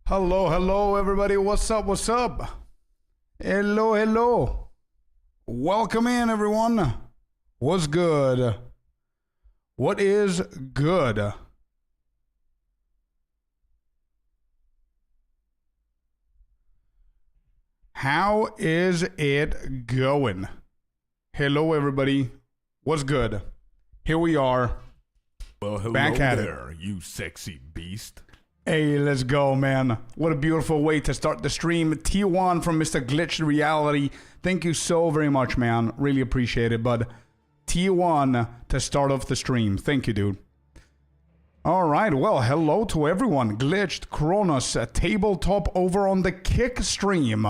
Hello, hello, everybody. What's up? What's up? Hello, hello. Welcome in, everyone. What's good? What is good? How is it going? Hello, everybody. What's good? Here we are. Well, hello back at there, you sexy beast. Hey, let's go, man. What a beautiful way to start the stream. T1 from Mr. Glitched Reality. Thank you so very much, man. Really appreciate it, bud. T1 to start off the stream. Thank you, dude. All right, well, hello to everyone. Glitched, Kronos, Tabletop over on the Kick stream.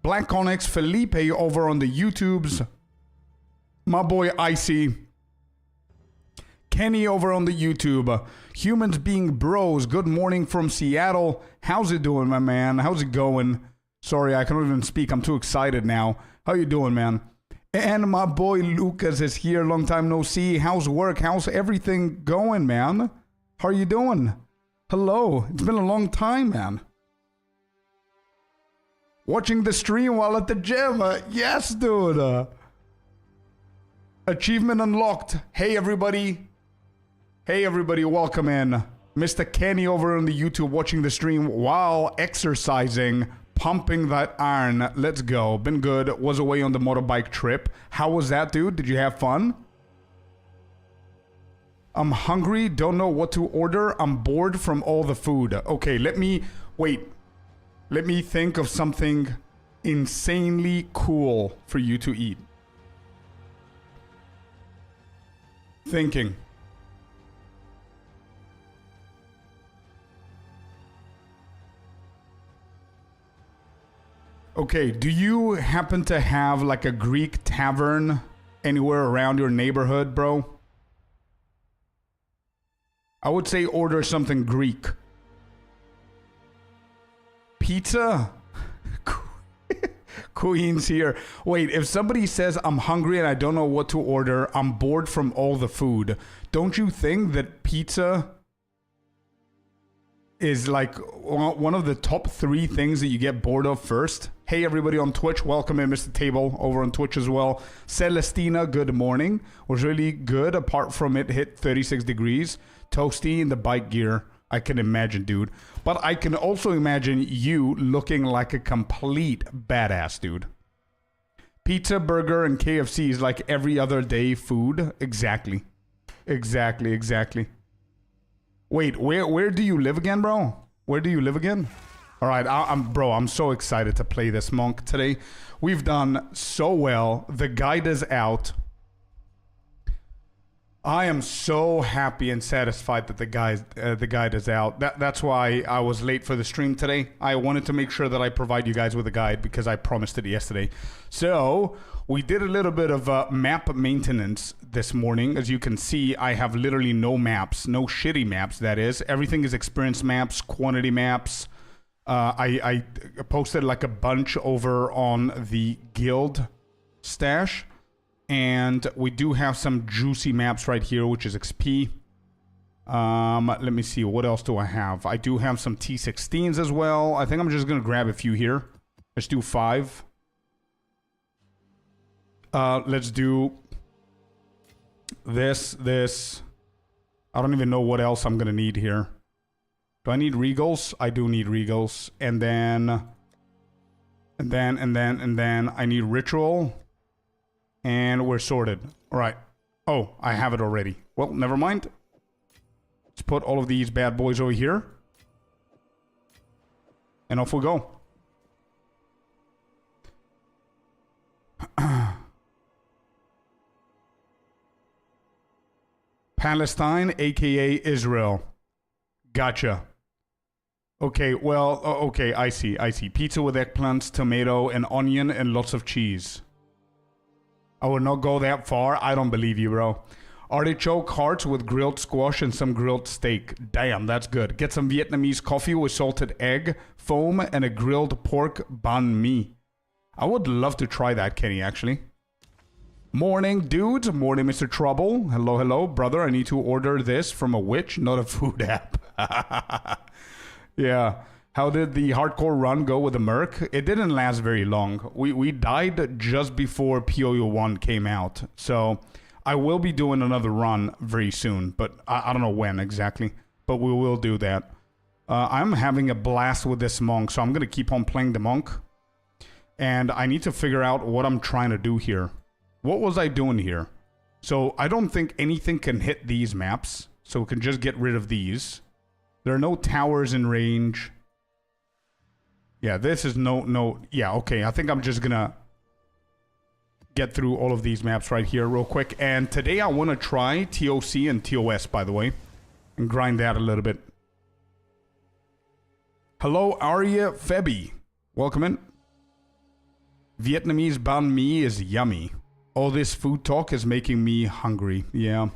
Black Onyx, Felipe over on the YouTubes. My boy Icy. Kenny over on the YouTube. Humans being bros. Good morning from Seattle. How's it doing, my man? How's it going? Sorry, I can't even speak. I'm too excited now. How you doing, man? And my boy Lucas is here. Long time no see. How's work? How's everything going, man? How are you doing? Hello. It's been a long time, man. Watching the stream while at the gym. Yes, dude. Achievement unlocked. Hey, everybody. Hey everybody, welcome in. Mr. Kenny over on the YouTube watching the stream while exercising, pumping that iron. Let's go. Been good. Was away on the motorbike trip. How was that, dude? Did you have fun? I'm hungry. Don't know what to order. I'm bored from all the food. Okay, wait. Let me think of something insanely cool for you to eat. Thinking. Okay, do you happen to have like a Greek tavern anywhere around your neighborhood, bro? I would say order something Greek. Pizza? Queen's here. Wait, if somebody says I'm hungry and I don't know what to order, I'm bored from all the food, don't you think that pizza is like one of the top 3 things that you get bored of first? Hey everybody on Twitch, welcome in Mr. Table over on Twitch as well. Celestina, good morning. Was really good apart from it hit 36 degrees. Toasty in the bike gear, I can imagine, dude. But I can also imagine you looking like a complete badass, dude. Pizza, burger, and KFC is like every other day food. Exactly. Exactly. Wait, where do you live again, bro? Where do you live again? All right, I'm so excited to play this monk today. We've done so well. The guide is out. I am so happy and satisfied that the guide is out. That's why I was late for the stream today. I wanted to make sure that I provide you guys with a guide because I promised it yesterday. So we did a little bit of map maintenance this morning. As you can see, I have literally no maps, no shitty maps, that is. Everything is experience maps, quantity maps. I posted like a bunch over on the guild stash. And we do have some juicy maps right here, which is XP. Let me see. What else do I have? I do have some T16s as well. I think I'm just going to grab a few here. Let's do 5. Let's do this. I don't even know what else I'm going to need here. Do I need Regals? I do need Regals. And then I need Ritual. And we're sorted. All right. Oh, I have it already. Well, never mind. Let's put all of these bad boys over here. And off we go. Palestine, aka Israel. Gotcha. Okay, well, okay, I see. Pizza with eggplants, tomato, and onion, and lots of cheese. I would not go that far. I don't believe you, bro. Artichoke hearts with grilled squash and some grilled steak. Damn, that's good. Get some Vietnamese coffee with salted egg, foam, and a grilled pork banh mi. I would love to try that, Kenny, actually. Morning, dudes. Morning, Mr. Trouble. Hello, brother. I need to order this from a witch, not a food app. Yeah. How did the hardcore run go with the Merc? It didn't last very long. We died just before POU1 came out. So I will be doing another run very soon, but I don't know when exactly. But we will do that. I'm having a blast with this monk, so I'm going to keep on playing the monk. And I need to figure out what I'm trying to do here. What was I doing here? So I don't think anything can hit these maps. So we can just get rid of these. There are no towers in range. Yeah, this is no. Yeah, okay. I think I'm just going to get through all of these maps right here real quick. And today I want to try TOC and TOS, by the way. And grind that a little bit. Hello, Arya Febi. Welcome in. Vietnamese banh mi is yummy. All this food talk is making me hungry. Yeah.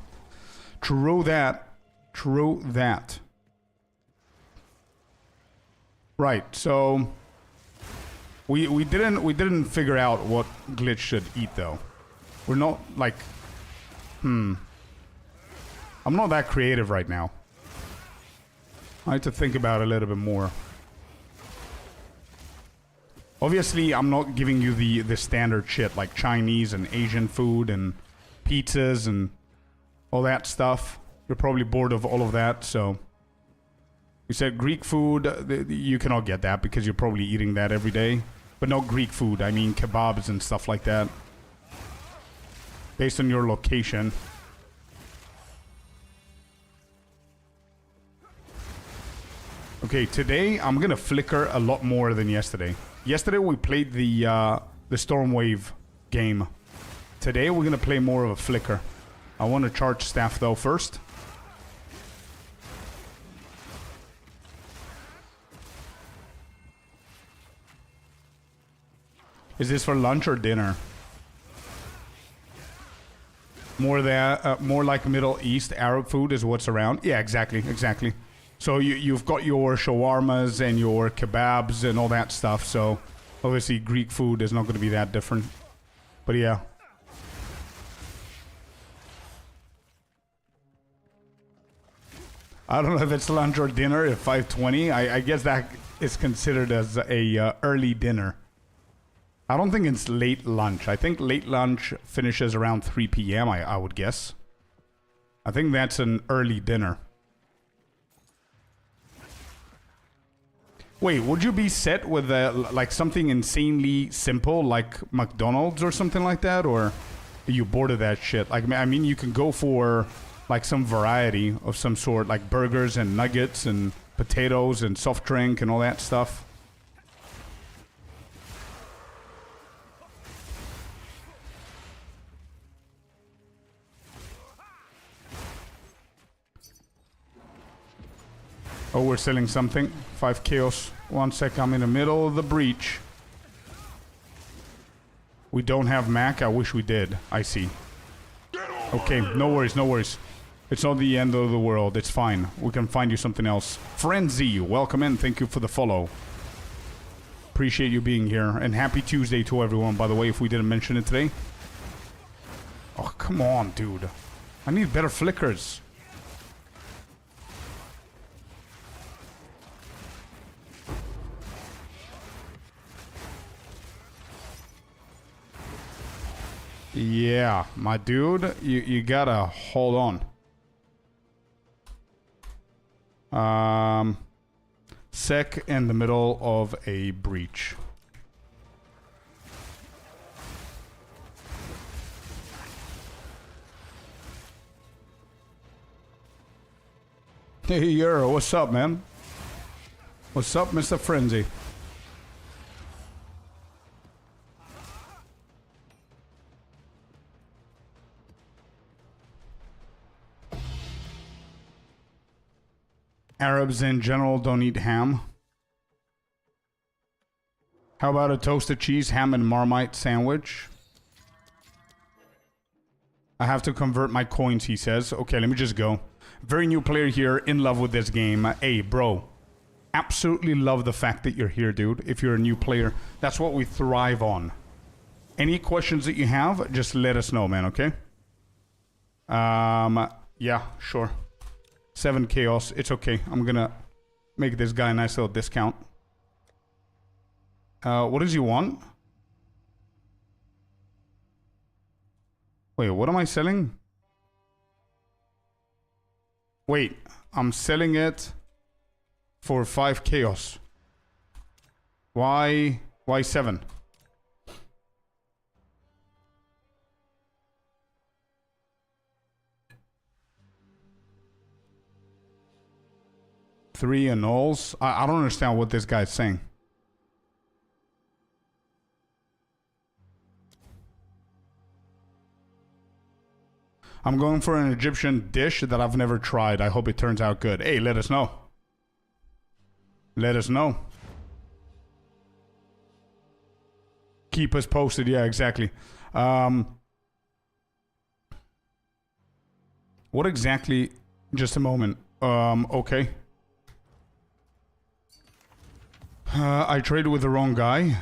True that. True that. Right, so we didn't figure out what Glitch should eat though. We're not like I'm not that creative right now. I have to think about it a little bit more. Obviously, I'm not giving you the standard shit like Chinese and Asian food and pizzas and all that stuff. You're probably bored of all of that, so... You said Greek food, you cannot get that because you're probably eating that every day. But not Greek food, I mean kebabs and stuff like that. Based on your location. Okay, today I'm gonna flicker a lot more than yesterday. Yesterday we played the Stormwave game. Today we're gonna play more of a flicker. I want to charge staff though first. Is this for lunch or dinner? More like Middle East Arab food is what's around. Yeah, exactly. So you've got your shawarmas and your kebabs and all that stuff. So obviously Greek food is not going to be that different. But yeah. I don't know if it's lunch or dinner at 5:20. I guess that is considered as a early dinner. I don't think it's late lunch. I think late lunch finishes around 3 p.m. I would guess. I think that's an early dinner. Wait, would you be set with like something insanely simple like McDonald's or something like that? Or are you bored of that shit? Like, I mean, you can go for like some variety of some sort, like burgers and nuggets and potatoes and soft drink and all that stuff. Oh, we're selling something. 5 chaos. 1 sec, I'm in the middle of the breach. We don't have Mac. I wish we did. I see. Okay, no worries. It's not the end of the world. It's fine. We can find you something else. Frenzy, welcome in. Thank you for the follow. Appreciate you being here. And happy Tuesday to everyone, by the way, if we didn't mention it today. Oh, come on, dude. I need better flickers. Yeah, my dude, you gotta hold on. Sec in the middle of a breach. Hey, Euro, what's up, man? What's up, Mr. Frenzy? Arabs in general don't eat ham. How about a toasted cheese, ham, and Marmite sandwich? I have to convert my coins, he says. Okay, let me just go. Very new player here, in love with this game. Hey, bro. Absolutely love the fact that you're here, dude. If you're a new player, that's what we thrive on. Any questions that you have, just let us know, man, okay? Yeah, sure. 7 chaos. It's okay. I'm gonna make this guy a nice little discount. What does he want? Wait, what am I selling? Wait, I'm selling it for 5 chaos. Why 7? Three annuls? I don't understand what this guy's saying. I'm going for an Egyptian dish that I've never tried. I hope it turns out good. Hey, let us know. Let us know. Keep us posted. Yeah, exactly. What exactly? Just a moment. Okay. I traded with the wrong guy.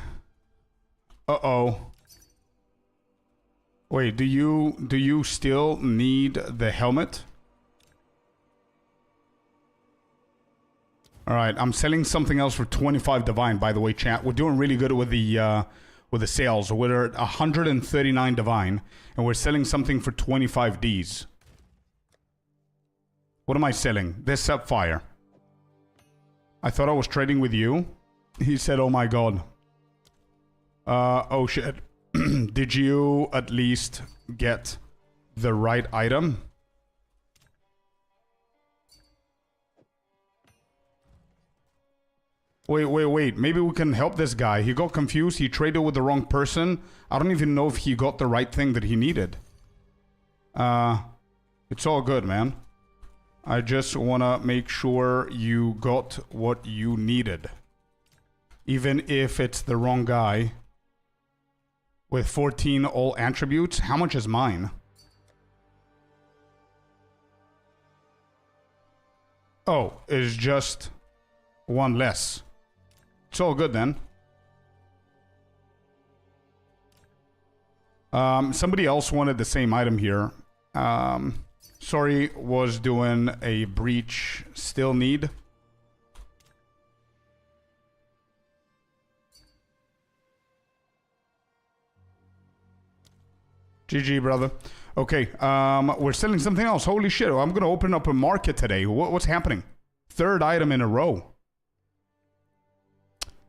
Uh-oh. Wait, do you still need the helmet? All right, I'm selling something else for 25 divine, by the way, chat. We're doing really good with the sales. We're at 139 divine, and we're selling something for 25 Ds. What am I selling? This sapphire. I thought I was trading with you. He said, oh my god. Oh shit. Did you at least get the right item? Wait. Maybe we can help this guy. He got confused. He traded with the wrong person. I don't even know if he got the right thing that he needed. It's all good, man. I just want to make sure you got what you needed. Even if it's the wrong guy. With 14 all attributes, how much is mine? Oh, it's just one less. It's all good then. Somebody else wanted the same item here. Sorry, was doing a breach, still need. GG, brother. Okay, we're selling something else. Holy shit, I'm going to open up a market today. What's happening? Third item in a row.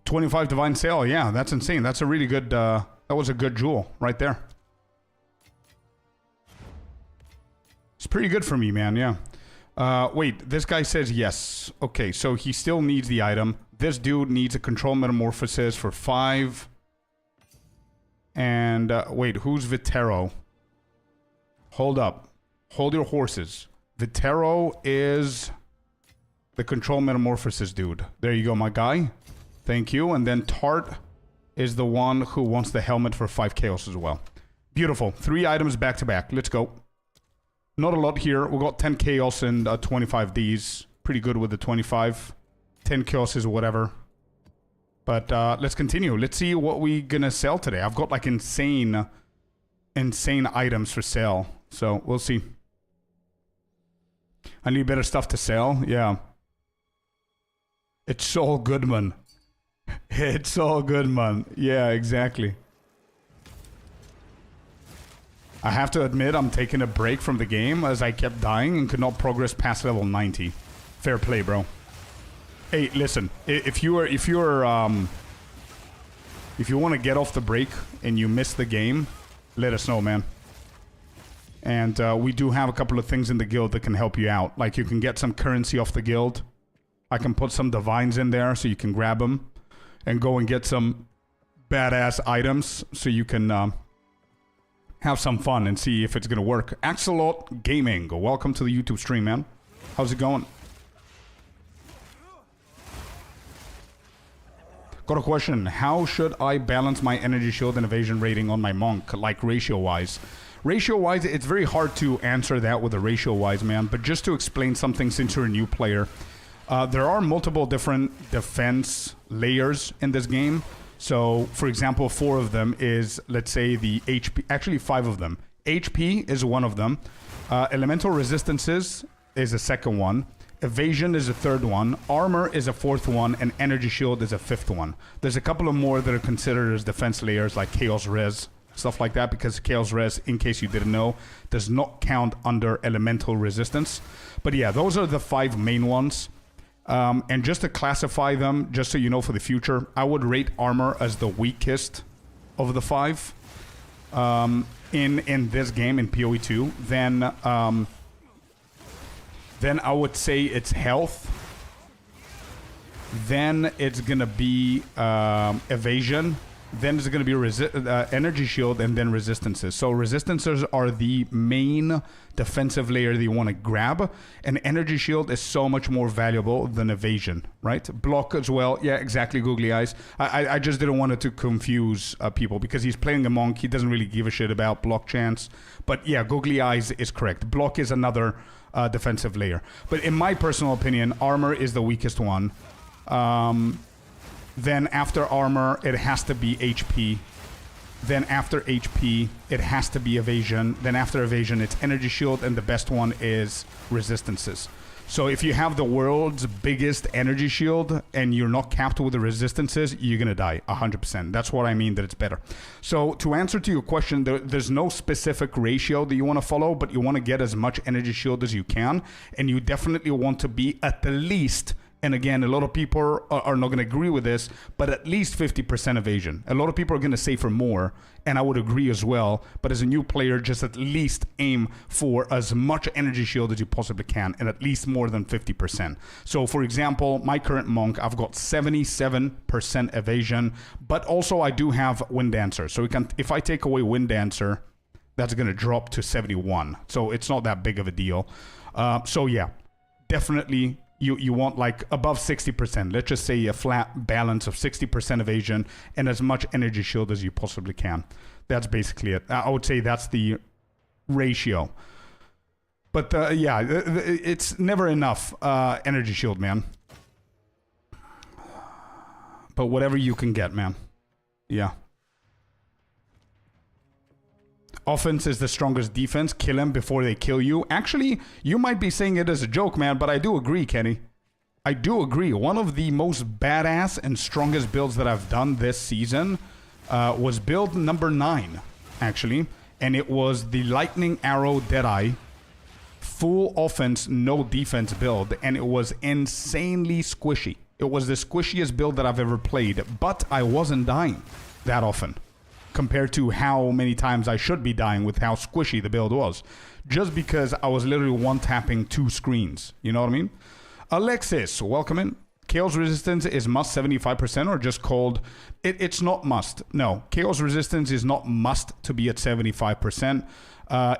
25 divine sale. Yeah, that's insane. That's a really good, that was a good jewel right there. It's pretty good for me, man, yeah. Wait, this guy says yes. Okay, so he still needs the item. This dude needs a control metamorphosis for 5. And, wait, who's Vitero? Hold up. Hold your horses. Vitero is the control metamorphosis dude. There you go, my guy. Thank you. And then Tart is the one who wants the helmet for 5 chaos as well. Beautiful. 3 items back to back. Let's go. Not a lot here. We got 10 chaos and 25 Ds. Pretty good with the 25. 10 chaos is whatever. But let's continue. Let's see what we're gonna sell today. I've got like insane items for sale. So we'll see. I need better stuff to sell. Yeah. It's all good, man. It's all good, man. Yeah, exactly. I have to admit I'm taking a break from the game as I kept dying and could not progress past level 90. Fair play, bro. Hey, listen. If you want to get off the break and you miss the game, let us know, man. And we do have a couple of things in the guild that can help you out. Like you can get some currency off the guild. I can put some divines in there so you can grab them and go and get some badass items so you can have some fun and see if it's gonna work. Axolot Gaming, welcome to the YouTube stream, man. How's it going? Got a question. How should I balance my energy shield and evasion rating on my monk, like ratio-wise? Ratio-wise, it's very hard to answer that with a ratio-wise, man. But just to explain something since you're a new player, there are multiple different defense layers in this game. So, for example, 4 of them is, let's say, the HP. Actually, 5 of them. HP is one of them. Elemental resistances is the second one. Evasion is a third one. Armor is a fourth one. And Energy Shield is a fifth one. There's a couple of more that are considered as defense layers, like Chaos Res, stuff like that, because Chaos Res, in case you didn't know, does not count under elemental resistance. But yeah, those are the 5 main ones. And just to classify them, just so you know for the future, I would rate Armor as the weakest of the 5 in this game, in PoE 2. Then I would say it's Health. Then it's gonna be Evasion. Then it's going to be Energy Shield, and then Resistances. So Resistances are the main defensive layer that you want to grab, and Energy Shield is so much more valuable than Evasion, right? Block as well. Yeah, exactly, Googly Eyes. I just didn't want it to confuse people, because he's playing a Monk. He doesn't really give a shit about block chance. But yeah, Googly Eyes is correct. Block is another defensive layer. But in my personal opinion, Armor is the weakest one. Then after Armor, it has to be HP. Then after HP, it has to be Evasion. Then after Evasion, it's Energy Shield, and the best one is Resistances. So if you have the world's biggest Energy Shield and you're not capped with the Resistances, you're going to die 100%. That's what I mean that it's better. So to answer to your question, there's no specific ratio that you want to follow, but you want to get as much Energy Shield as you can. And you definitely want to be at the least... And again, a lot of people are not going to agree with this, but at least 50% evasion. A lot of people are going to say for more, and I would agree as well. But as a new player, just at least aim for as much Energy Shield as you possibly can, and at least more than 50%. So for example, my current Monk, I've got 77% evasion, but also I do have Wind Dancer. So we can, if I take away Wind Dancer, that's going to drop to 71. So it's not that big of a deal. So yeah, definitely... You want like above 60%. Let's just say a flat balance of 60% evasion and as much Energy Shield as you possibly can. That's basically it. I would say that's the ratio. But yeah, it's never enough Energy Shield, man. But whatever you can get, man. Yeah. Offense is the strongest defense. Kill them before they kill you. Actually, you might be saying it as a joke, man, but I do agree, Kenny. I do agree. One of the most badass and strongest builds that I've done this season was build number 9, actually. And it was the Lightning Arrow Deadeye. Full offense, no defense build. And it was insanely squishy. It was the squishiest build that I've ever played. But I wasn't dying that often, compared to how many times I should be dying with how squishy the build was. Just because I was literally one-tapping 2 screens. You know what I mean? Alexis, welcome in. Chaos Resistance is must 75% or just called... It's not must. No, Chaos Resistance is not must to be at 75%.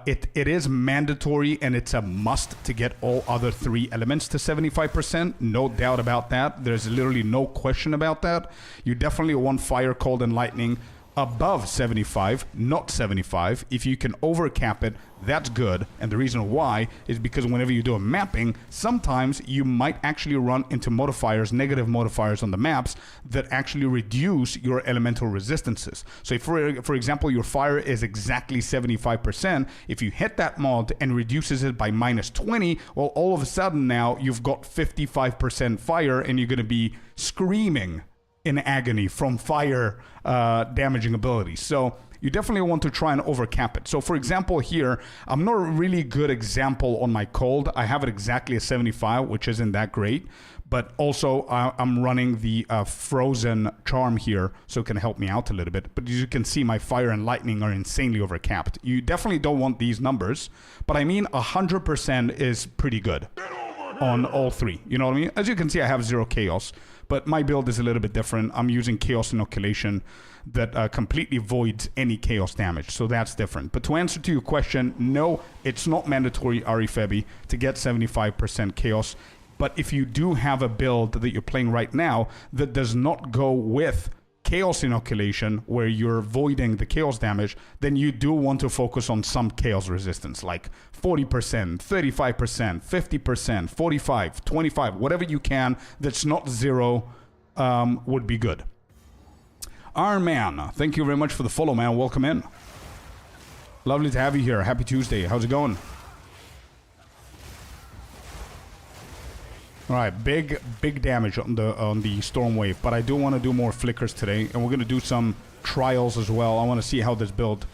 It is mandatory and it's a must to get all other 3 elements to 75%. No doubt about that. There's literally no question about that. You definitely want Fire, Cold, and Lightning above 75, not 75. If you can overcap it, that's good. And the reason why is because whenever you do a mapping, sometimes you might actually run into modifiers, negative modifiers on the maps that actually reduce your elemental resistances. So if, for example, your fire is exactly 75%, if you hit that mod and reduces it by minus 20, well, all of a sudden now you've got 55% fire and you're going to be screaming in agony from fire damaging abilities. So you definitely want to try and overcap it. So for example here, I'm not a really good example on my cold. I have it exactly at 75, which isn't that great. But also I'm running the frozen charm here, so it can help me out a little bit. But as you can see, my fire and lightning are insanely overcapped. You definitely don't want these numbers, but I mean 100% is pretty good on all 3. You know what I mean? As you can see, I have 0 chaos. But my build is a little bit different. I'm using Chaos Inoculation that completely voids any chaos damage. So that's different. But to answer to your question, no, it's not mandatory, Arifebi, to get 75% chaos. But if you do have a build that you're playing right now that does not go with Chaos Inoculation, where you're voiding the chaos damage, then you do want to focus on some chaos resistance, like 40%, 35%, 50%, 45, 25, whatever you can that's not 0 would be good. Iron Man, thank you very much for the follow, man. Welcome in. Lovely to have you here. Happy Tuesday. How's it going? All right, big damage on the storm wave, but I do want to do more flickers today, and we're gonna do some trials as well. I want to see how this build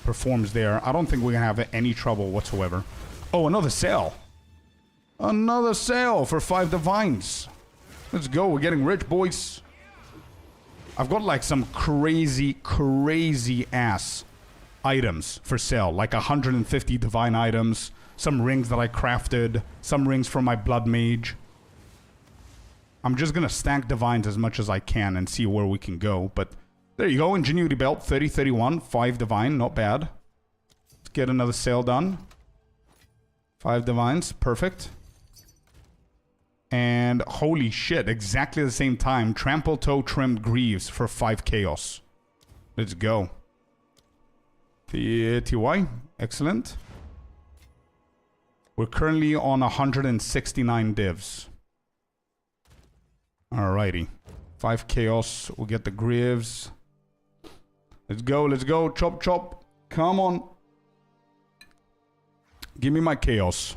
performs there. I don't think we're gonna have any trouble whatsoever. Oh, another sale. Another sale for 5 divines. Let's go. We're getting rich, boys. I've got like some crazy ass items for sale, like 150 divine items, some rings that I crafted, some rings from my blood mage. I'm just gonna stack divines as much as I can and see where we can go. But there you go, ingenuity belt, 30-31, 5 divine, not bad. Let's get another sale done. 5 divines, perfect. And holy shit, exactly the same time, trample toe trimmed greaves for 5 chaos. Let's go. TY, excellent. We're currently on 169 divs. Alrighty. 5 chaos. We'll get the greaves. Let's go. Let's go. Chop, chop. Come on. Give me my chaos.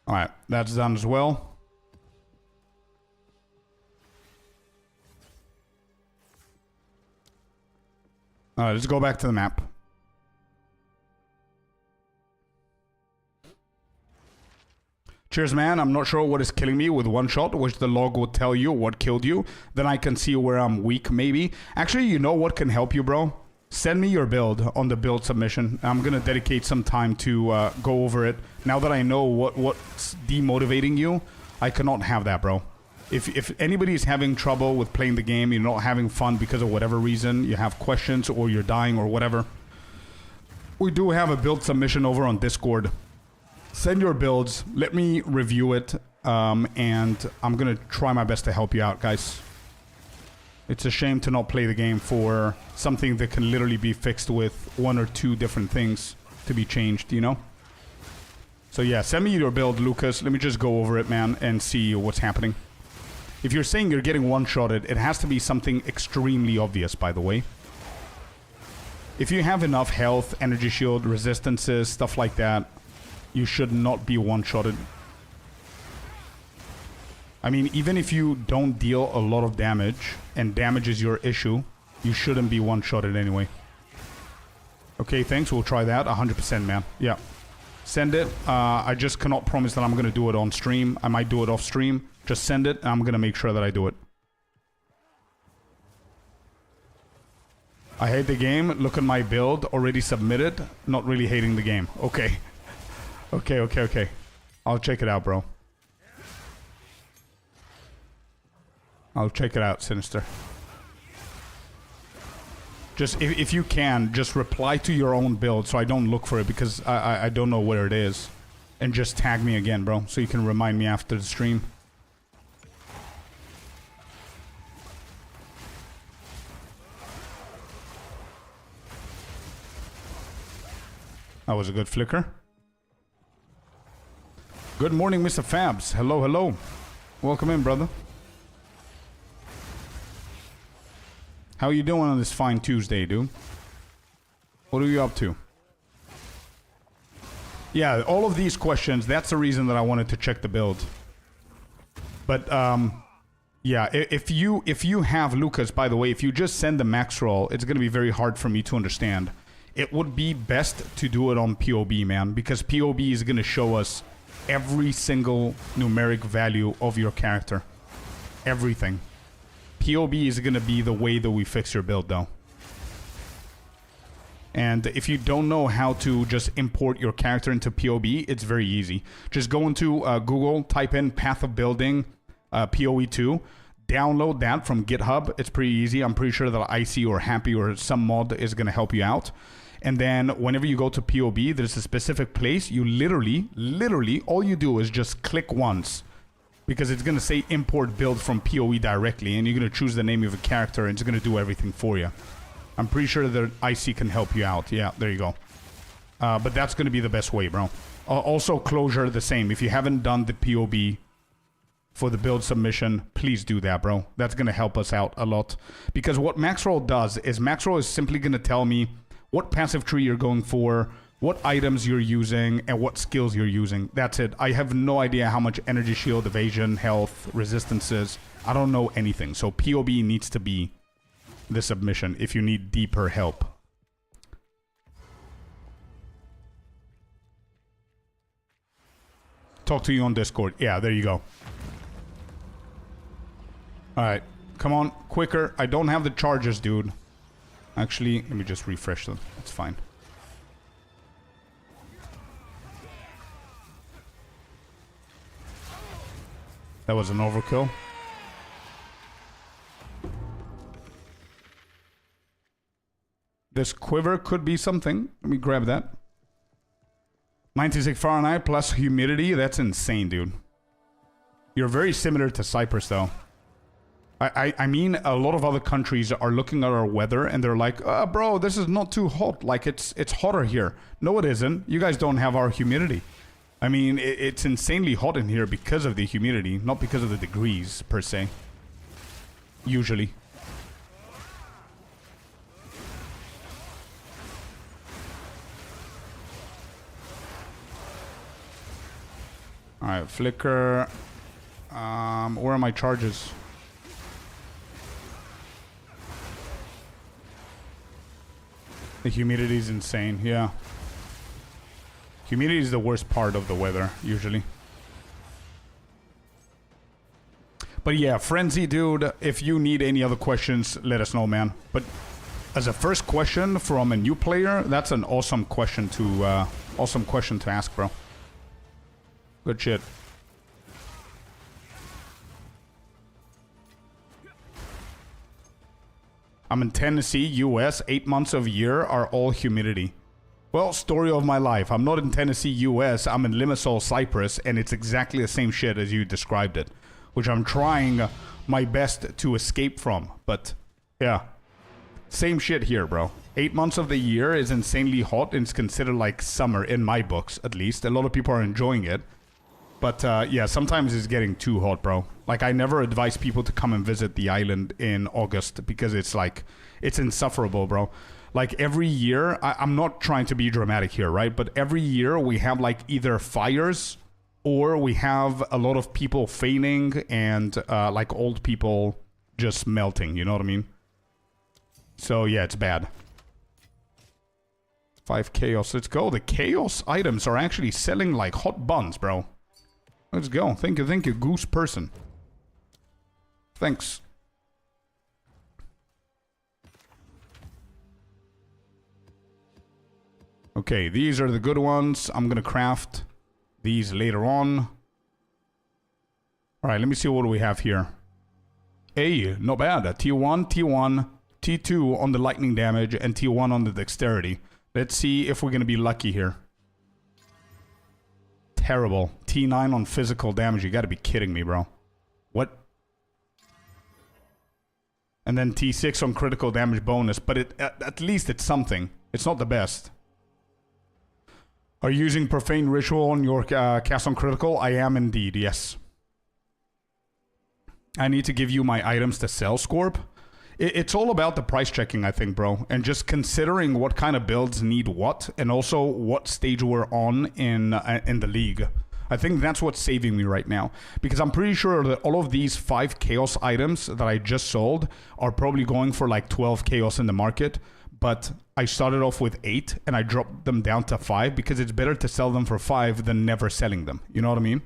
Alright. That's done as well. Alright, let's go back to the map. Cheers, man. I'm not sure what is killing me with one shot, which the log will tell you what killed you. Then I can see where I'm weak, maybe. Actually, you know what can help you, bro? Send me your build on the build submission. I'm going to dedicate some time to go over it. Now that I know what's demotivating you, I cannot have that, bro. If anybody is having trouble with playing the game, you're not having fun because of whatever reason, you have questions or you're dying or whatever, we do have a build submission over on Discord. Send your builds, let me review it, and I'm gonna try my best to help you out, guys. It's a shame to not play the game for something that can literally be fixed with 1 or 2 different things to be changed, you know? So yeah, send me your build, Lucas. Let me just go over it, man, and see what's happening. If you're saying you're getting one-shotted, it has to be something extremely obvious, by the way. If you have enough health, energy shield, resistances, stuff like that, you should not be one-shotted. I mean, even if you don't deal a lot of damage, and damage is your issue, you shouldn't be one-shotted anyway. Okay, thanks. We'll try that. 100%, man. Yeah. Send it. I just cannot promise that I'm going to do it on stream. I might do it off stream. Just send it, and I'm going to make sure that I do it. I hate the game. Look at my build. Already submitted. Not really hating the game. Okay. Okay. I'll check it out, bro. I'll check it out, Sinister. Just, if you can, just reply to your own build so I don't look for it because I don't know where it is. And just tag me again, bro, so you can remind me after the stream. That was a good flicker. Good morning, Mr. Fabs. Hello, hello. Welcome in, brother. How you doing on this fine Tuesday, dude? What are you up to? Yeah, all of these questions, that's the reason that I wanted to check the build. But, yeah, if you have, Lucas, by the way, if you just send the max roll, it's going to be very hard for me to understand. It would be best to do it on POB, man, because POB is going to show us every single numeric value of your character. Everything. POB is going to be the way that we fix your build, though. And if you don't know how to just import your character into POB, it's very easy. Just go into Google, type in Path of Building PoE2, download that from GitHub. It's pretty easy. I'm pretty sure that Icy or Happy or some mod is going to help you out. And then whenever you go to POB, there's a specific place. You literally, all you do is just click once. Because it's going to say import build from PoE directly. And you're going to choose the name of a character and it's going to do everything for you. I'm pretty sure that IC can help you out. Yeah, there you go. But that's going to be the best way, bro. Also, closure the same. If you haven't done the POB for the build submission, please do that, bro. That's going to help us out a lot. Because what Maxroll does is Maxroll is simply going to tell me what passive tree you're going for, what items you're using, and what skills you're using. That's it. I have no idea how much energy shield, evasion, health, resistances. I don't know anything. So POB needs to be the submission if you need deeper help. Talk to you on Discord. Yeah, there you go. Alright, come on, quicker. I don't have the charges, dude. Actually, let me just refresh them. That's fine. That was an overkill. This quiver could be something. Let me grab that. 96 Fahrenheit plus humidity. That's insane, dude. You're very similar to Cyprus, though. I mean, a lot of other countries are looking at our weather and they're like, bro, this is not too hot. Like, it's hotter here. No, it isn't. You guys don't have our humidity. I mean, it's insanely hot in here because of the humidity, not because of the degrees, per se. Usually. Alright, flicker. Where are my charges? The humidity is insane, yeah. Humidity is the worst part of the weather, usually. But yeah, Frenzy, dude, if you need any other questions, let us know, man. But as a first question from a new player, that's an awesome question to ask, bro. Good shit. I'm in Tennessee, US. 8 months of year are all humidity. Well, story of my life. I'm not in Tennessee, US. I'm in Limassol, Cyprus, and it's exactly the same shit as you described it, which I'm trying my best to escape from. But yeah, same shit here, bro. 8 months of the year is insanely hot, and it's considered like summer in my books, at least. A lot of people are enjoying it. But yeah, sometimes it's getting too hot, bro. Like, I never advise people to come and visit the island in August because it's like, it's insufferable, bro. Like, every year, I'm not trying to be dramatic here, right? But every year we have like either fires or we have a lot of people fainting and like old people just melting, you know what I mean? So yeah, it's bad. 5 chaos, let's go. The chaos items are actually selling like hot buns, bro. Let's go. Thank you, goose person. Thanks. Okay, these are the good ones. I'm gonna craft these later on. Alright, let me see what we have here. Hey, not bad. T1, T1, T2 on the lightning damage, and T1 on the dexterity. Let's see if we're gonna be lucky here. Terrible. T9 on physical damage. You gotta be kidding me, bro. What? And then T6 on critical damage bonus. But at least it's something. It's not the best. Are you using Profane Ritual on your cast on critical? I am indeed, yes. I need to give you my items to sell, Scorp. It's all about the price checking, I think, bro. And just considering what kind of builds need what, and also what stage we're on in the league. I think that's what's saving me right now. Because I'm pretty sure that all of these 5 chaos items that I just sold are probably going for like 12 chaos in the market. But I started off with 8 and I dropped them down to 5 because it's better to sell them for 5 than never selling them. You know what I mean?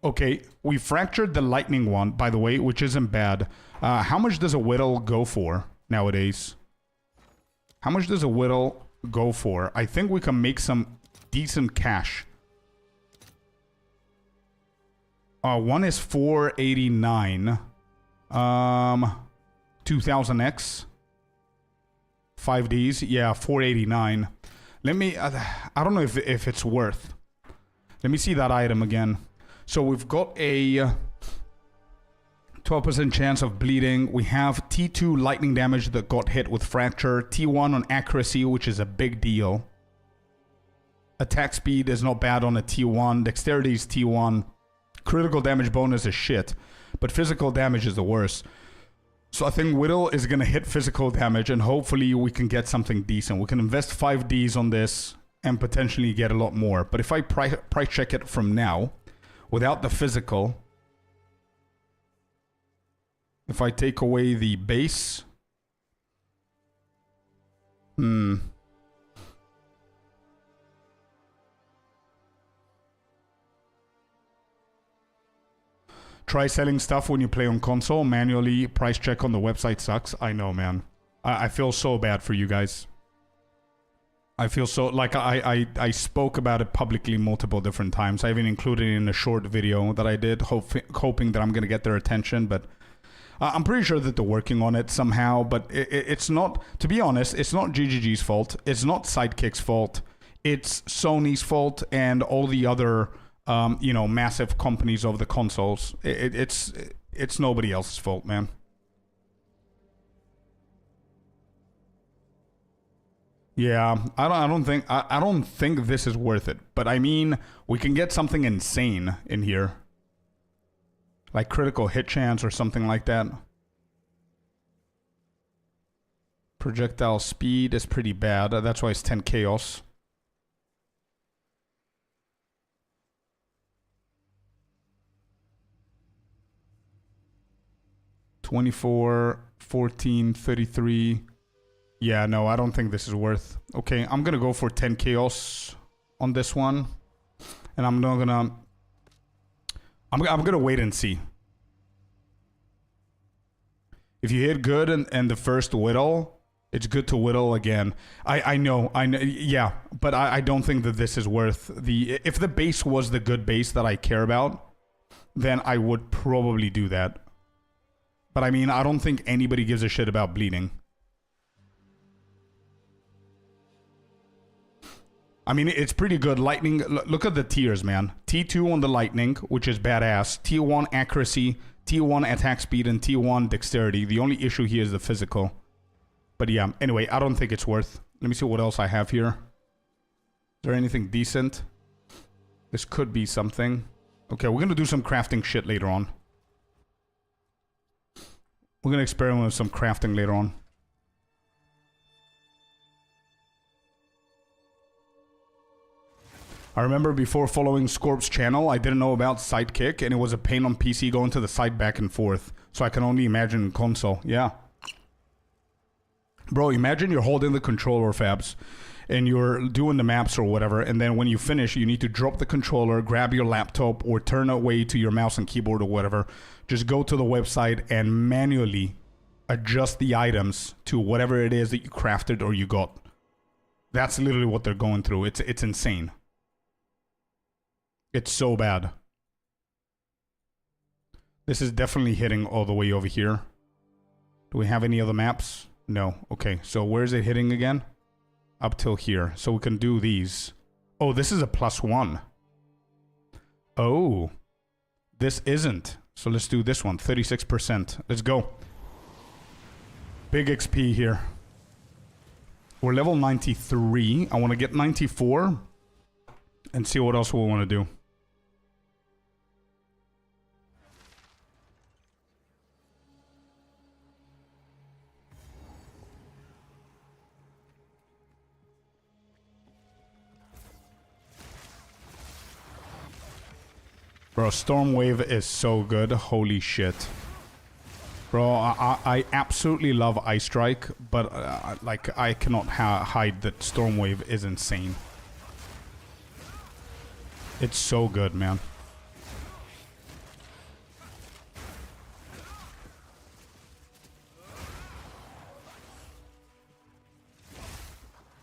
Okay, we fractured the lightning one, by the way, which isn't bad. How much does a whittle go for nowadays? How much does a whittle go for? I think we can make some decent cash. One is 489. 2000X. 5Ds. Yeah, 489. Let me... I don't know if it's worth. Let me see that item again. So we've got a 12% chance of bleeding. We have T2 lightning damage that got hit with fracture. T1 on accuracy, which is a big deal. Attack speed is not bad on a T1. Dexterity is T1. Critical damage bonus is shit. But physical damage is the worst. So I think Whittle is going to hit physical damage, and hopefully we can get something decent. We can invest 5Ds on this and potentially get a lot more. But if I price check it from now, without the physical, if I take away the base... Try selling stuff when you play on console. Manually price check on the website sucks. I know, man. I feel so bad for you guys. I feel so... Like, I spoke about it publicly multiple different times. I even included it in a short video that I did, hoping that I'm going to get their attention. But I'm pretty sure that they're working on it somehow. But it's not... To be honest, it's not GGG's fault. It's not Sidekick's fault. It's Sony's fault and all the other... you know, massive companies of the consoles. It's nobody else's fault, man. Yeah, I don't think this is worth it. But I mean, we can get something insane in here, like critical hit chance or something like that. Projectile speed is pretty bad. That's why it's 10 chaos. $24, $14, $33. Yeah, no, I don't think this is worth. Okay, I'm gonna go for 10 chaos on this one, and I'm not gonna. I'm gonna wait and see. If you hit good and the first whittle, it's good to whittle again. I know, yeah, but I don't think that this is worth the. If the base was the good base that I care about, then I would probably do that. But I mean, I don't think anybody gives a shit about bleeding. I mean, it's pretty good. Lightning, look at the tiers, man. T2 on the lightning, which is badass. T1 accuracy, T1 attack speed, and T1 dexterity. The only issue here is the physical. But yeah, anyway, I don't think it's worth. Let me see what else I have here. Is there anything decent? This could be something. Okay, we're gonna do some crafting shit later on. We're gonna experiment with some crafting later on. I remember before following Scorp's channel, I didn't know about Sidekick, and it was a pain on PC going to the side back and forth. So I can only imagine console. Yeah. Bro, imagine you're holding the controller, Fabs, and you're doing the maps or whatever, and then when you finish, you need to drop the controller, grab your laptop, or turn away to your mouse and keyboard or whatever. Just go to the website and manually adjust the items to whatever it is that you crafted or you got. That's literally what they're going through. It's insane. It's so bad. This is definitely hitting all the way over here. Do we have any other maps? No. Okay, so where is it hitting again? Up till here. So we can do these. Oh, this is a +1. Oh. This isn't. So let's do this one. 36%. Let's go. Big XP here. We're level 93. I want to get 94. And see what else we want to do. Bro, Stormwave is so good. Holy shit. Bro, I absolutely love Ice Strike, but like I cannot hide that Stormwave is insane. It's so good, man.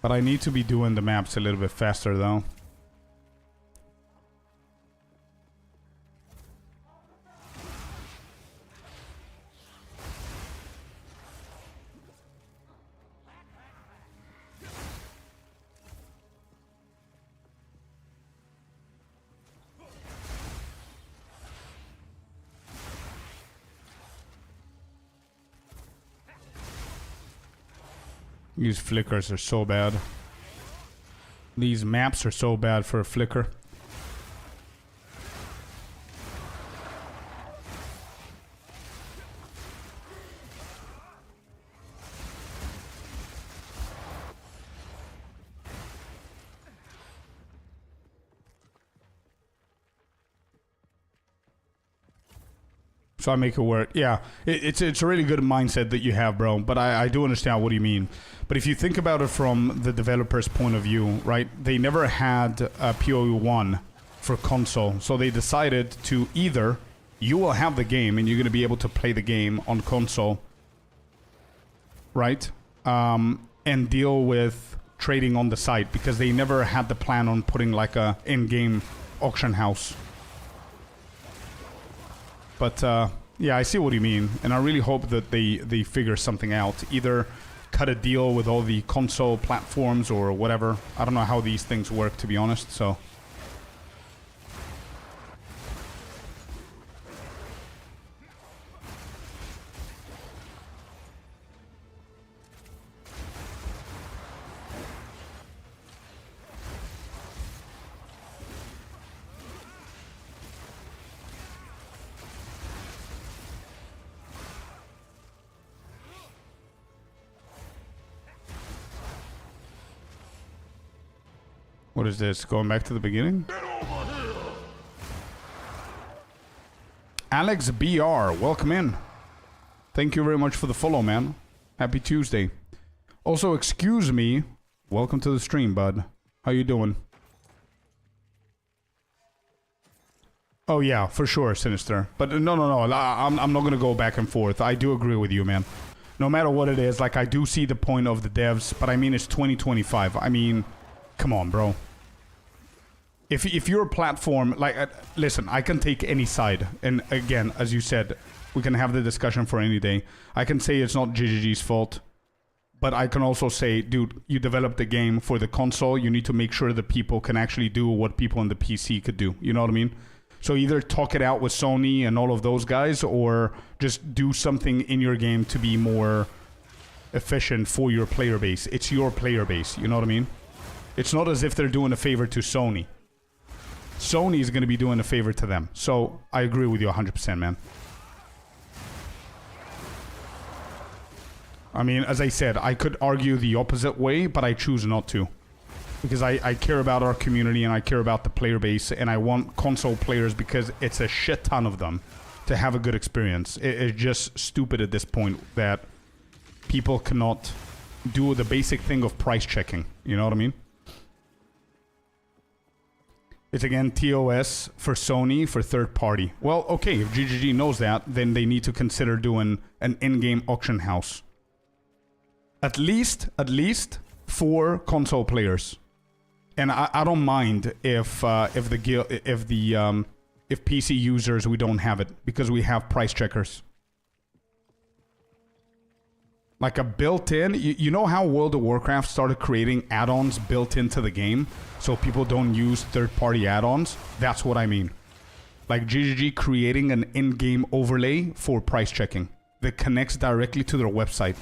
But I need to be doing the maps a little bit faster, though. These flickers are so bad. These maps are so bad for a flicker. So I make it work. Yeah, it's a really good mindset that you have, bro. But I do understand what you mean. But if you think about it from the developer's point of view, right? They never had a PoE1 for console. So they decided to either you will have the game and you're going to be able to play the game on console, right? And deal with trading on the site because they never had the plan on putting like a in-game auction house. But yeah, I see what you mean, and I really hope that they figure something out. Either cut a deal with all the console platforms or whatever. I don't know how these things work, to be honest, so... What is this? Going back to the beginning? Alex BR, welcome in. Thank you very much for the follow, man. Happy Tuesday. Also, excuse me. Welcome to the stream, bud. How you doing? Oh yeah, for sure, Sinister. But no. I'm not gonna go back and forth. I do agree with you, man. No matter what it is, like I do see the point of the devs, but I mean it's 2025. I mean, come on, bro. If you're a platform, like, listen, I can take any side. And again, as you said, we can have the discussion for any day. I can say it's not GGG's fault. But I can also say, dude, you developed the game for the console. You need to make sure that people can actually do what people on the PC could do. You know what I mean? So either talk it out with Sony and all of those guys, or just do something in your game to be more efficient for your player base. It's your player base. You know what I mean? It's not as if they're doing a favor to Sony. Sony is going to be doing a favor to them. So I agree with you 100%, man. I mean, as I said, I could argue the opposite way, but I choose not to. Because I care about our community and I care about the player base, and I want console players, because it's a shit ton of them, to have a good experience. It's just stupid at this point that people cannot do the basic thing of price checking. You know what I mean? It's again TOS for Sony for third party. Well, okay, if GGG knows that, then they need to consider doing an in-game auction house. At least for console players. And I don't mind if PC users, we don't have it because we have price checkers. Like a built-in, you know how World of Warcraft started creating add-ons built into the game so people don't use third-party add-ons? That's what I mean. Like GGG creating an in-game overlay for price checking that connects directly to their website.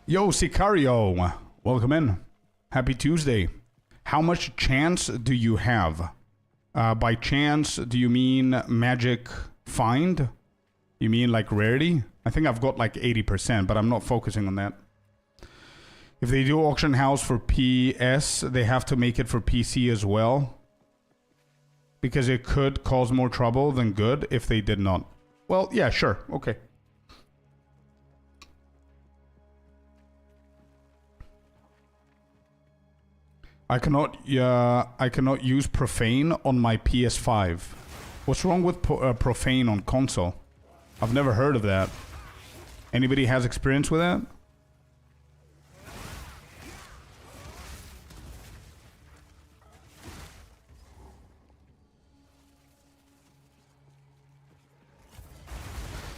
Yo, Sicario, welcome in. Happy Tuesday. How much chance do you have? By chance, do you mean magic find? You mean like rarity? I think I've got like 80%, but I'm not focusing on that. If they do auction house for PS, they have to make it for PC as well. Because it could cause more trouble than good if they did not. Well, yeah, sure. Okay. I cannot use Profane on my PS5. What's wrong with Profane on console? I've never heard of that. Anybody has experience with that?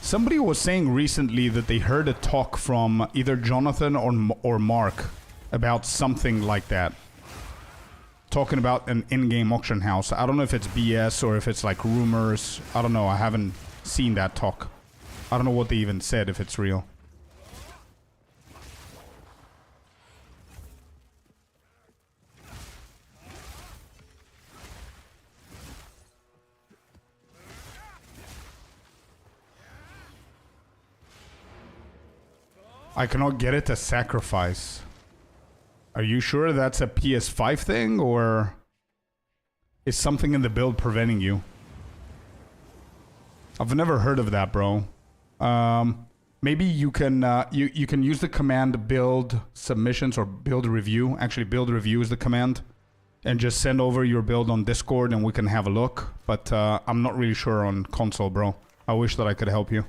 Somebody was saying recently that they heard a talk from either Jonathan or Mark about something like that. Talking about an in-game auction house. I don't know if it's BS or if it's like rumors. I don't know. I haven't seen that talk. I don't know what they even said, if it's real. I cannot get it to sacrifice. Are you sure that's a PS5 thing, or is something in the build preventing you? I've never heard of that, bro. Maybe you can you can use the command build submissions or build review. Actually, build review is the command, and just send over your build on Discord and we can have a look. But I'm not really sure on console, bro. I wish that I could help you.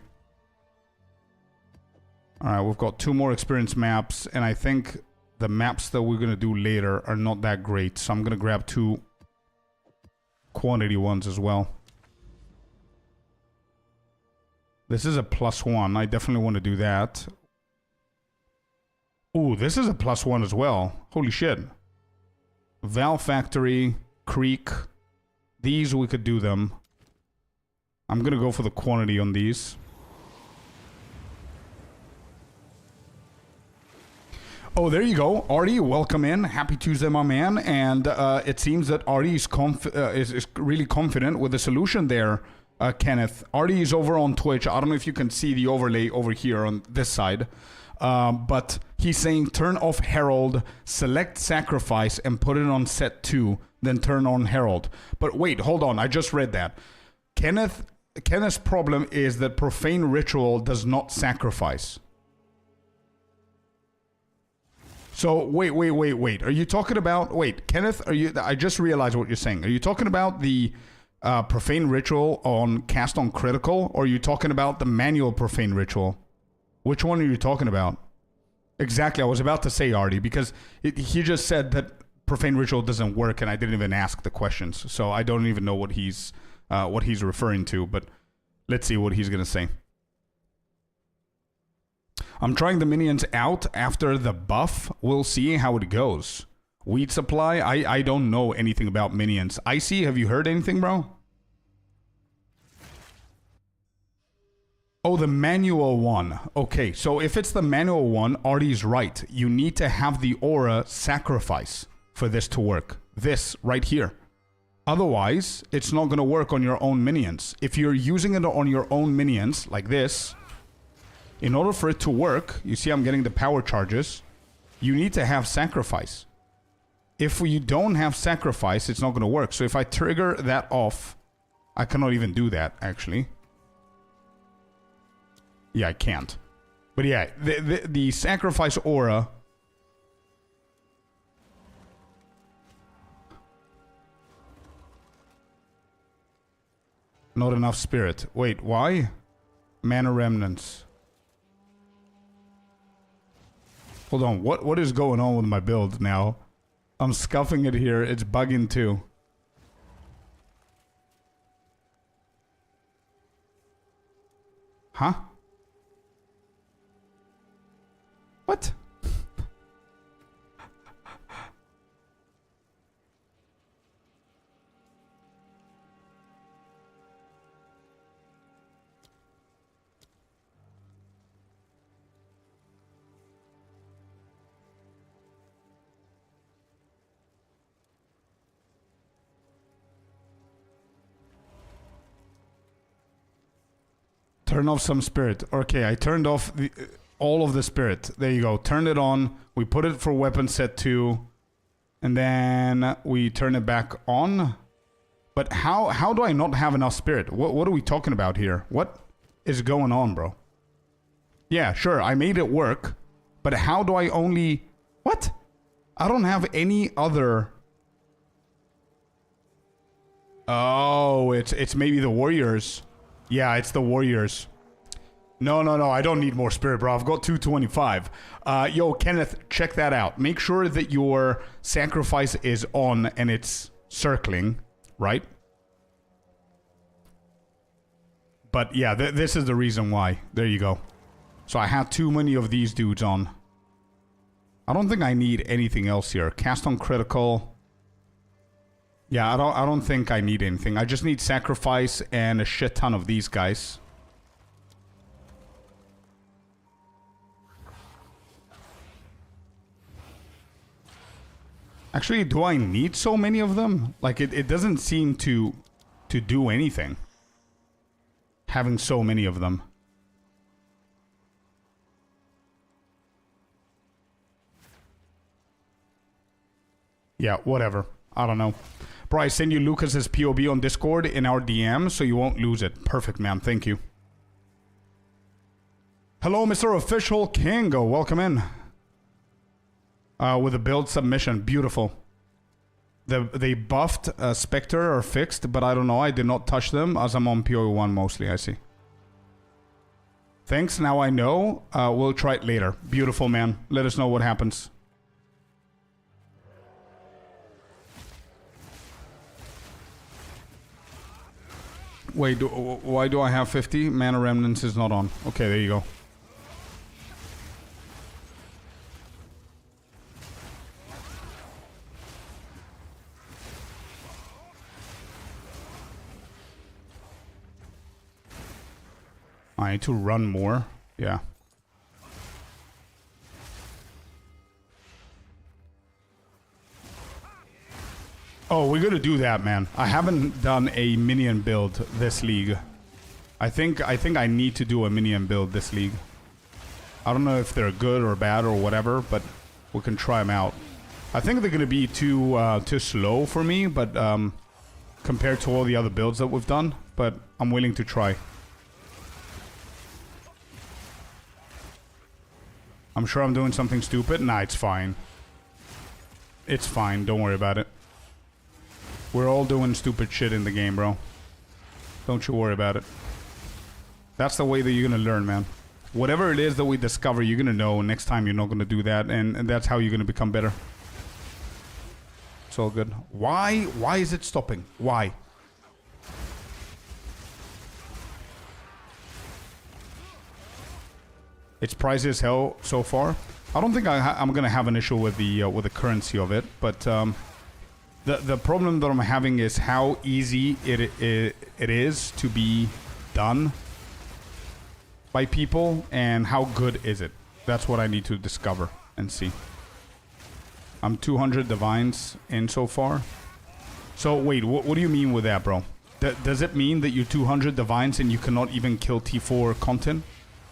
Alright, we've got 2 more experience maps, and I think the maps that we're going to do later are not that great, so I'm going to grab 2 quantity ones as well. This is a +1, I definitely want to do that. Ooh, this is a +1 as well. Holy shit. Valve Factory, Creek, these we could do them. I'm going to go for the quantity on these. Oh, there you go. Artie, welcome in. Happy Tuesday, my man. And it seems that Artie is really confident with the solution there, Kenneth. Artie is over on Twitch. I don't know if you can see the overlay over here on this side. But he's saying turn off Herald, select Sacrifice, and put it on set 2, then turn on Herald. But wait, hold on. I just read that. Kenneth's problem is that Profane Ritual does not sacrifice. So, wait. Are you talking about... Wait, Kenneth, are you... I just realized what you're saying. Are you talking about the Profane Ritual on Cast on Critical, or are you talking about the manual Profane Ritual? Which one are you talking about? Exactly, I was about to say, Artie, because he just said that Profane Ritual doesn't work, and I didn't even ask the questions. So I don't even know what he's referring to, but let's see what he's going to say. I'm trying the minions out after the buff. We'll see how it goes. Weed supply? I don't know anything about minions. Icy, have you heard anything, bro? Oh, the manual one. Okay, so if it's the manual one, Artie's right. You need to have the aura sacrifice for this to work. This right here. Otherwise, it's not going to work on your own minions. If you're using it on your own minions, like this... In order for it to work, you see I'm getting the power charges, you need to have sacrifice. If you don't have sacrifice, it's not going to work. So if I trigger that off, I cannot even do that, actually. Yeah, I can't. But yeah, the sacrifice aura... Not enough spirit. Wait, why? Mana remnants. Hold on, what is going on with my build now? I'm scuffing it here, it's bugging too. Huh? What? Turn off some spirit. Okay, I turned off all of the spirit. There you go. Turn it on. We put it for weapon set 2. And then we turn it back on. But how do I not have enough spirit? What are we talking about here? What is going on, bro? Yeah, sure. I made it work. But how do I only... What? I don't have any other... Oh, it's maybe the warriors. Yeah, it's the warriors. No, I don't need more spirit, bro. I've got 225. Yo, Kenneth, check that out. Make sure that your sacrifice is on and it's circling, right? But yeah, this is the reason why. There you go. So I had too many of these dudes on. I don't think I need anything else here. Cast on critical. Yeah, I don't think I need anything. I just need sacrifice and a shit ton of these guys. Actually, do I need so many of them? Like, it doesn't seem to do anything. Having so many of them. Yeah, whatever. I don't know. Bro, I send you Lucas's POB on Discord in our DM so you won't lose it. Perfect, man. Thank you. Hello, Mr. Official Kingo. Welcome in. With a build submission. Beautiful. They buffed Spectre or fixed, but I don't know. I did not touch them as I'm on PO1 mostly, I see. Thanks, now I know. We'll try it later. Beautiful, man. Let us know what happens. Wait, why do I have 50? Mana Remnants is not on. Okay, there you go. I need to run more. Yeah. Oh, we're gonna do that, man. I haven't done a minion build this league. I think I need to do a minion build this league. I don't know if they're good or bad or whatever, but we can try them out. I think they're gonna be too slow for me, but compared to all the other builds that we've done. But I'm willing to try. I'm sure I'm doing something stupid. Nah, it's fine. It's fine. Don't worry about it. We're all doing stupid shit in the game, bro. Don't you worry about it. That's the way that you're gonna learn, man. Whatever it is that we discover, you're gonna know next time you're not gonna do that, and that's how you're gonna become better. It's all good. Why is it stopping? Why? It's pricey as hell so far. I don't think I'm gonna have an issue with the currency of it, but the problem that I'm having is how easy it is to be done by people, and how good is it. That's what I need to discover and see. I'm 200 divines in so far. So wait, what do you mean with that, bro? Does it mean that you're 200 divines and you cannot even kill T4 content?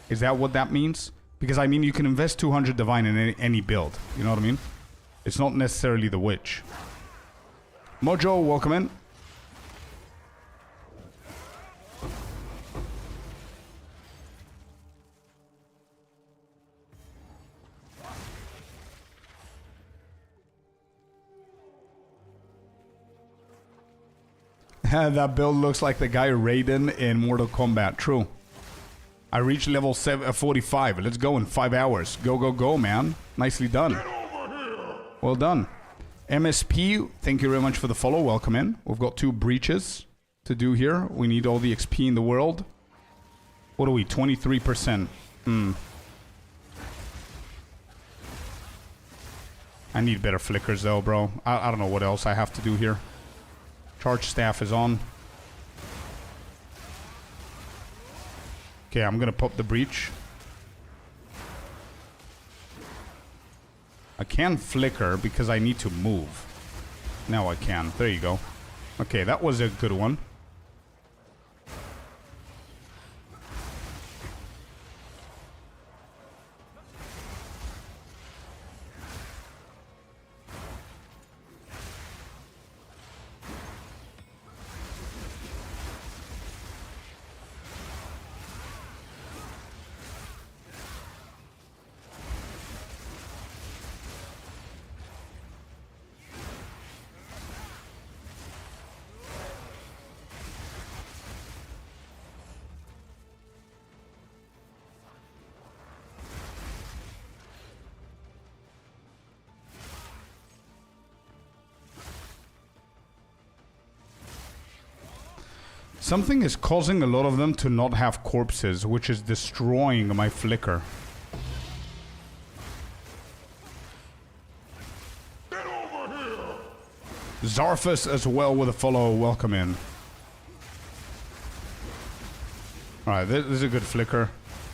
Is that what that means? Because I mean, you can invest 200 divine in any build. You know what I mean? It's not necessarily the witch. Mojo, welcome in. That build looks like the guy Raiden in Mortal Kombat. True. I reached level 45. Let's go in 5 hours. Go, go, go, man. Nicely done. Well done. MSP, thank you very much for the follow. Welcome in. We've got 2 breaches to do here. We need all the XP in the world. What are we? 23%. I need better flickers though, bro. I don't know what else I have to do here. Charge staff is on. Okay, I'm gonna pop the breach. I can flicker because I need to move. Now I can. There you go. Okay, that was a good one. Something is causing a lot of them to not have corpses, which is destroying my flicker. Get over here! Zarfus as well with a follow. Welcome in. Alright, this is a good flicker.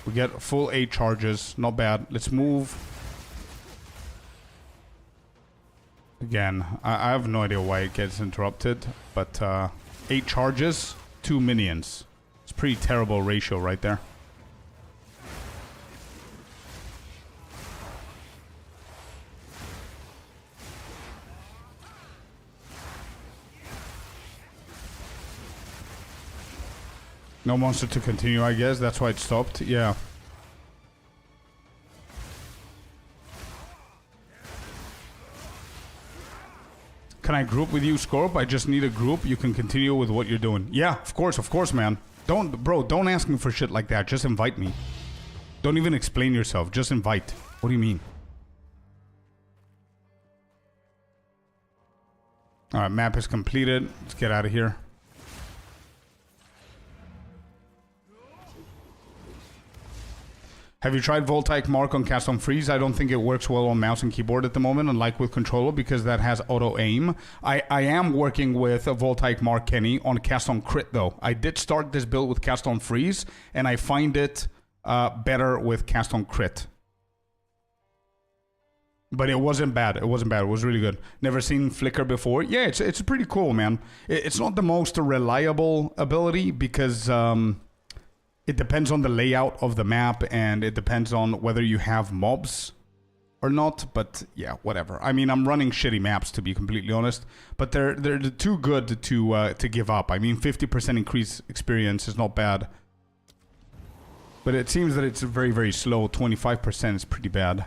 We get full 8 charges. Not bad. Let's move. Again, I have no idea why it gets interrupted, but 8 charges, 2 minions. It's a pretty terrible ratio right there. No monster to continue, I guess. That's why it stopped. Yeah. Can I group with you, Scorp? I just need a group. You can continue with what you're doing. Yeah, of course, man. Don't ask me for shit like that. Just invite me. Don't even explain yourself. Just invite. What do you mean? Alright, map is completed. Let's get out of here. Have you tried Voltaic Mark on Cast on Freeze? I don't think it works well on mouse and keyboard at the moment, unlike with controller, because that has auto aim. I am working with a Voltaic Mark, Kenny, on Cast on Crit, though. I did start this build with Cast on Freeze, and I find it better with Cast on Crit. But it wasn't bad. It wasn't bad. It was really good. Never seen Flicker before. Yeah, it's pretty cool, man. It's not the most reliable ability because it depends on the layout of the map and it depends on whether you have mobs or not. But yeah, whatever. I mean, I'm running shitty maps to be completely honest, but they're too good to give up. I mean, 50% increased experience is not bad, but it seems that it's very, very slow. 25% is pretty bad.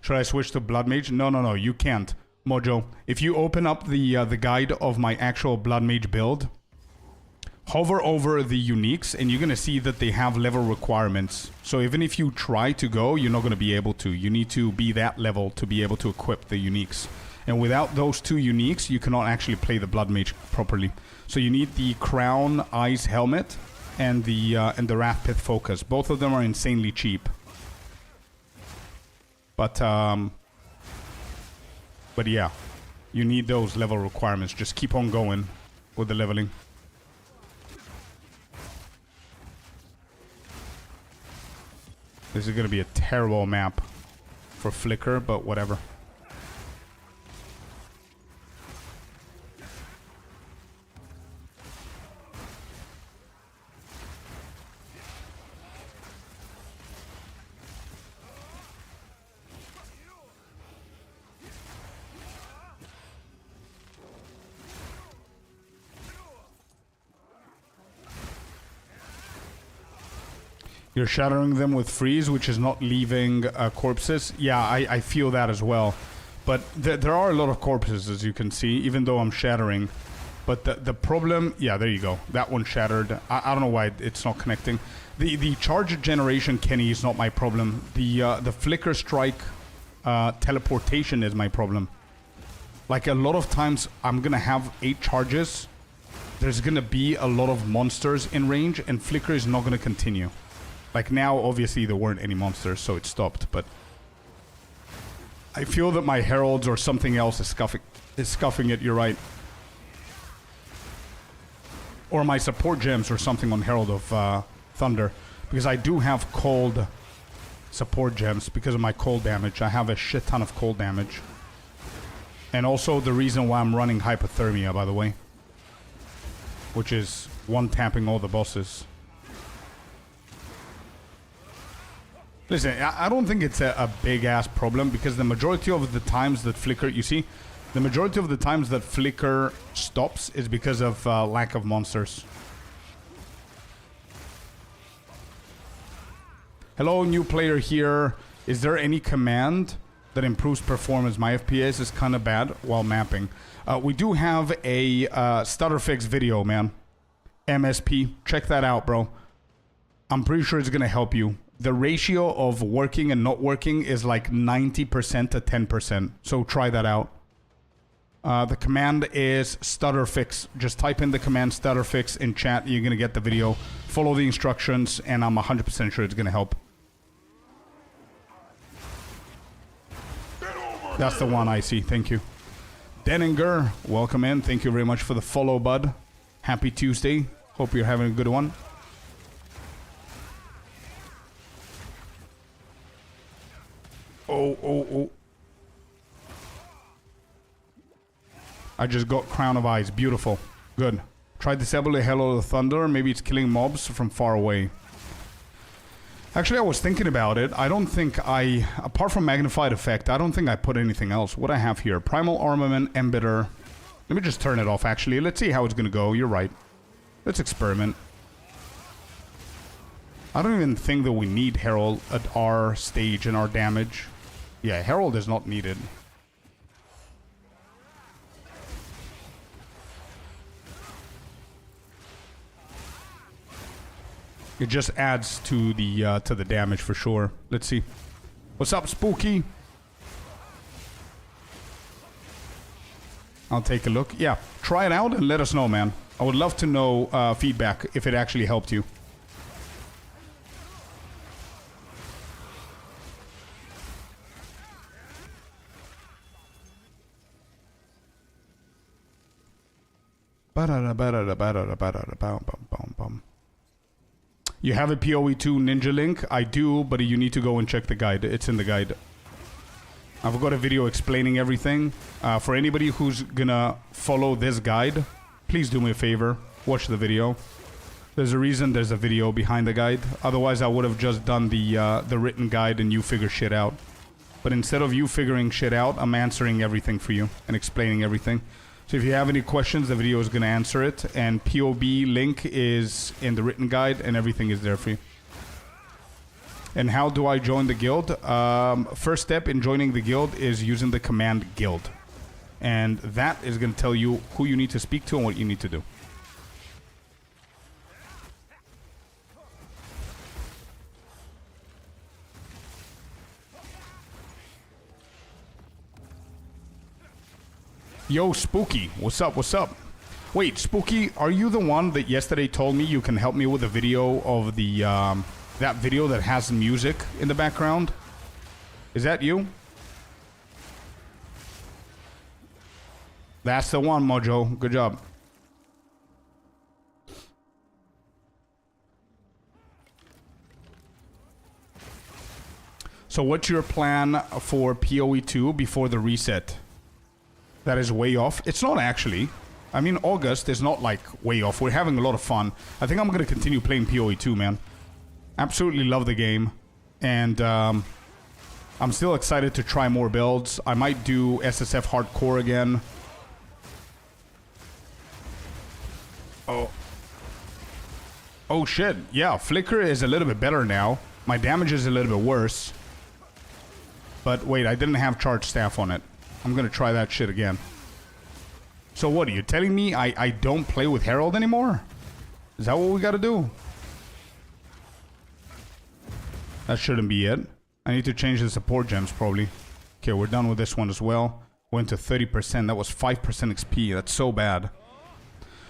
Should I switch to Blood Mage? No, you can't. Mojo, if you open up the guide of my actual Blood Mage build, hover over the uniques, and you're going to see that they have level requirements. So even if you try to go, you're not going to be able to. You need to be that level to be able to equip the uniques. And without those 2 uniques, you cannot actually play the Blood Mage properly. So you need the Crown Eyes Helmet and the Wrathpith Focus. Both of them are insanely cheap. But yeah, you need those level requirements. Just keep on going with the leveling. This is going to be a terrible map for Flicker, but whatever. You're shattering them with freeze, which is not leaving corpses. Yeah, I feel that as well. But there are a lot of corpses, as you can see, even though I'm shattering. But the problem... Yeah, there you go. That one shattered. I don't know why it's not connecting. The charge generation, Kenny, is not my problem. The flicker strike teleportation is my problem. Like, a lot of times, I'm going to have 8 charges. There's going to be a lot of monsters in range, and flicker is not going to continue. Like now, obviously, there weren't any monsters, so it stopped, but... I feel that my heralds or something else is scuffing it, you're right. Or my support gems or something on Herald of Thunder. Because I do have cold support gems because of my cold damage. I have a shit ton of cold damage. And also the reason why I'm running hypothermia, by the way. Which is one-tapping all the bosses. Listen, I don't think it's a big-ass problem because the majority of the times that Flicker... You see, the majority of the times that Flicker stops is because of lack of monsters. Hello, new player here. Is there any command that improves performance? My FPS is kind of bad while mapping. We do have a stutter fix video, man. MSP. Check that out, bro. I'm pretty sure it's going to help you. The ratio of working and not working is like 90% to 10%. So try that out. The command is stutter fix. Just type in the command stutter fix in chat. You're going to get the video. Follow the instructions, and I'm 100% sure it's going to help. That's the one I see. Thank you. Denninger, welcome in. Thank you very much for the follow, bud. Happy Tuesday. Hope you're having a good one. Oh. I just got Crown of Ice. Beautiful. Good. Try disabling the Halo of the Thunder. Maybe it's killing mobs from far away. Actually, I was thinking about it. I don't think apart from Magnified Effect, I don't think I put anything else. What I have here, Primal Armament, Embitter. Let me just turn it off, actually. Let's see how it's going to go. You're right. Let's experiment. I don't even think that we need Herald at our stage and our damage. Yeah, Herald is not needed. It just adds to the damage for sure. Let's see. What's up, Spooky? I'll take a look. Yeah, try it out and let us know, man. I would love to know feedback if it actually helped you. You have a PoE2 Ninja Link? I do, but you need to go and check the guide. It's in the guide. I've got a video explaining everything. For anybody who's gonna follow this guide, please do me a favor. Watch the video. There's a reason there's a video behind the guide. Otherwise, I would have just done the written guide and you figure shit out. But instead of you figuring shit out, I'm answering everything for you and explaining everything. So if you have any questions, the video is going to answer it. And POB link is in the written guide and everything is there for you. And how do I join the guild? First step in joining the guild is using the command guild. And that is going to tell you who you need to speak to and what you need to do. Yo, Spooky, what's up, what's up? Wait, Spooky, are you the one that yesterday told me you can help me with a video of the, that video that has music in the background? Is that you? That's the one, Mojo. Good job. So what's your plan for PoE2 before the reset? That is way off. It's not actually. I mean, August is not like way off. We're having a lot of fun. I think I'm going to continue playing PoE2, man. Absolutely love the game. And I'm still excited to try more builds. I might do SSF Hardcore again. Oh shit. Yeah, Flicker is a little bit better now. My damage is a little bit worse. But wait, I didn't have Charge Staff on it. I'm gonna try that shit again. So what, are you telling me I don't play with Herald anymore? Is that what we gotta do? That shouldn't be it. I need to change the support gems probably. Okay, we're done with this one as well. Went to 30%. That was 5% XP. That's so bad.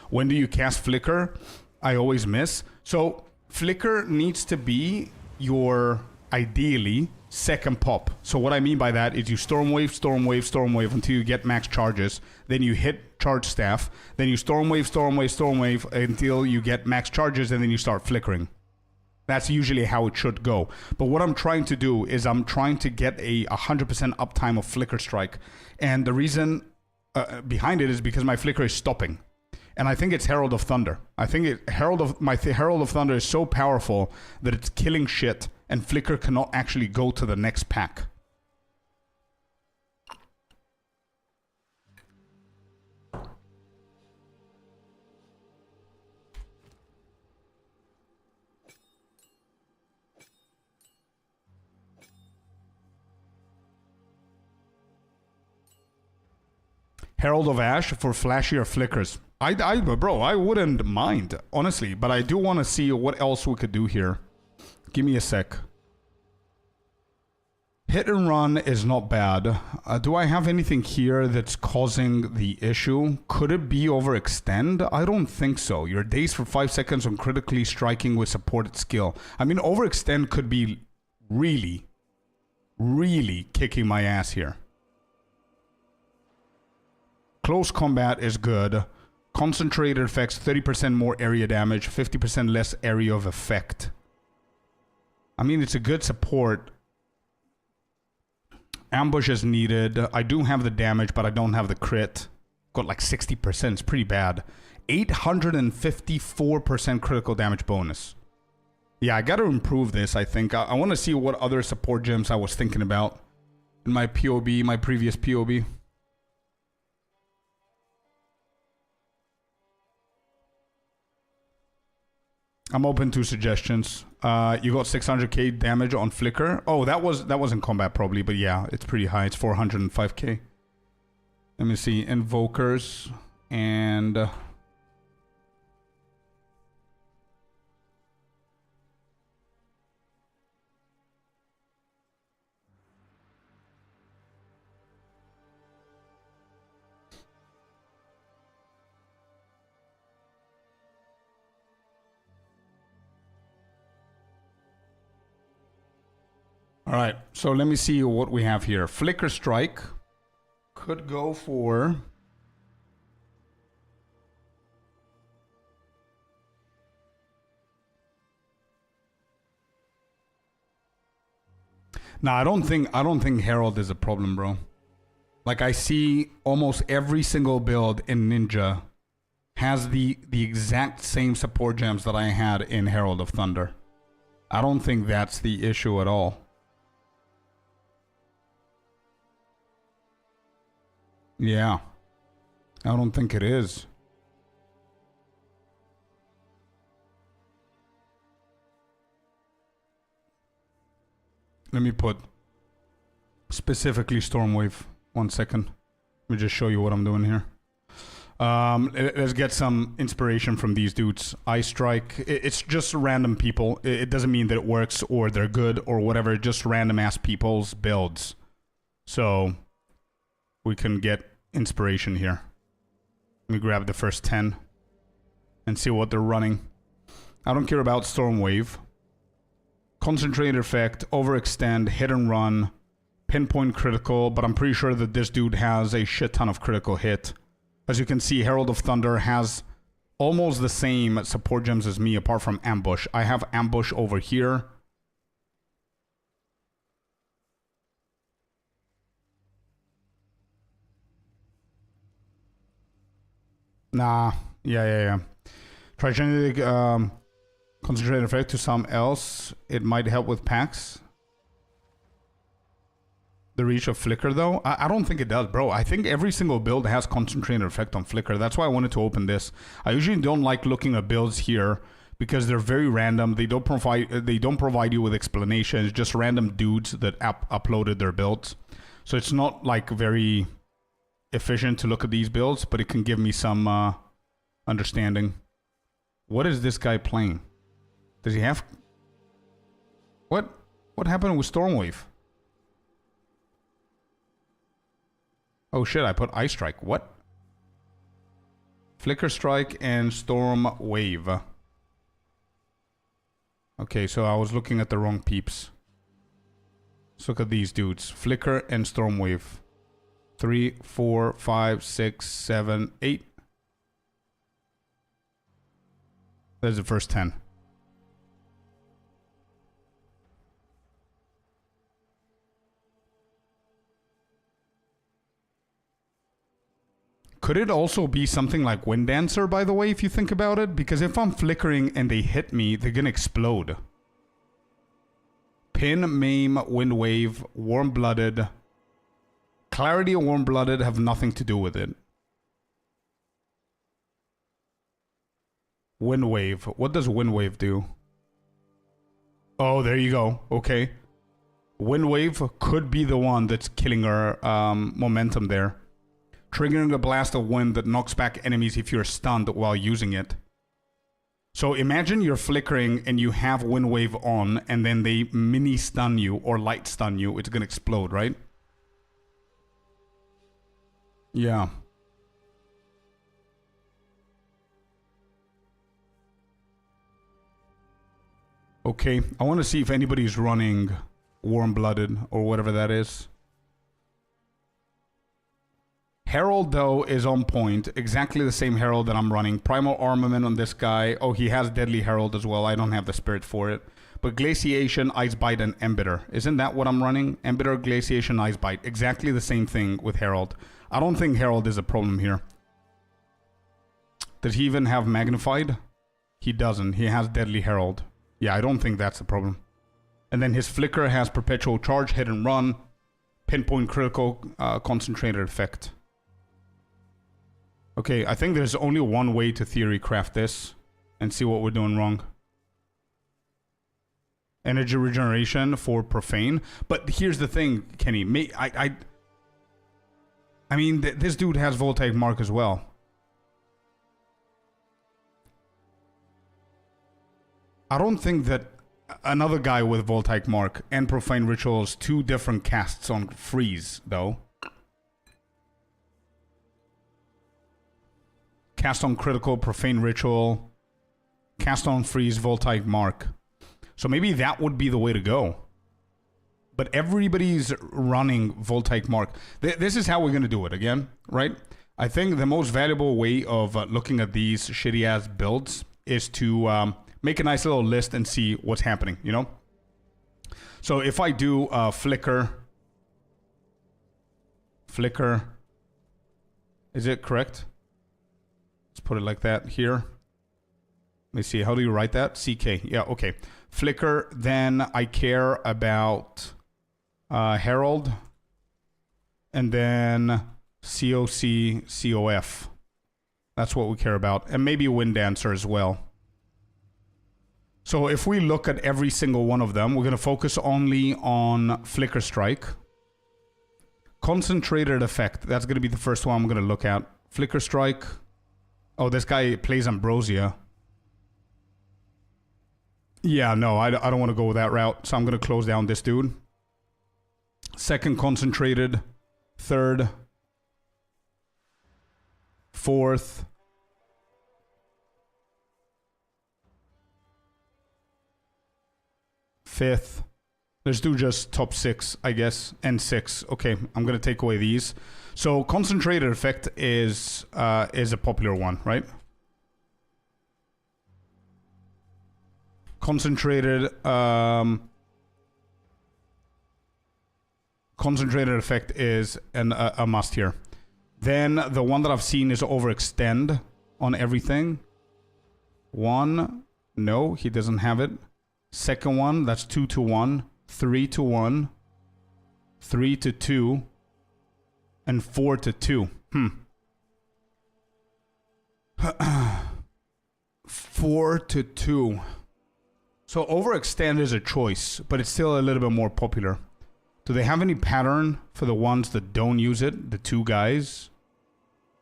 When do you cast Flicker? I always miss. So Flicker needs to be your, ideally, second pop. So what I mean by that is you Stormwave, Stormwave, Stormwave until you get max charges. Then you hit Charge Staff. Then you Stormwave, Stormwave, Stormwave until you get max charges, and then you start flickering. That's usually how it should go. But what I'm trying to do is I'm trying to get a 100% uptime of Flicker Strike. And the reason behind it is because my Flicker is stopping. And I think it's Herald of Thunder. I think Herald of Thunder is so powerful that it's killing shit, and Flicker cannot actually go to the next pack. Herald of Ash for flashier flickers. Bro, I wouldn't mind, honestly, but I do want to see what else we could do here. Give me a sec. Hit and run is not bad. Do I have anything here that's causing the issue? Could it be overextend? I don't think so. You're dazed for 5 seconds on critically striking with supported skill. I mean, overextend could be really, really kicking my ass here. Close combat is good. Concentrated effects, 30% more area damage, 50% less area of effect. I mean, it's a good support. Ambush is needed. I do have the damage, but I don't have the crit. Got like 60%. It's pretty bad. 854% critical damage bonus. Yeah, I got to improve this, I think. I want to see what other support gems I was thinking about in my POB, my previous POB. I'm open to suggestions. You got 600k damage on Flicker. Oh, that was in combat probably, but yeah, it's pretty high. It's 405k. Let me see. Invokers and... All right, so let me see what we have here. Flicker Strike could go for... Nah, I don't think Herald is a problem, bro. Like, I see almost every single build in Ninja has the exact same support gems that I had in Herald of Thunder. I don't think that's the issue at all. Yeah, I don't think it is. Let me put specifically Stormwave. 1 second. Let me just show you what I'm doing here. Let's get some inspiration from these dudes. Ice Strike. It's just random people. It doesn't mean that it works or they're good or whatever. Just random ass people's builds. So we can get inspiration here. Let me grab the first 10 and see what they're running. I don't care about Stormwave. Concentrated effect, overextend, hit and run, pinpoint critical, but I'm pretty sure that this dude has a shit ton of critical hit. As you can see, Herald of Thunder has almost the same support gems as me apart from Ambush. I have Ambush over here. Nah, yeah. Trigenetic concentrated effect to some else. It might help with packs. The reach of Flicker though? I don't think it does, bro. I think every single build has concentrated effect on Flicker. That's why I wanted to open this. I usually don't like looking at builds here because they're very random. They don't provide you with explanations. Just random dudes that uploaded their builds. So it's not like very efficient to look at these builds, but it can give me some understanding. What is this guy playing? Does he have... What happened with Stormwave? Oh shit, I put Ice Strike. What? Flicker Strike and Stormwave. Okay, so I was looking at the wrong peeps. Let's look at these dudes. Flicker and Stormwave. 3, 4, 5, 6, 7, 8. There's the first 10. Could it also be something like Wind Dancer, by the way, if you think about it? Because if I'm flickering and they hit me, they're gonna explode. Pin, Maim, Wind Wave, Warm Blooded. Clarity and Warm Blooded have nothing to do with it. Wind Wave. What does Wind Wave do? Oh, there you go. Okay. Wind Wave could be the one that's killing our momentum there. Triggering a blast of wind that knocks back enemies if you're stunned while using it. So imagine you're flickering and you have wind wave on, and then they mini stun you or light stun you. It's gonna explode, right? Yeah. Okay, I want to see if anybody's running Warm-Blooded or whatever that is. Herald, though, is on point. Exactly the same Herald that I'm running. Primal Armament on this guy. Oh, he has Deadly Herald as well. I don't have the spirit for it. But Glaciation, Ice Bite, and Embitter. Isn't that what I'm running? Embitter, Glaciation, Ice Bite. Exactly the same thing with Herald. I don't think Herald is a problem here. Does he even have Magnified? He doesn't. He has Deadly Herald. Yeah, I don't think that's a problem. And then his Flicker has Perpetual Charge, Hit and Run, Pinpoint Critical, Concentrated Effect. Okay, I think there's only one way to theory craft this and see what we're doing wrong. Energy Regeneration for Profane. But here's the thing, Kenny. I mean, this dude has Voltaic Mark as well. I don't think that another guy with Voltaic Mark and Profane Rituals, two different casts on Freeze, though. Cast on Critical, Profane Ritual, cast on Freeze, Voltaic Mark. So maybe that would be the way to go. But everybody's running Voltaic Mark. This is how we're going to do it again, right? I think the most valuable way of looking at these shitty-ass builds is to make a nice little list and see what's happening, you know? So if I do Flicker, is it correct? Let's put it like that here. Let me see, how do you write that? CK, yeah, okay. Flicker, then I care about Herald, and then COC, COF. That's what we care about. And maybe Wind Dancer as well. So if we look at every single one of them, we're going to focus only on Flicker Strike. Concentrated Effect, that's going to be the first one I'm going to look at. Flicker Strike. Oh, this guy plays Ambrosia. Yeah, no, I don't want to go that route, so I'm going to close down this dude. Second Concentrated. Third. Fourth. Fifth. Let's do just top 6, I guess, and 6. Okay, I'm going to take away these. So Concentrated Effect is a popular one, right? Concentrated Effect is a must here. Then the one that I've seen is Overextend on everything. 1, no, he doesn't have it. Second one, that's 2 to 1, 3 to 1, 3 to 2, and 4 to 2. 4 to 2. So Overextend is a choice, but it's still a little bit more popular. Do they have any pattern for the ones that don't use it? The 2 guys?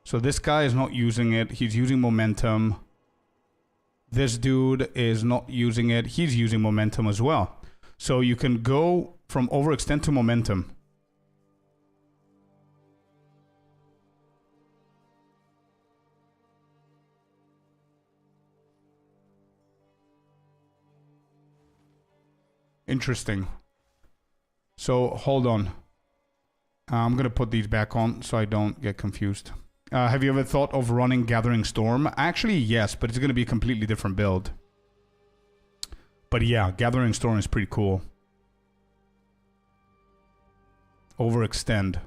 So this guy is not using it. He's using Momentum. This dude is not using it. He's using Momentum as well. So you can go from Overextend to Momentum. Interesting. So hold on. I'm going to put these back on so I don't get confused. Have you ever thought of running Gathering Storm? Actually, yes, but it's going to be a completely different build. But yeah, Gathering Storm is pretty cool. Overextend.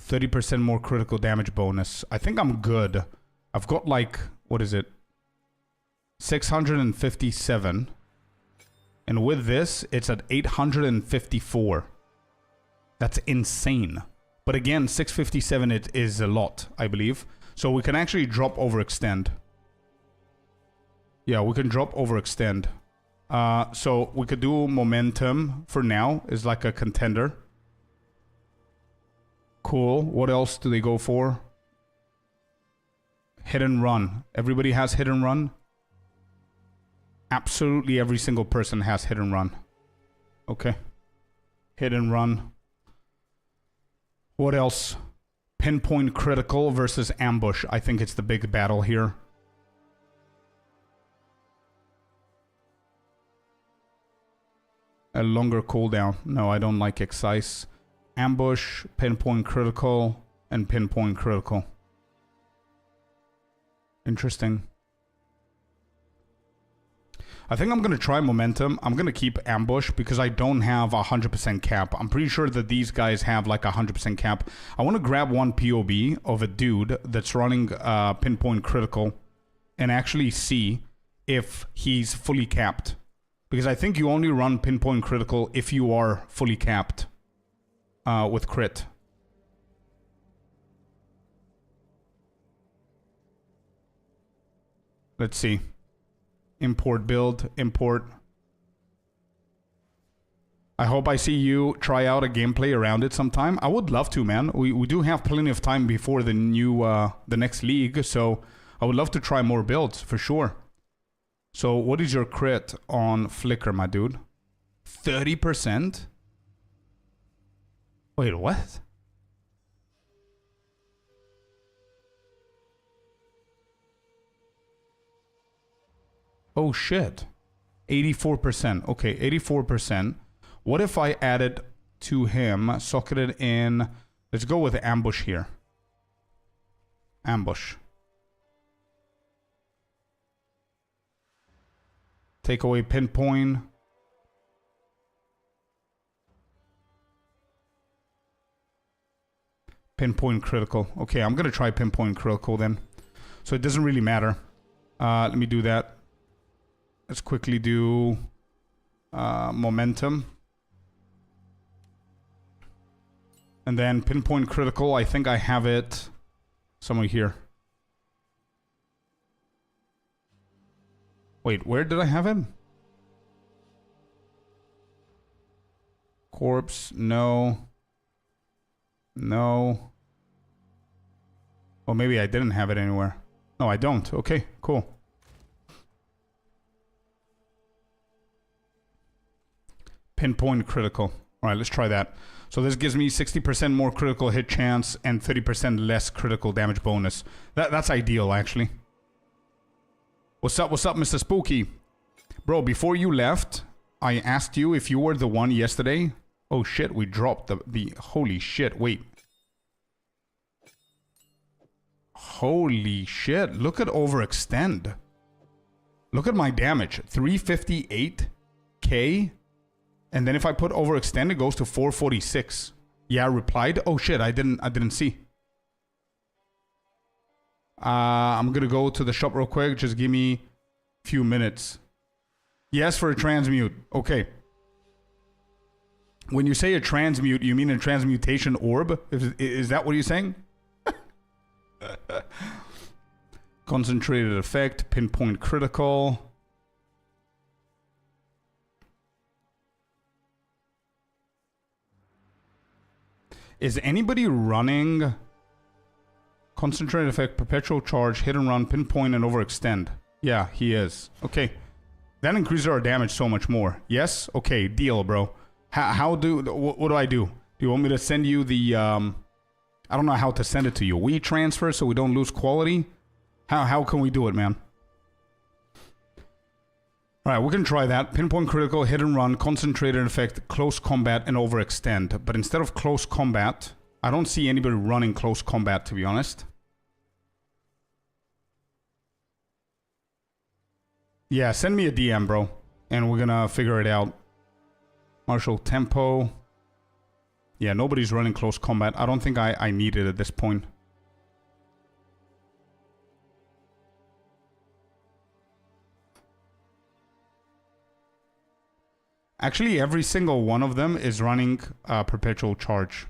30% more critical damage bonus. I think I'm good. I've got like, what is it? 657. And with this, it's at 854. That's insane. But again, 657 it is a lot, I believe. So we can actually drop Overextend. Yeah, we can drop Overextend. So we could do Momentum for now. Is like a contender. Cool. What else do they go for? Hit and Run. Everybody has Hit and Run? Absolutely every single person has hit and run. Okay. Hit and run. What else? Pinpoint critical versus ambush. I think it's the big battle here. A longer cooldown. No, I don't like Exile. Ambush, pinpoint critical, and pinpoint critical. Interesting. I think I'm going to try momentum. I'm going to keep ambush because I don't have a 100% cap. I'm pretty sure that these guys have like a 100% cap. I want to grab one POB of a dude that's running pinpoint critical and actually see if he's fully capped. Because I think you only run pinpoint critical if you are fully capped with crit. Let's see. Import build, import. I hope I see you try out a gameplay around it sometime. I would love to, man. We do have plenty of time before the new, the next league, so I would love to try more builds, for sure. So what is your crit on Flicker, my dude? 30%? Wait, what? Oh shit. 84%. Okay, 84%. What if I added to him, socketed in... Let's go with ambush here. Ambush. Take away pinpoint. Pinpoint critical. Okay, I'm gonna try pinpoint critical then. So it doesn't really matter. Let me do that. Let's quickly do momentum. And then pinpoint critical, I think I have it somewhere here. Wait, where did I have him? Corpse, no. No. Or maybe I didn't have it anywhere. No, I don't. Okay, cool. Pinpoint critical. Alright, let's try that. So this gives me 60% more critical hit chance and 30% less critical damage bonus. That's ideal, actually. What's up, Mr. Spooky? Bro, before you left, I asked you if you were the one yesterday. Oh shit, we dropped the holy shit, wait. Holy shit, look at overextend. Look at my damage, 358k. And then if I put overextend, it goes to 446. Yeah, replied. Oh shit, I didn't see. I'm gonna go to the shop real quick. Just give me a few minutes. Yes, for a transmute. Okay. When you say a transmute, you mean a transmutation orb? Is that what you're saying? Concentrated effect, pinpoint critical. Is anybody running concentrated effect, perpetual charge, hit and run, pinpoint, and overextend? Yeah, he is. Okay. That increases our damage so much more. Yes? Okay, deal, bro. What do I do? Do you want me to send you the, I don't know how to send it to you. We transfer so we don't lose quality? How can we do it, man? Alright, we can try that. Pinpoint critical, hit and run, concentrated effect, close combat, and overextend. But instead of close combat, I don't see anybody running close combat, to be honest. Yeah, send me a DM, bro. And we're gonna figure it out. Martial tempo. Yeah, nobody's running close combat. I don't think I need it at this point. Actually, every single one of them is running perpetual charge.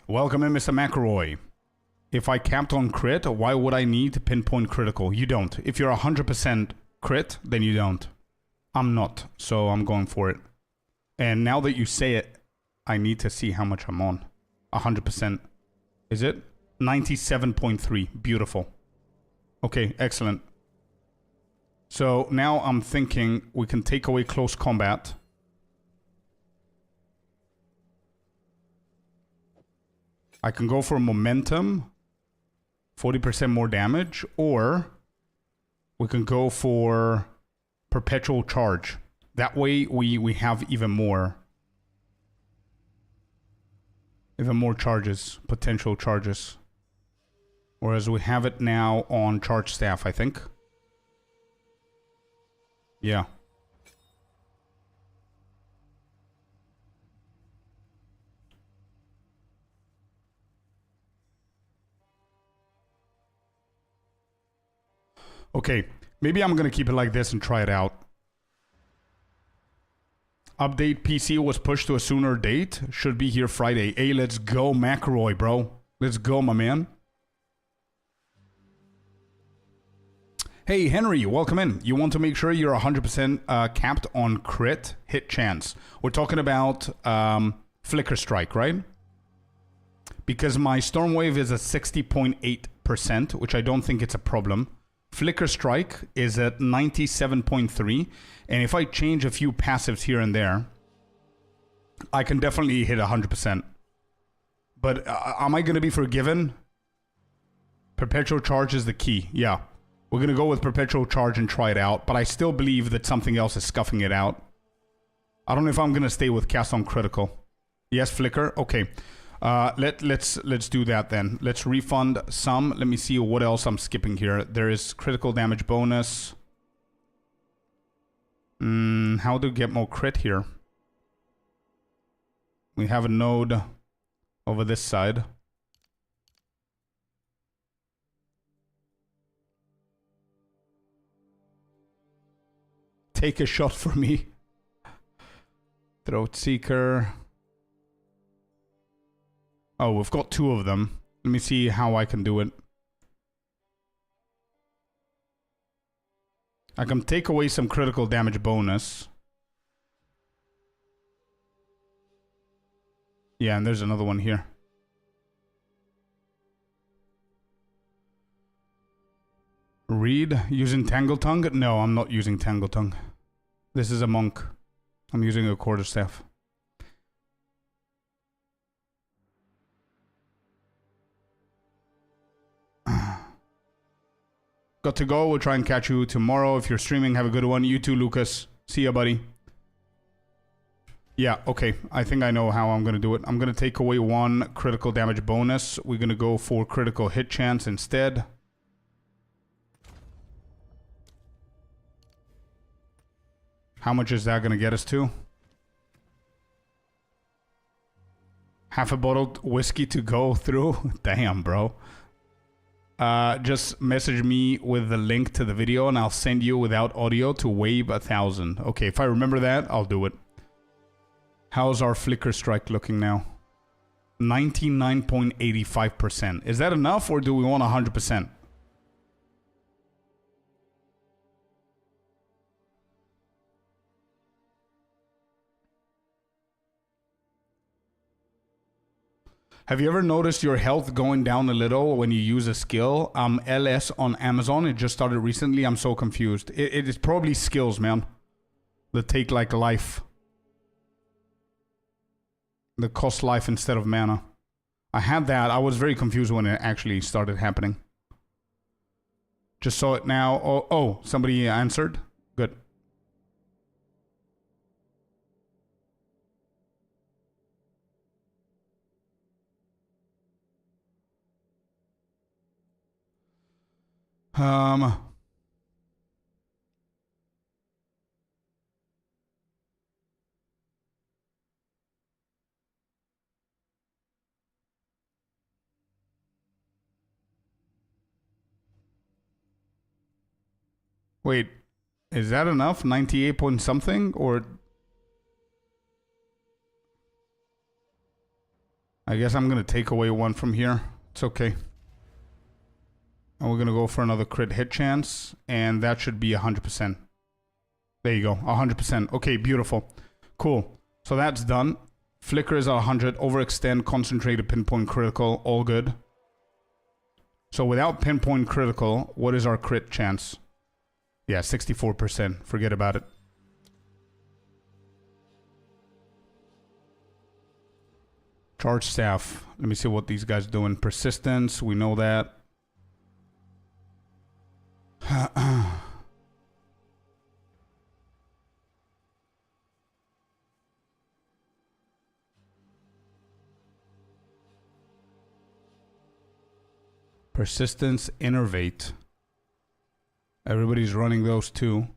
Welcome in, Mr. McElroy. If I capped on crit, why would I need pinpoint critical? You don't. If you're 100% crit, then you don't. I'm not, so I'm going for it. And now that you say it, I need to see how much I'm on. 100%. Is it? 97.3. Beautiful. Okay, excellent. So now I'm thinking we can take away close combat. I can go for momentum, 40% more damage, or we can go for perpetual charge. That way we have even more charges, potential charges. Whereas we have it now on charge staff, I think. Yeah. Okay, maybe I'm gonna keep it like this and try it out. Update PC was pushed to a sooner date. Should be here Friday. Hey, let's go, McRoy, bro. Let's go, my man. Hey, Henry, welcome in. You want to make sure you're 100% capped on crit hit chance. We're talking about Flicker Strike, right? Because my Storm Wave is at 60.8%, which I don't think it's a problem. Flicker Strike is at 97.3%, and if I change a few passives here and there, I can definitely hit 100%. But am I going to be forgiven? Perpetual Charge is the key, yeah. We're going to go with Perpetual Charge and try it out, but I still believe that something else is scuffing it out. I don't know if I'm going to stay with Cast on Critical. Yes, Flicker? Okay. Let's do that then. Let's refund some. Let me see what else I'm skipping here. There is critical damage bonus. How to get more crit here? We have a node over this side. Take a shot for me. Throat Seeker. Oh, we've got two of them. Let me see how I can do it. I can take away some critical damage bonus. Yeah, and there's another one here. Read using Tangle Tongue? No, I'm not using Tangle Tongue. This is a monk. I'm using a quarterstaff. Got to go. We'll try and catch you tomorrow. If you're streaming, have a good one. You too, Lucas. See ya, buddy. Yeah, okay. I think I know how I'm going to do it. I'm going to take away one critical damage bonus. We're going to go for critical hit chance instead. How much is that going to get us to? Half a bottled whiskey to go through? Damn, bro. Just message me with the link to the video and I'll send you without audio to wave 1,000. Okay, if I remember that, I'll do it. How's our Flicker Strike looking now? 99.85%. Is that enough or do we want 100%? Have you ever noticed your health going down a little when you use a skill? LS on Amazon, it just started recently. I'm so confused. It is probably skills, man. That take like life. That cost life instead of mana. I had that. I was very confused when it actually started happening. Just saw it now. Oh, somebody answered. Good. Wait, is that enough? 98 point something? Or... I guess I'm going to take away one from here. It's okay. And we're going to go for another crit hit chance. And that should be 100%. There you go. 100%. Okay, beautiful. Cool. So that's done. Flicker is at 100. Overextend, concentrated, pinpoint, critical. All good. So without pinpoint critical, what is our crit chance? Yeah, 64%. Forget about it. Charge staff. Let me see what these guys doing. Persistence, we know that. Persistence, innervate. Everybody's running those too.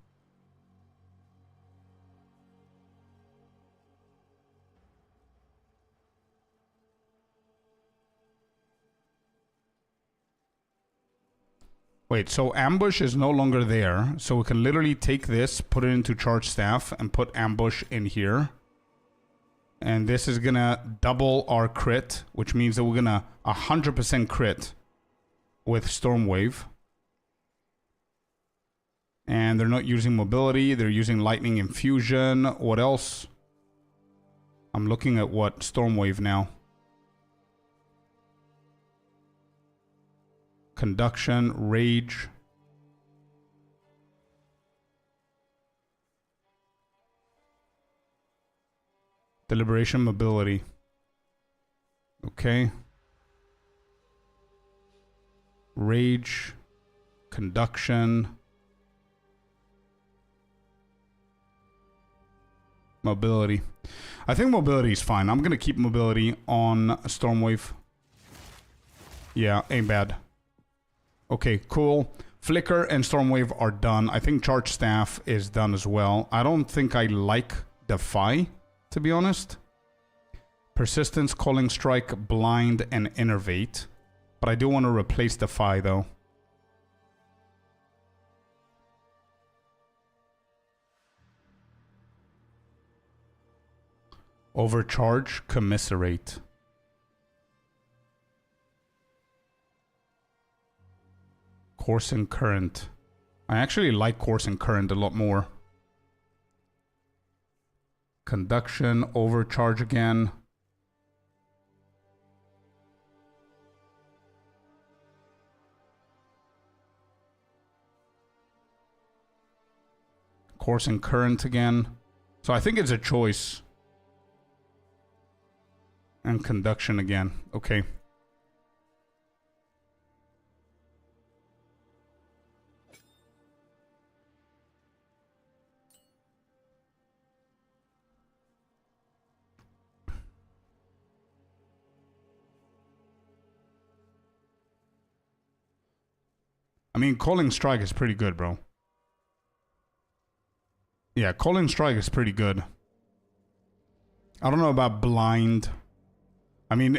Wait, so ambush is no longer there. So we can literally take this, put it into charge staff, and put ambush in here. And this is gonna double our crit, which means that we're gonna 100% crit with Stormwave. And they're not using mobility, they're using lightning infusion. What else? I'm looking at what? Stormwave now. Conduction, rage. Deliberation, mobility. Okay. Rage, conduction, mobility. I think mobility is fine. I'm gonna keep mobility on Stormwave. Yeah, ain't bad. Okay, cool. Flicker and Stormwave are done. I think Charge Staff is done as well. I don't think I like Defy, to be honest. Persistence, Calling Strike, Blind, and Innervate. But I do want to replace Defy, though. Overcharge, Commiserate. Course and Current. I actually like Course and Current a lot more. Conduction, Overcharge again. Course and Current again. So I think it's a choice. And Conduction again. Okay. I mean, Calling Strike is pretty good, bro. Yeah, Calling Strike is pretty good. I don't know about Blind. I mean,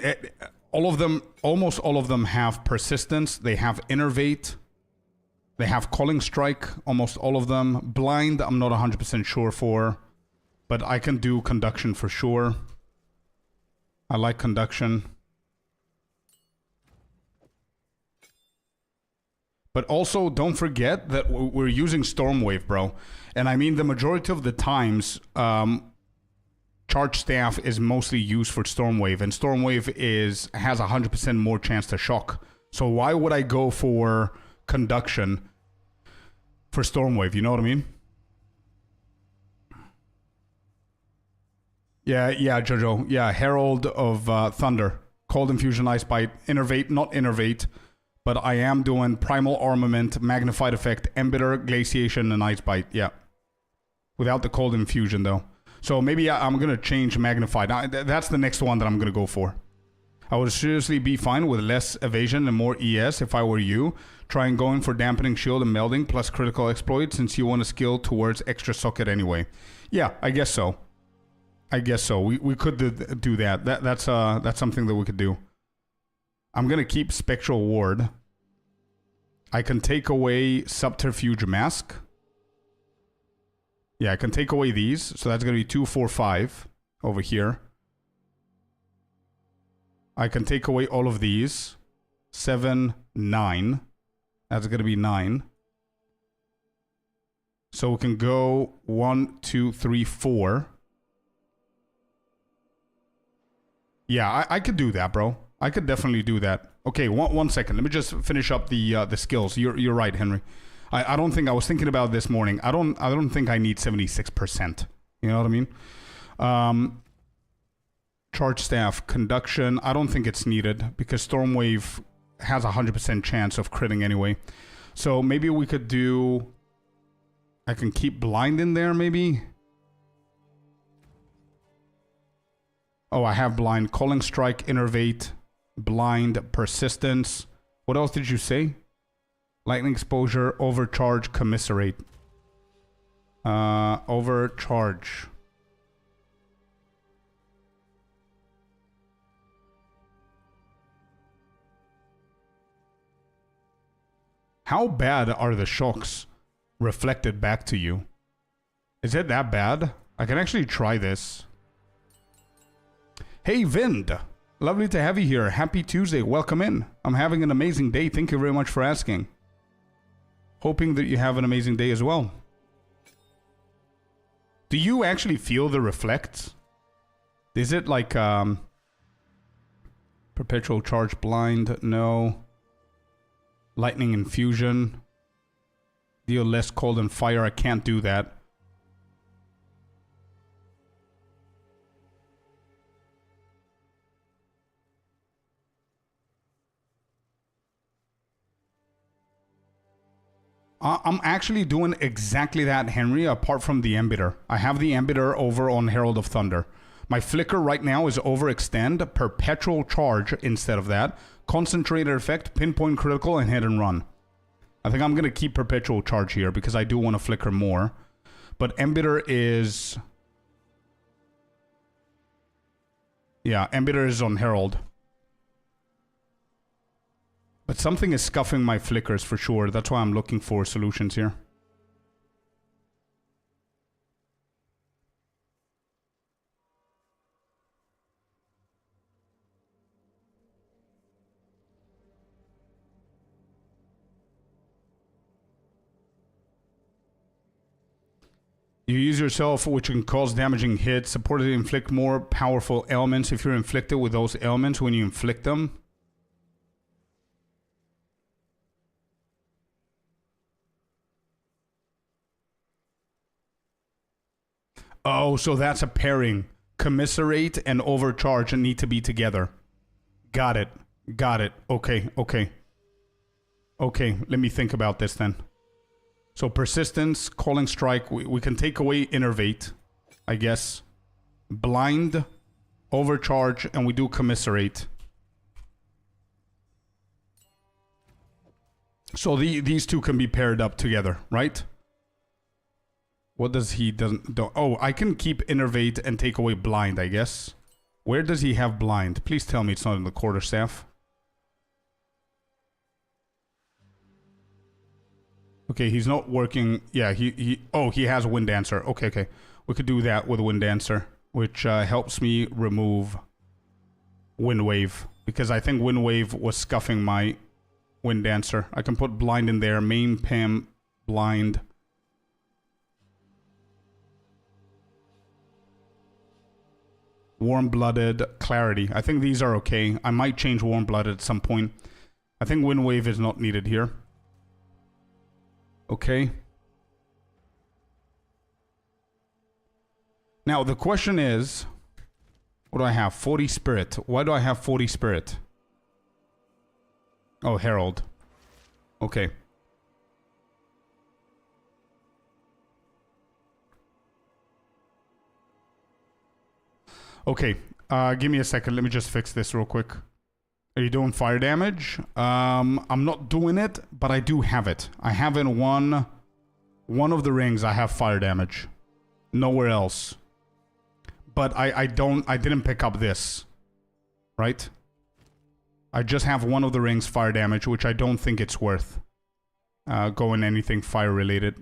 all of them, almost all of them have Persistence. They have Innervate. They have Calling Strike, almost all of them. Blind, I'm not 100% sure for. But I can do Conduction for sure. I like Conduction. But also, don't forget that we're using Stormwave, bro. And I mean, the majority of the times, Charge Staff is mostly used for Stormwave. And Stormwave has 100% more chance to shock. So why would I go for Conduction for Stormwave? You know what I mean? Yeah, Jojo. Yeah, Herald of Thunder. Cold Infusion, Ice Bite. Innervate, not Innervate. But I am doing Primal Armament, Magnified Effect, Embitter, Glaciation, and Ice Bite. Yeah. Without the Cold Infusion, though. So maybe I'm going to change Magnified. That's the next one that I'm going to go for. I would seriously be fine with less evasion and more ES if I were you. Trying going for Dampening Shield and Melding plus Critical Exploit since you want a skill towards extra socket anyway. Yeah, I guess so. I guess so. We could do that. That's something that we could do. I'm going to keep Spectral Ward. I can take away Subterfuge Mask. Yeah, I can take away these. So that's going to be 2, 4, 5 over here. I can take away all of these. 7, 9. That's going to be 9. So we can go 1, 2, 3, 4. Yeah, I could do that, bro. I could definitely do that. Okay, one second. Let me just finish up the skills. You're right, Henry. I don't think I was thinking about this morning. I don't think I need 76%. You know what I mean? Charge staff conduction. I don't think it's needed because Stormwave has a 100% chance of critting anyway. So maybe we could do. I can keep blind in there maybe. Oh, I have blind. Calling strike, innervate, blind, persistence. What else did you say? Lightning exposure, overcharge, commiserate. Overcharge. How bad are the shocks reflected back to you? Is it that bad? I can actually try this. Hey, Vind. Lovely to have you here. Happy Tuesday. Welcome in. I'm having an amazing day. Thank you very much for asking. Hoping that you have an amazing day as well. Do you actually feel the reflects? Is it like perpetual charge blind? No. Lightning infusion. Deal less cold and fire. I can't do that. I'm actually doing exactly that, Henry, apart from the embiter. I have the embiter over on Herald of Thunder. My flicker right now is overextend, perpetual charge instead of that, concentrated effect, pinpoint critical, and hit and run. I think I'm going to keep perpetual charge here because I do want to flicker more. But embiter is... Yeah, embiter is on Herald. But something is scuffing my flickers for sure. That's why I'm looking for solutions here. You use yourself, which can cause damaging hits. Supported to inflict more powerful ailments if you're inflicted with those ailments when you inflict them. Oh, so that's a pairing. Commiserate and overcharge need to be together. Got it. Got it. Okay, okay. Okay, let me think about this then. So persistence, calling strike, we can take away innervate, I guess. Blind, overcharge, and we do commiserate. So these two can be paired up together, right? What does he do? Oh, I can keep innervate and take away blind, I guess. Where does he have blind? Please tell me it's not in the quarterstaff. Okay, he's not working. Yeah, he has Wind Dancer. Okay, okay. We could do that with Wind Dancer, which helps me remove Wind Wave. Because I think Wind Wave was scuffing my Wind Dancer. I can put blind in there. Main Pim, blind. Warm-Blooded, Clarity. I think these are okay. I might change Warm-Blooded at some point. I think Wind Wave is not needed here. Okay. Now, the question is... What do I have? 40 Spirit. Why do I have 40 Spirit? Oh, Herald. Okay. Okay, give me a second. Let me just fix this real quick. Are you doing fire damage? I'm not doing it, but I do have it. I have in one of the rings, I have fire damage. Nowhere else. But I didn't pick up this. Right? I just have one of the rings fire damage, which I don't think it's worth going anything fire related.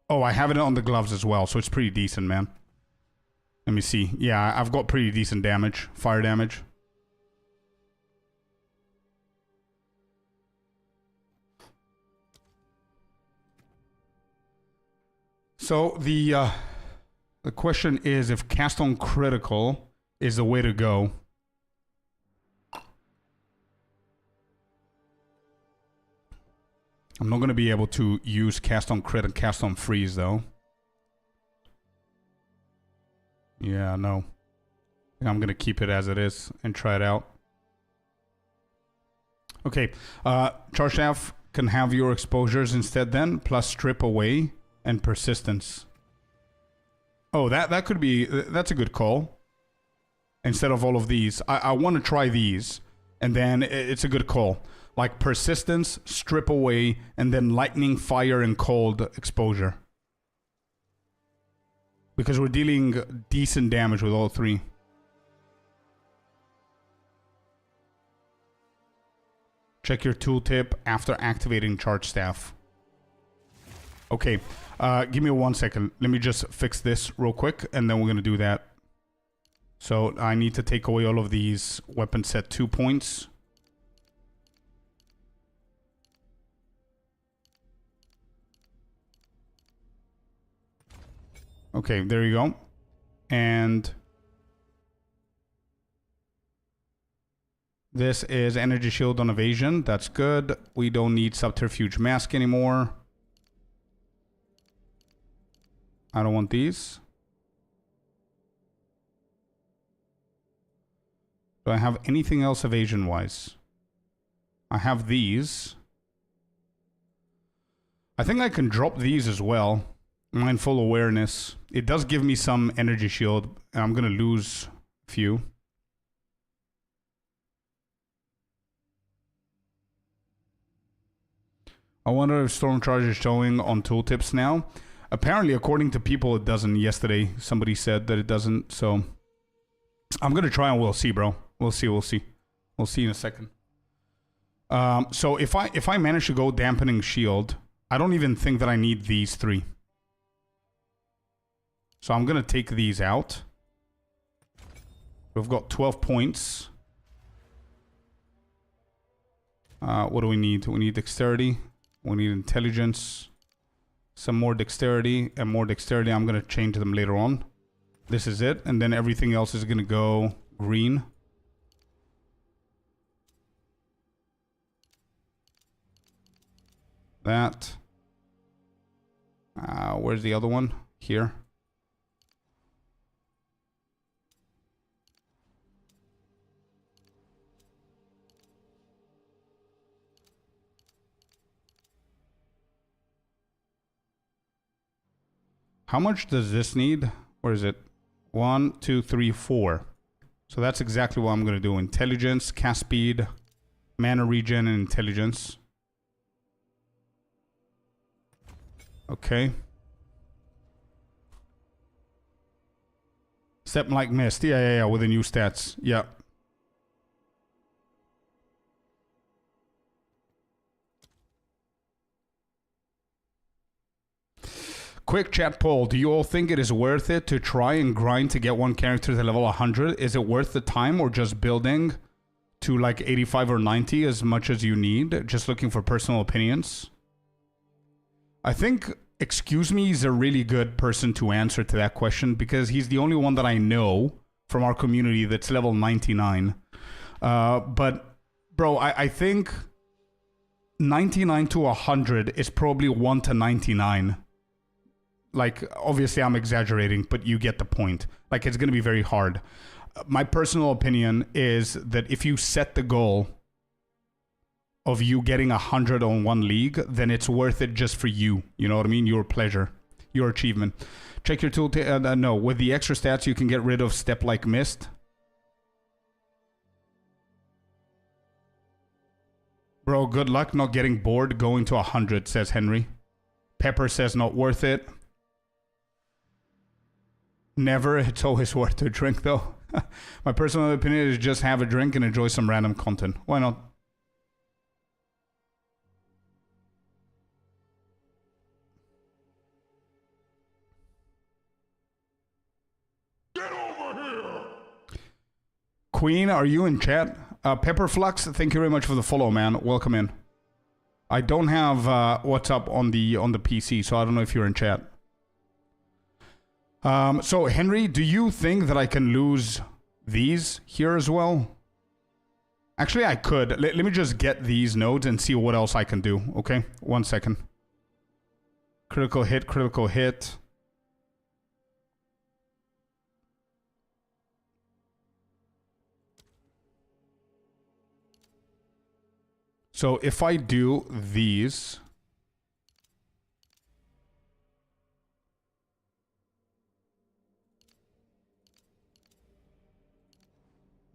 Oh, I have it on the gloves as well, so it's pretty decent, man. Let me see. Yeah, I've got pretty decent damage. Fire damage. So the question is if cast on critical is the way to go. I'm not going to be able to use cast on crit and cast on freeze, though. Yeah, no. I'm going to keep it as it is and try it out. Okay. Charge Staff can have your exposures instead then, plus strip away and persistence. Oh, that could be... That's a good call. Instead of all of these. I want to try these. And then it's a good call. Like persistence, strip away, and then lightning, fire, and cold exposure. Because we're dealing decent damage with all three. Check your tooltip after activating Charge Staff. Okay, give me 1 second. Let me just fix this real quick, and then we're going to do that. So I need to take away all of these weapon set 2 points. Okay, there you go. And this is energy shield on evasion. That's good. We don't need subterfuge mask anymore. I don't want these. Do I have anything else evasion-wise? I have these. I think I can drop these as well. Mindful awareness. It does give me some energy shield, and I'm going to lose a few. I wonder if Storm Charge is showing on tooltips now. Apparently, according to people, it doesn't. Yesterday, somebody said that it doesn't, so... I'm going to try and we'll see, bro. We'll see. We'll see in a second. So if I manage to go dampening shield, I don't even think that I need these three. So I'm going to take these out. We've got 12 points. What do we need? We need dexterity. We need intelligence. Some more dexterity and more dexterity. I'm going to change them later on. This is it. And then everything else is going to go green. That. Where's the other one? Here. How much does this need? Where is it? 1, 2, 3, 4. So that's exactly what I'm going to do. Intelligence, cast speed, mana regen, and intelligence. Okay. Step like mist. Yeah, with the new stats. Yeah. Quick chat poll. Do you all think it is worth it to try and grind to get one character to level 100? Is it worth the time or just building to like 85 or 90 as much as you need? Just looking for personal opinions. I think Excuse Me is a really good person to answer to that question because he's the only one that I know from our community that's level 99. But bro, I think 99 to 100 is probably 1 to 99. Like, obviously I'm exaggerating, but you get the point. Like, it's going to be very hard. My personal opinion is that if you set the goal of you getting 100 on one league, then it's worth it just for you. You know what I mean? Your pleasure, your achievement. Check your tool. No, with the extra stats, you can get rid of Step Like Mist. Bro, good luck not getting bored going to 100, says Henry. Pepper says not worth it. Never. It's always worth to drink, though. My personal opinion is just have a drink and enjoy some random content. Why not? Get over here! Queen, are you in chat? Pepperflux, thank you very much for the follow, man. Welcome in. I don't have WhatsApp on the PC, so I don't know if you're in chat. So Henry, do you think that I can lose these here as well? Actually, I could. Let me just get these nodes and see what else I can do, okay? 1 second. Critical hit, critical hit. So if I do these...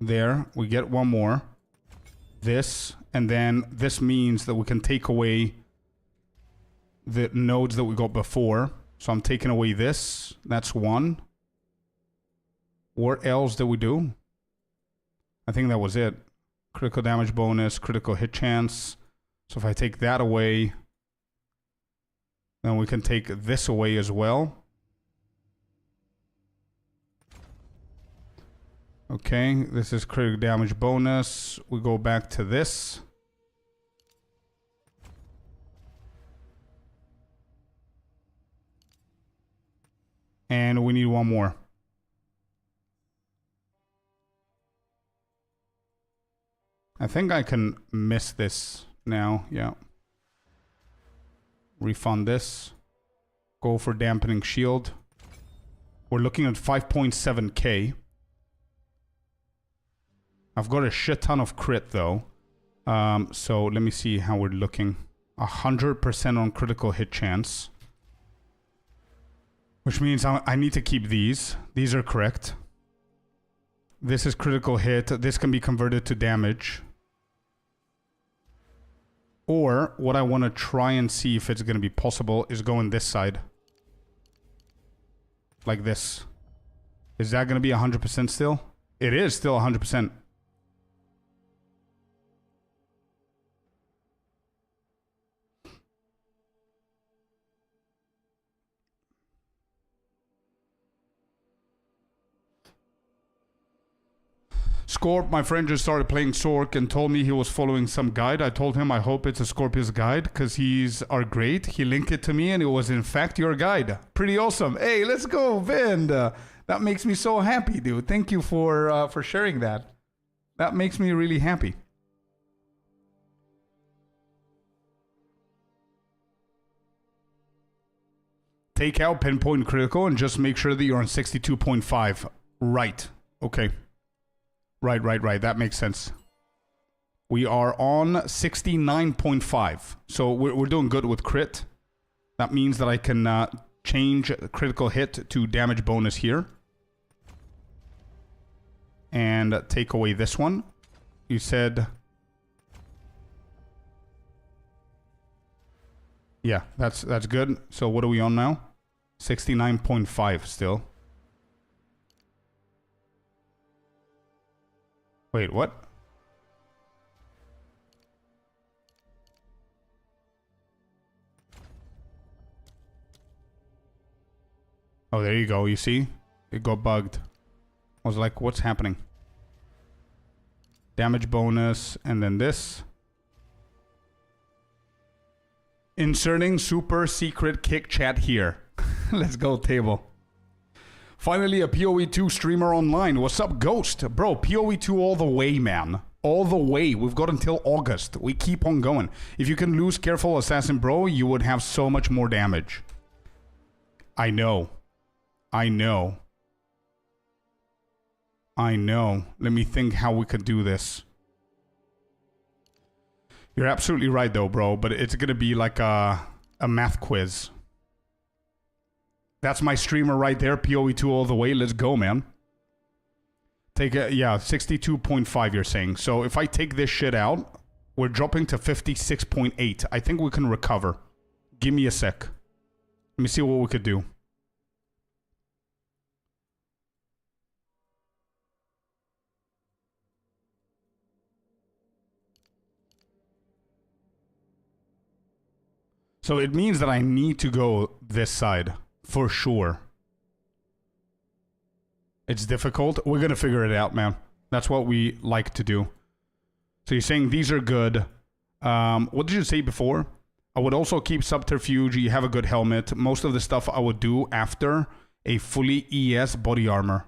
There, we get one more. This, and then this means that we can take away the nodes that we got before. So I'm taking away this. That's one. What else did we do? I think that was it. Critical damage bonus, critical hit chance. So if I take that away, then we can take this away as well. Okay, this is critical damage bonus. We go back to this. And we need one more. I think I can miss this now, yeah. Refund this. Go for dampening shield. We're looking at 5.7k. I've got a shit ton of crit though. So let me see how we're looking. 100% on critical hit chance. Which means I need to keep these. These are correct. This is critical hit. This can be converted to damage. Or what I want to try and see if it's going to be possible is go on this side. Like this. Is that going to be 100% still? It is still 100%. Scorp, my friend, just started playing Sork and told me he was following some guide. I told him I hope it's a Scorpius guide because he's our great. He linked it to me and it was in fact your guide. Pretty awesome. Hey, let's go, Vind. That makes me so happy, dude. Thank you for sharing that. That makes me really happy. Take out pinpoint critical and just make sure that you're on 62.5. Right. Okay. Right. That makes sense. We are on 69.5. So we're doing good with crit. That means that I can change critical hit to damage bonus here. And take away this one. You said... Yeah, that's good. So what are we on now? 69.5 still. Wait, what? Oh, there you go. You see? It got bugged. I was like, what's happening? Damage bonus, and then this. Inserting super secret kick chat here. Let's go, table. Finally, a PoE2 streamer online. What's up, Ghost? Bro, PoE2 all the way, man. All the way. We've got until August. We keep on going. If you can lose Careful Assassin, bro, you would have so much more damage. I know. I know. I know. Let me think how we could do this. You're absolutely right, though, bro. But it's going to be like a math quiz. That's my streamer right there, PoE2 all the way. Let's go, man. Take it, yeah, 62.5 you're saying. So if I take this shit out, we're dropping to 56.8. I think we can recover. Give me a sec. Let me see what we could do. So it means that I need to go this side. For sure. It's difficult. We're going to figure it out, man. That's what we like to do. So you're saying these are good. What did you say before? I would also keep Subterfuge. You have a good helmet. Most of the stuff I would do after a fully ES body armor.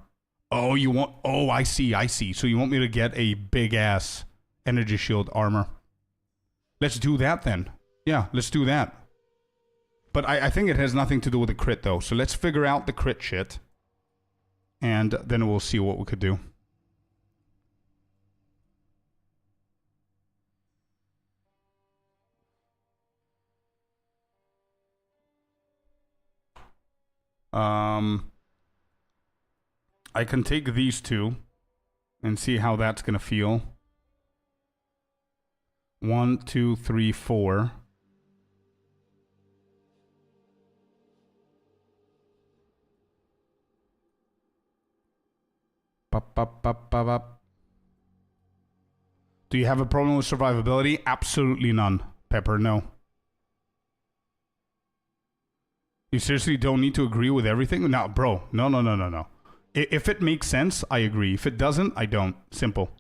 Oh, you want... Oh, I see. So you want me to get a big ass Energy shield armor. Let's do that then. Yeah, let's do that. But I think it has nothing to do with the crit though. So let's figure out the crit shit. And then we'll see what we could do. I can take these two and see how that's gonna feel. 1, 2, 3, 4. Do you have a problem with survivability? Absolutely none, Pepper, no. You seriously don't need to agree with everything? No, bro. No. If it makes sense, I agree. If it doesn't, I don't. Simple.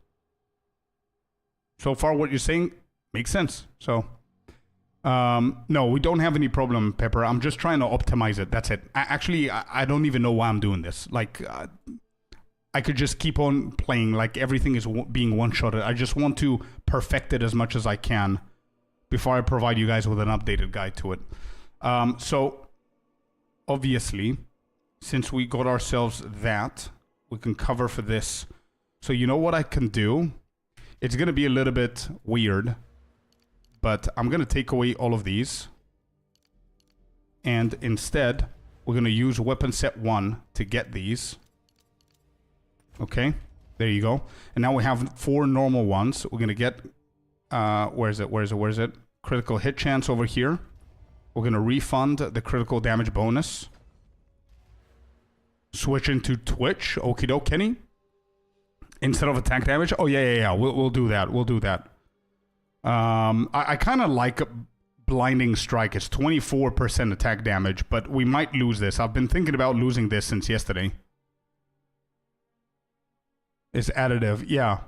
So far, what you're saying makes sense. So, no, we don't have any problem, Pepper. I'm just trying to optimize it. That's it. Actually, I don't even know why I'm doing this. Like, I could just keep on playing. Like, everything is being one-shotted. I just want to perfect it as much as I can before I provide you guys with an updated guide to it. So, obviously, since we got ourselves that, we can cover for this. So you know what I can do? It's going to be a little bit weird, but I'm going to take away all of these. And instead, we're going to use weapon set 1 to get these. Okay, there you go. And now we have 4 normal ones. We're going to get, where is it? Critical hit chance over here. We're going to refund the critical damage bonus. Switch into Twitch. Okie doke, Kenny. Instead of attack damage. Oh, yeah. We'll do that. We'll do that. I kind of like Blinding Strike. It's 24% attack damage, but we might lose this. I've been thinking about losing this since yesterday. It's additive. Yeah.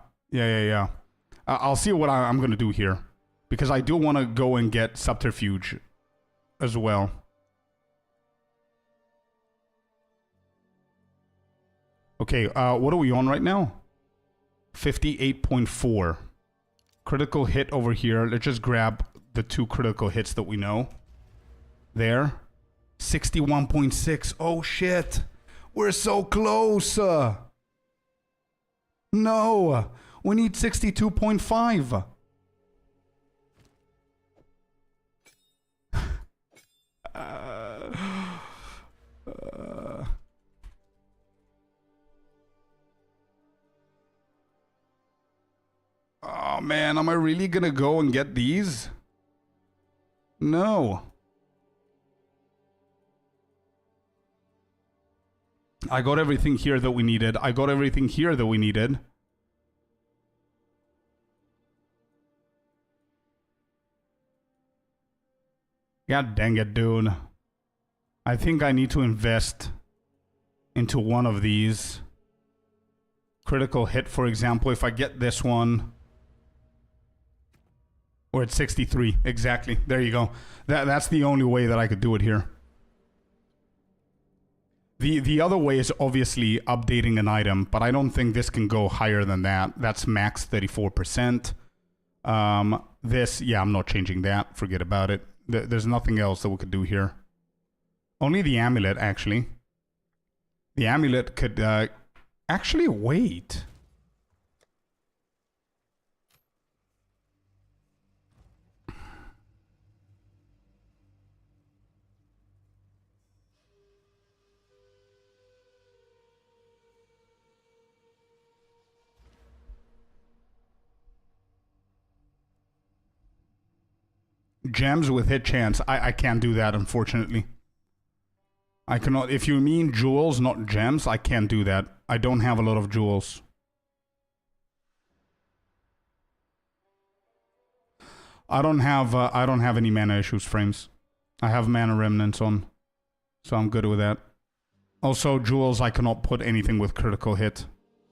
I'll see what I'm going to do here. Because I do want to go and get Subterfuge as well. Okay, what are we on right now? 58.4. Critical hit over here. Let's just grab the 2 critical hits that we know. There. 61.6. Oh, shit. We're so close. No. We need 62.5. Oh man, am I really gonna go and get these? No. I got everything here that we needed. God dang it, dude. I think I need to invest into one of these. Critical hit, for example, if I get this one. We're at 63. Exactly. There you go. That's the only way that I could do it here. The other way is obviously updating an item, but I don't think this can go higher than that. That's max 34%. This, yeah, I'm not changing that. Forget about it. There's nothing else that we could do here. Only the amulet, actually. The amulet could actually wait. Gems with hit chance. I can't do that, unfortunately. I cannot. If you mean jewels, not gems, I can't do that. I don't have a lot of jewels. I don't have any mana issues, frames. I have mana remnants on, so I'm good with that. Also, jewels, I cannot put anything with critical hit.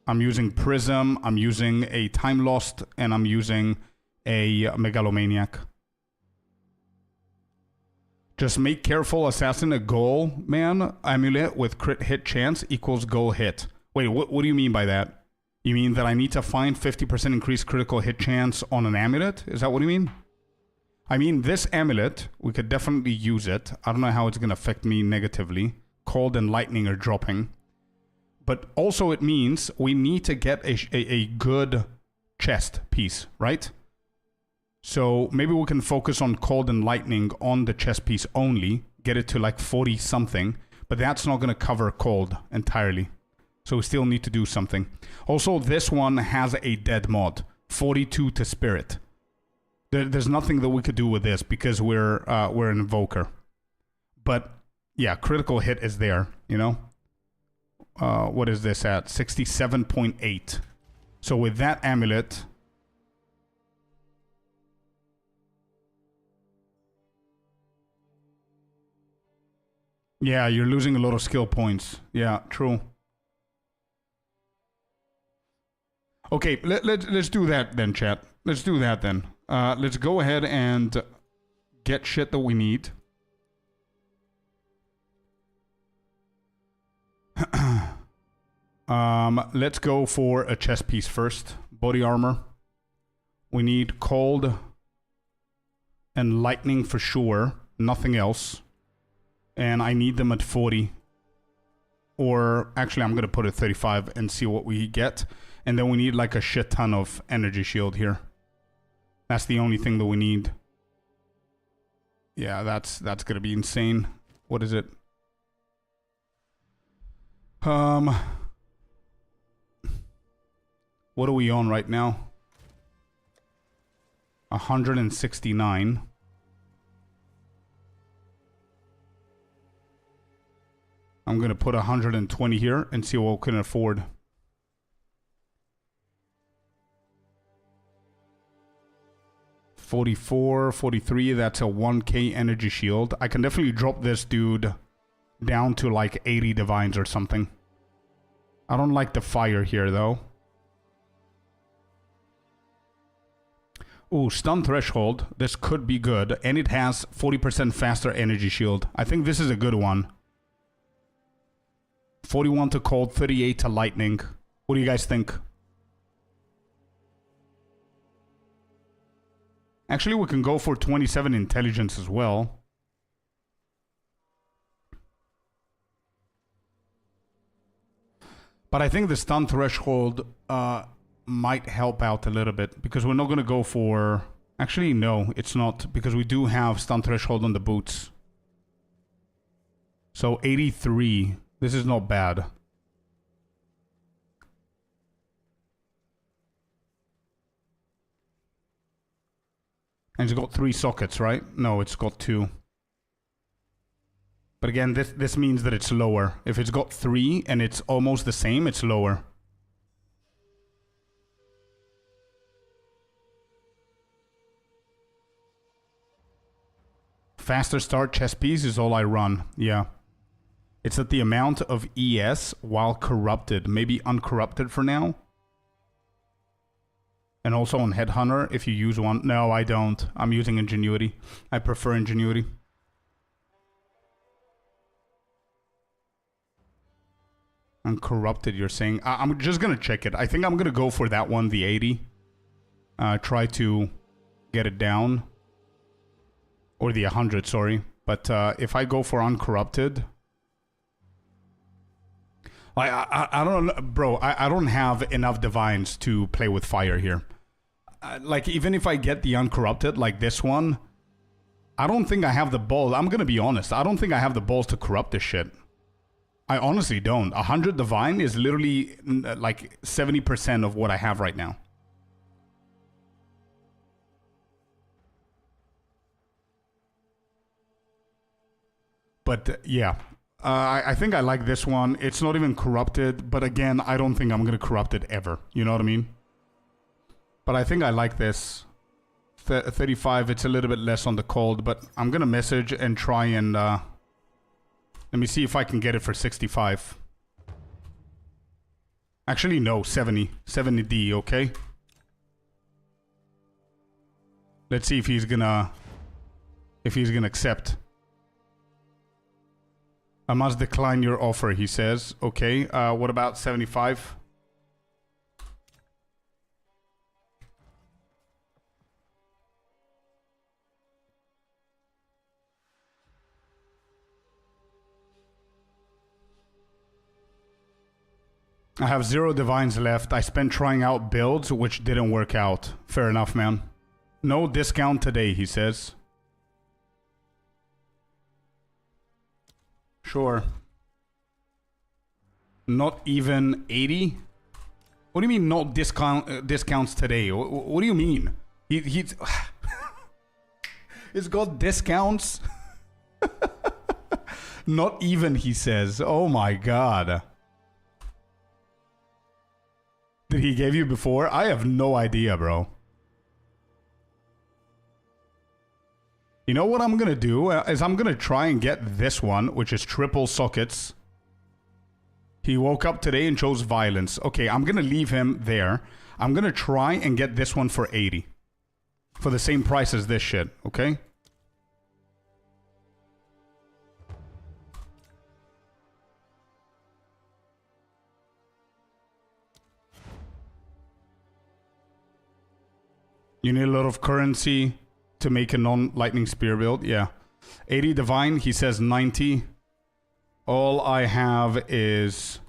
I'm using Prism, I'm using a Time Lost, and I'm using a Megalomaniac. Just make careful assassin a goal, man. Amulet with crit hit chance equals goal hit. Wait, what do you mean by that? You mean that I need to find 50% increased critical hit chance on an amulet? Is that what you mean? I mean, this amulet, we could definitely use it. I don't know how it's going to affect me negatively. Cold and lightning are dropping. But also it means we need to get a good chest piece, right? So maybe we can focus on cold and lightning on the chest piece only. Get it to like 40 something. But that's not going to cover cold entirely. So we still need to do something. Also, this one has a dead mod. 42 to spirit. There's nothing that we could do with this because we're an invoker. But yeah, critical hit is there, you know? What is this at? 67.8. So with that amulet... Yeah, you're losing a lot of skill points. Yeah, true. Okay, let's do that then, chat. Let's do that then. Let's go ahead and get shit that we need. Let's go for a chest piece first. Body armor. We need cold and lightning for sure. Nothing else. And I need them at 40. Or actually, I'm going to put it 35 and see what we get. And then we need like a shit ton of energy shield here. That's the only thing that we need. Yeah, that's going to be insane. What is it? What are we on right now? 169. I'm going to put 120 here and see what we can afford. $44, $43, that's a 1k energy shield. I can definitely drop this dude down to like 80 divines or something. I don't like the fire here though. Ooh, stun threshold. This could be good. And it has 40% faster energy shield. I think this is a good one. 41 to cold, 38 to lightning. What do you guys think? Actually, we can go for 27 intelligence as well. But I think the stun threshold might help out a little bit. Because we're not going to go for... Actually, no, it's not. Because we do have stun threshold on the boots. So 83. This is not bad. And it's got 3 sockets, right? No, it's got 2. But again, this means that it's lower. If it's got 3 and it's almost the same, it's lower. Faster start chest piece is all I run. Yeah. It's at the amount of ES while corrupted. Maybe uncorrupted for now. And also on Headhunter, if you use one. No, I don't. I'm using Ingenuity. I prefer Ingenuity. Uncorrupted, you're saying? I'm just going to check it. I think I'm going to go for that one, the 80. Try to get it down. Or the 100, sorry. But if I go for Uncorrupted... I don't know, bro, I don't have enough divines to play with fire here. Like, even if I get the Uncorrupted, like this one, I don't think I have the balls. I'm going to be honest. I don't think I have the balls to corrupt this shit. I honestly don't. 100 divine is literally like 70% of what I have right now. But yeah, I think I like this one. It's not even corrupted, but again, I don't think I'm going to corrupt it ever. You know what I mean? But I think I like this. 35, it's a little bit less on the cold, but I'm going to message and try and... let me see if I can get it for 65. Actually, no, 70. 70D, okay? Let's see if he's gonna... accept. I must decline your offer, he says. Okay, what about 75? I have 0 divines left. I spent trying out builds, which didn't work out. Fair enough, man. No discount today, he says. Sure. Not even 80? What do you mean not discounts today? What do you mean? He's it's got discounts? Not even, he says. Oh my god. Did he give you before? I have no idea, bro. You know what I'm gonna do? Is I'm gonna try and get this one, which is triple sockets. He woke up today and chose violence. Okay, I'm gonna leave him there. I'm gonna try and get this one for 80. For the same price as this shit, okay? You need a lot of currency to make a non-lightning spear build. Yeah. 80 divine, he says 90. All I have is...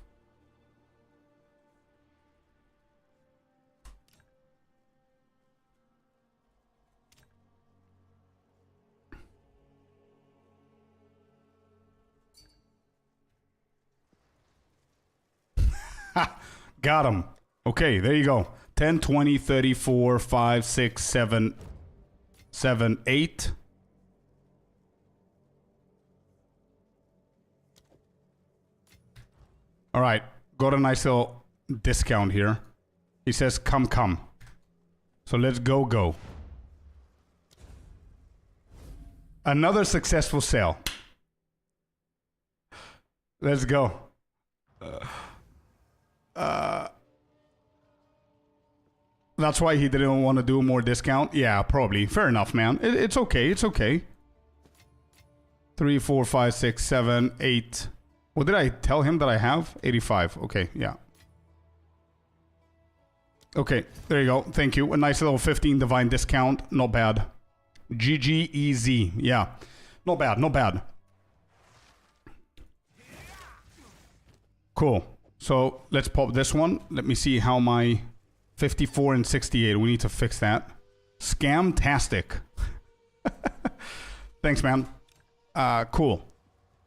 Got him. Okay, there you go. 10, 20, 34, 5, 6, 7, 8. All right, got a nice little discount here. He says, come. So let's go. Another successful sale. Let's go. That's why he didn't want to do more discount? Yeah, probably. Fair enough, man. It's okay. It's okay. 3, 4, 5, 6, 7, 8. What did I tell him that I have? 85. Okay, yeah. Okay, there you go. Thank you. A nice little 15 divine discount. Not bad. GG easy. Yeah. Not bad. Cool. So let's pop this one. Let me see how my 54 and 68. We need to fix that. Scamtastic. Thanks, man. Cool.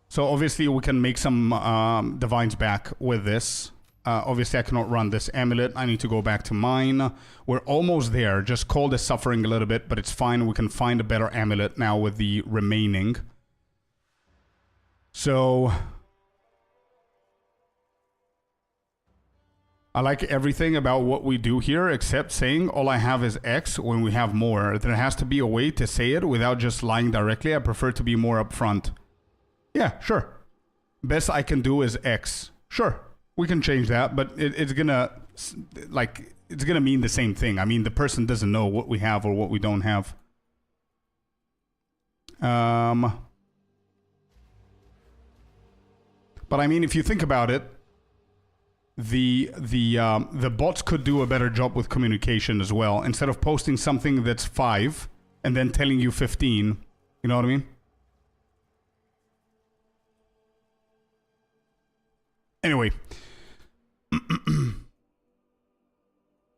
So obviously we can make some divines back with this. Obviously I cannot run this amulet. I need to go back to mine. We're almost there. Just Cold is suffering a little bit, but it's fine. We can find a better amulet now with the remaining. So... I like everything about what we do here, except saying all I have is X when we have more. There has to be a way to say it without just lying directly. I prefer to be more upfront. Yeah, sure. Best I can do is X. Sure, we can change that, but it's gonna, like, it's gonna mean the same thing. I mean, the person doesn't know what we have or what we don't have. But I mean, if you think about it, the bots could do a better job with communication as well. Instead of posting something that's 5 and then telling you 15, you know what I mean? Anyway,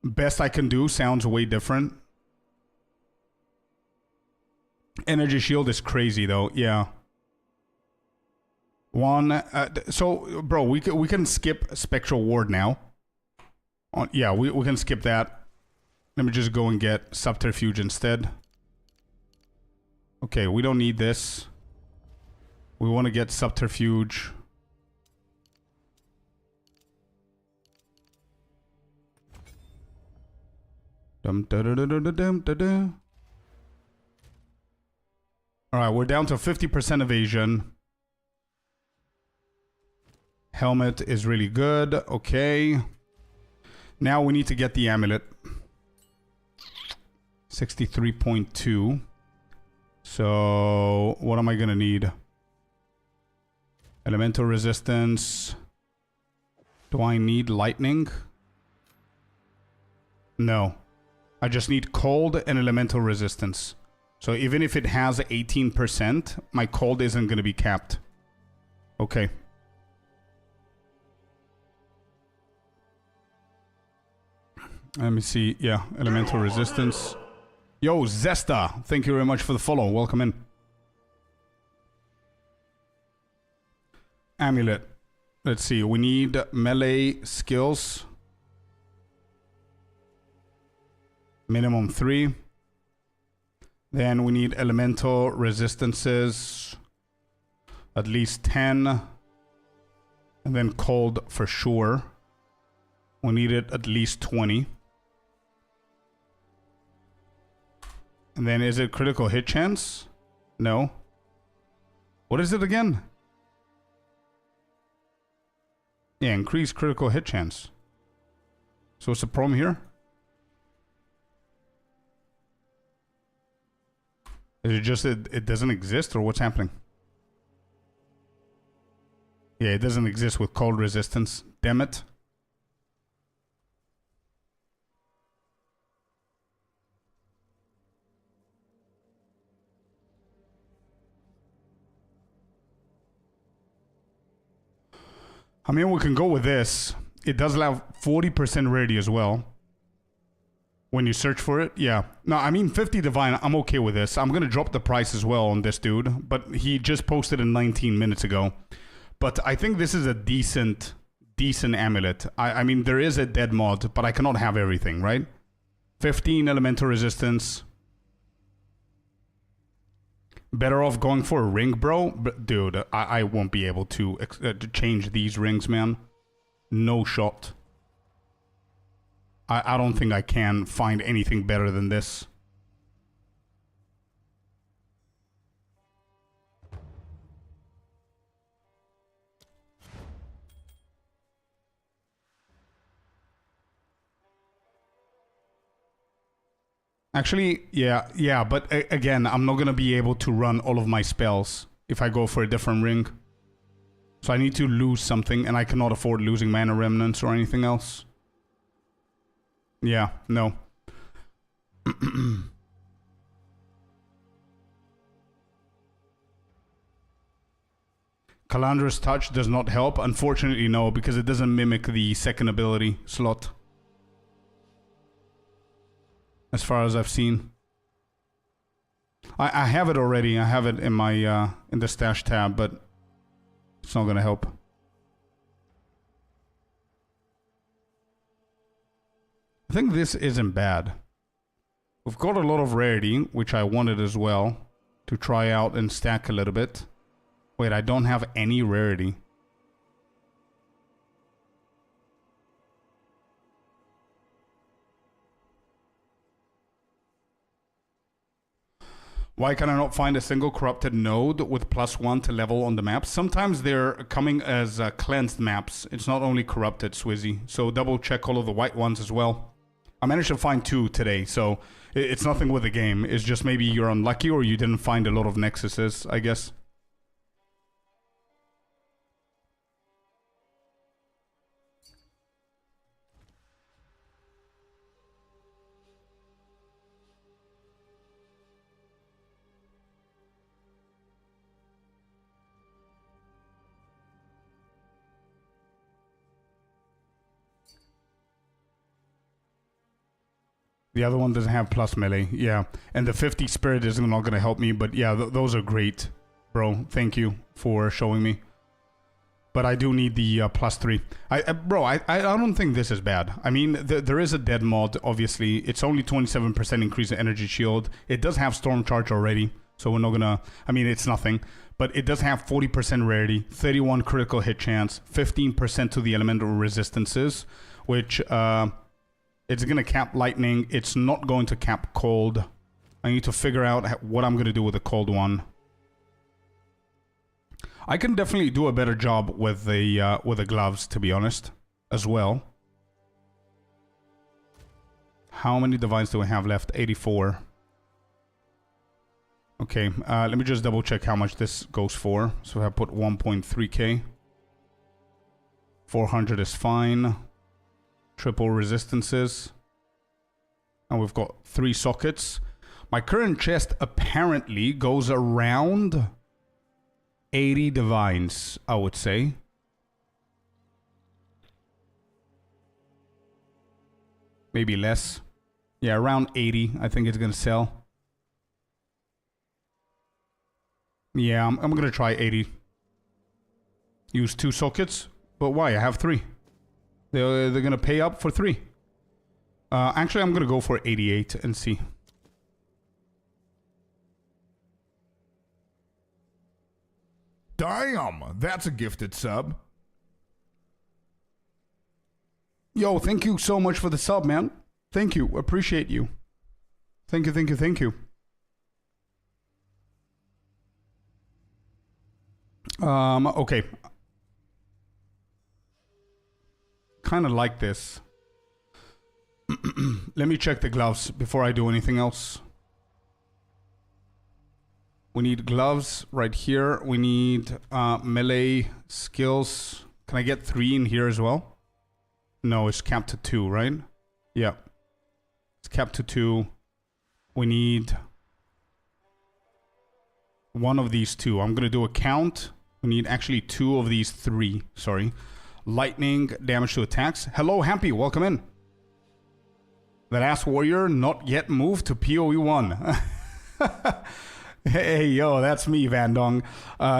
best I can do sounds way different. Energy shield is crazy though, yeah. One, so bro, we can skip Spectral Ward now. Yeah, we can skip that. Let me just go and get Subterfuge instead. Okay, we don't need this. We want to get Subterfuge. Dum da da da da da da da. All right, we're down to 50% evasion. Helmet is really good. Okay. Now we need to get the amulet. 63.2. So what am I gonna need? Elemental resistance. Do I need lightning? No. I just need cold and elemental resistance. So even if it has 18%, my cold isn't gonna be capped. Okay. Let me see. Yeah, elemental resistance. Yo, Zesta, thank you very much for the follow. Welcome in. Amulet. Let's see. We need melee skills. Minimum 3. Then we need elemental resistances. At least 10. And then cold for sure. We need it at least 20. And then is it critical hit chance? No. What is it again? Yeah, increase critical hit chance. So what's the problem here? Is it just it doesn't exist, or what's happening? Yeah, it doesn't exist with cold resistance. Damn it. I mean, we can go with this. It does allow 40% rarity as well. When you search for it, yeah. No, I mean, 50 divine, I'm okay with this. I'm going to drop the price as well on this dude. But he just posted it 19 minutes ago. But I think this is a decent amulet. I mean, there is a dead mod, but I cannot have everything, right? 15 elemental resistance. Better off going for a ring, bro. But dude, I won't be able to change these rings, man. No shot. I don't think I can find anything better than this. Actually, yeah, but again, I'm not gonna be able to run all of my spells if I go for a different ring. So I need to lose something, and I cannot afford losing mana remnants or anything else. Yeah, no. Calandra's touch does not help. Unfortunately, no, because it doesn't mimic the second ability slot. As far as I've seen. I have it already. I have it in my in the stash tab, but it's not gonna help. I think this isn't bad. We've got a lot of rarity, which I wanted as well to try out and stack a little bit. Wait, I don't have any rarity. Why can I not find a single corrupted node with +1 to level on the map? Sometimes they're coming as cleansed maps. It's not only corrupted, Swizzy. So double check all of the white ones as well. I managed to find 2 today, so it's nothing with the game. It's just maybe you're unlucky or you didn't find a lot of nexuses, I guess. The other one doesn't have plus melee, yeah. And the 50 spirit is not going to help me, but yeah, those are great. Bro, thank you for showing me. But I do need the +3. Bro, I don't think this is bad. I mean, there is a dead mod, obviously. It's only 27% increase in energy shield. It does have storm charge already, so we're not going to... I mean, it's nothing. But it does have 40% rarity, 31 critical hit chance, 15% to the elemental resistances, which... it's going to cap lightning. It's not going to cap cold. I need to figure out what I'm going to do with the cold one. I can definitely do a better job with the gloves, to be honest, as well. How many divines do we have left? 84. Okay, let me just double check how much this goes for. So if I put 1.3k. 400 is fine. Triple resistances. And we've got 3 sockets. My current chest apparently goes around 80 divines, I would say. Maybe less. Yeah, around 80, I think it's going to sell. Yeah, I'm going to try 80. Use 2 sockets. But why? I have 3. They're going to pay up for 3. Actually, I'm going to go for 88 and see. Damn, that's a gifted sub. Yo, thank you so much for the sub, man. Thank you. Appreciate you. Thank you, thank you, thank you. Okay. Kind of like this. Let me check the gloves before I do anything else. We need gloves right here. We need melee skills. Can I get 3 in here as well? No, it's capped to 2, right? Yeah. It's capped to 2. We need 1 of these 2. I'm going to do a count. We need actually 2 of these 3. Sorry. Lightning damage to attacks. Hello, Happy. Welcome in. That ass warrior not yet moved to PoE 1. Hey, yo, that's me, Van Dong.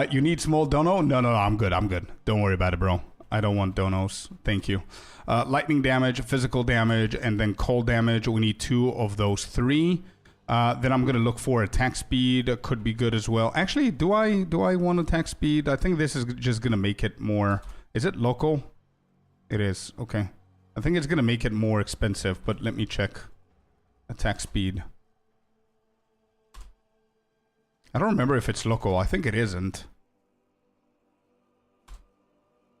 You need small dono? No, I'm good. Don't worry about it, bro. I don't want donos. Thank you. Lightning damage, physical damage, and then cold damage. We need 2 of those 3. Then I'm going to look for attack speed. Could be good as well. Actually, do I want attack speed? I think this is just going to make it more... Is it local? It is. Okay. I think it's going to make it more expensive, but let me check. Attack speed. I don't remember if it's local. I think it isn't.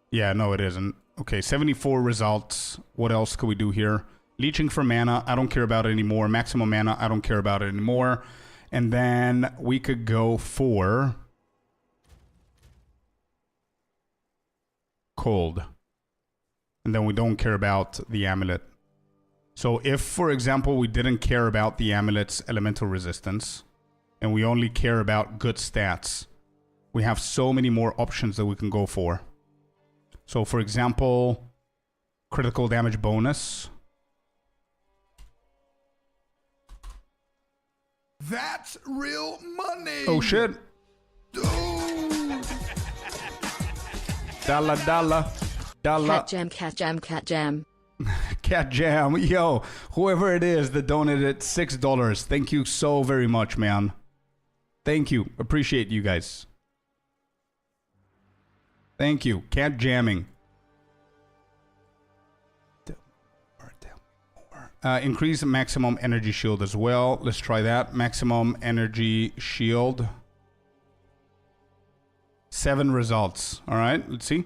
Yeah, no, it isn't. Okay, 74 results. What else could we do here? Leeching for mana. I don't care about it anymore. Maximum mana. I don't care about it anymore. And then we could go for... cold. And then we don't care about the amulet. So if, for example, we didn't care about the amulet's elemental resistance... and we only care about good stats, we have so many more options that we can go for. So, for example, critical damage bonus. That's real money. Oh, shit. Dude. Dollar. Cat jam. Cat jam. Yo, whoever it is that donated $6, thank you so very much, man. Thank you. Appreciate you guys. Thank you. Cat jamming. Increase maximum energy shield as well. Let's try that. Maximum energy shield. 7 results. All right, let's see.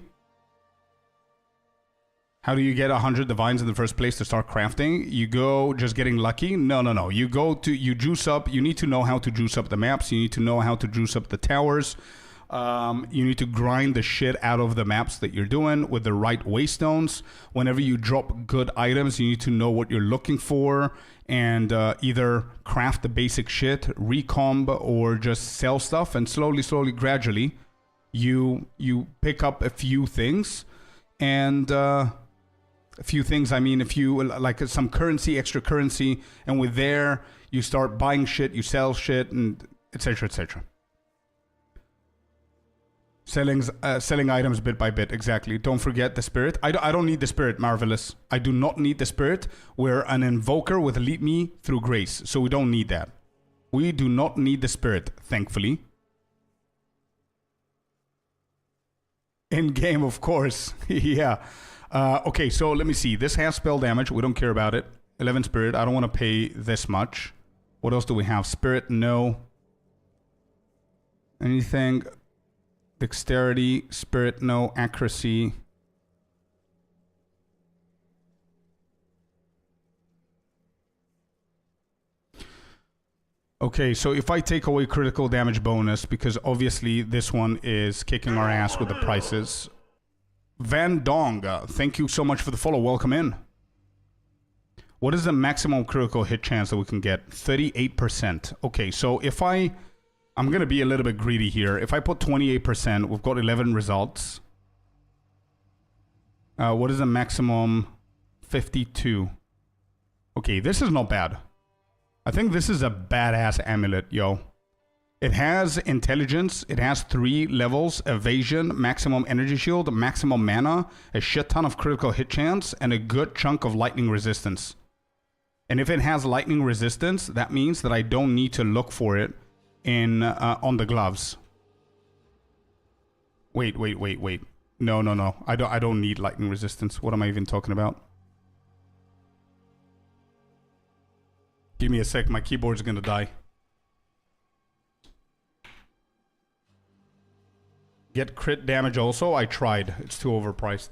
How do you get 100 divines in the first place to start crafting? You go just getting lucky? No. You go to, you juice up. You need to know how to juice up the maps. You need to know how to juice up the towers. You need to grind the shit out of the maps that you're doing with the right waystones. Whenever you drop good items, you need to know what you're looking for and either craft the basic shit, recomb, or just sell stuff. And slowly, gradually, you pick up a few things. And... a few things, I mean, if you like some currency, extra currency, and with there, you start buying shit, you sell shit, and etc., etc. Selling items bit by bit, exactly. Don't forget the spirit. I don't need the spirit, Marvelous. I do not need the spirit. We're an invoker with lead me through grace, so we don't need that. We do not need the spirit, thankfully. In game, of course. Yeah. Okay, so let me see. This has spell damage. We don't care about it. 11 spirit. I don't want to pay this much. What else do we have? Spirit, no. Anything? Dexterity, spirit, no. Accuracy. Okay, so if I take away critical damage bonus, because obviously this one is kicking our ass with the prices... Van Dong, thank you so much for the follow. Welcome in. What is the maximum critical hit chance that we can get? 38%. Okay, so if I'm going to be a little bit greedy here. If I put 28%, we've got 11 results. What is the maximum? 52. Okay, this is not bad. I think this is a badass amulet, yo. It has intelligence, it has 3 levels, evasion, maximum energy shield, maximum mana, a shit ton of critical hit chance, and a good chunk of lightning resistance. And if it has lightning resistance, that means that I don't need to look for it in on the gloves. Wait. No. I don't need lightning resistance. What am I even talking about? Give me a sec, my keyboard's gonna die. Get crit damage also? I tried. It's too overpriced.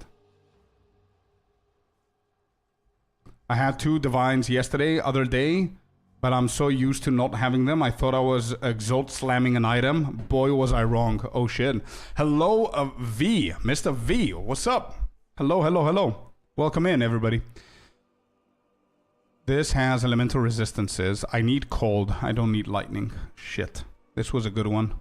I had 2 divines yesterday, other day, but I'm so used to not having them. I thought I was exalt slamming an item. Boy, was I wrong. Oh shit. Hello, V. Mr. V. What's up? Hello. Welcome in, everybody. This has elemental resistances. I need cold. I don't need lightning. Shit. This was a good one.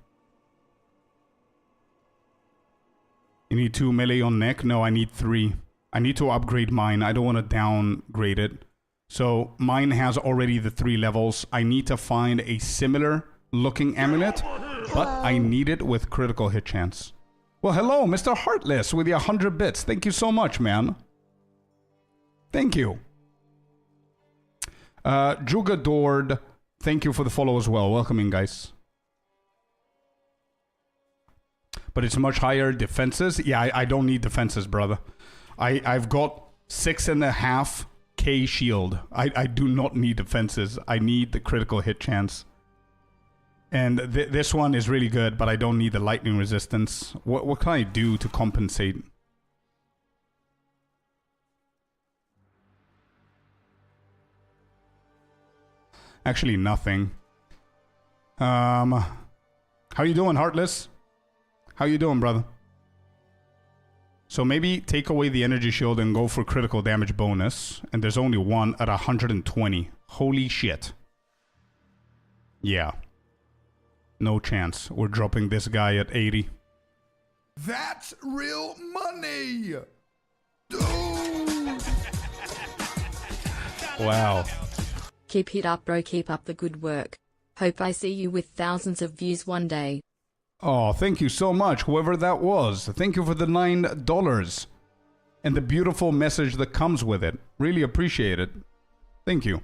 You need 2 melee on neck? No, I need 3. I need to upgrade mine. I don't want to downgrade it. So mine has already the 3 levels. I need to find a similar looking amulet, but I need it with critical hit chance. Well, hello, Mr. Heartless with the 100 bits. Thank you so much, man. Thank you. Jugadord, thank you for the follow as well. Welcome in, guys. But it's much higher defenses. Yeah, I don't need defenses, brother. I've got 6.5k shield. I do not need defenses. I need the critical hit chance. And this one is really good, but I don't need the lightning resistance. What can I do to compensate? Actually, nothing. How you doing, Heartless? How you doing, brother? So maybe take away the energy shield and go for critical damage bonus. And there's only one at 120. Holy shit. Yeah. No chance. We're dropping this guy at 80. That's real money. Dude. Wow. Keep it up, bro. Keep up the good work. Hope I see you with thousands of views one day. Oh, thank you so much, whoever that was. Thank you for the $9 and the beautiful message that comes with it. Really appreciate it. Thank you.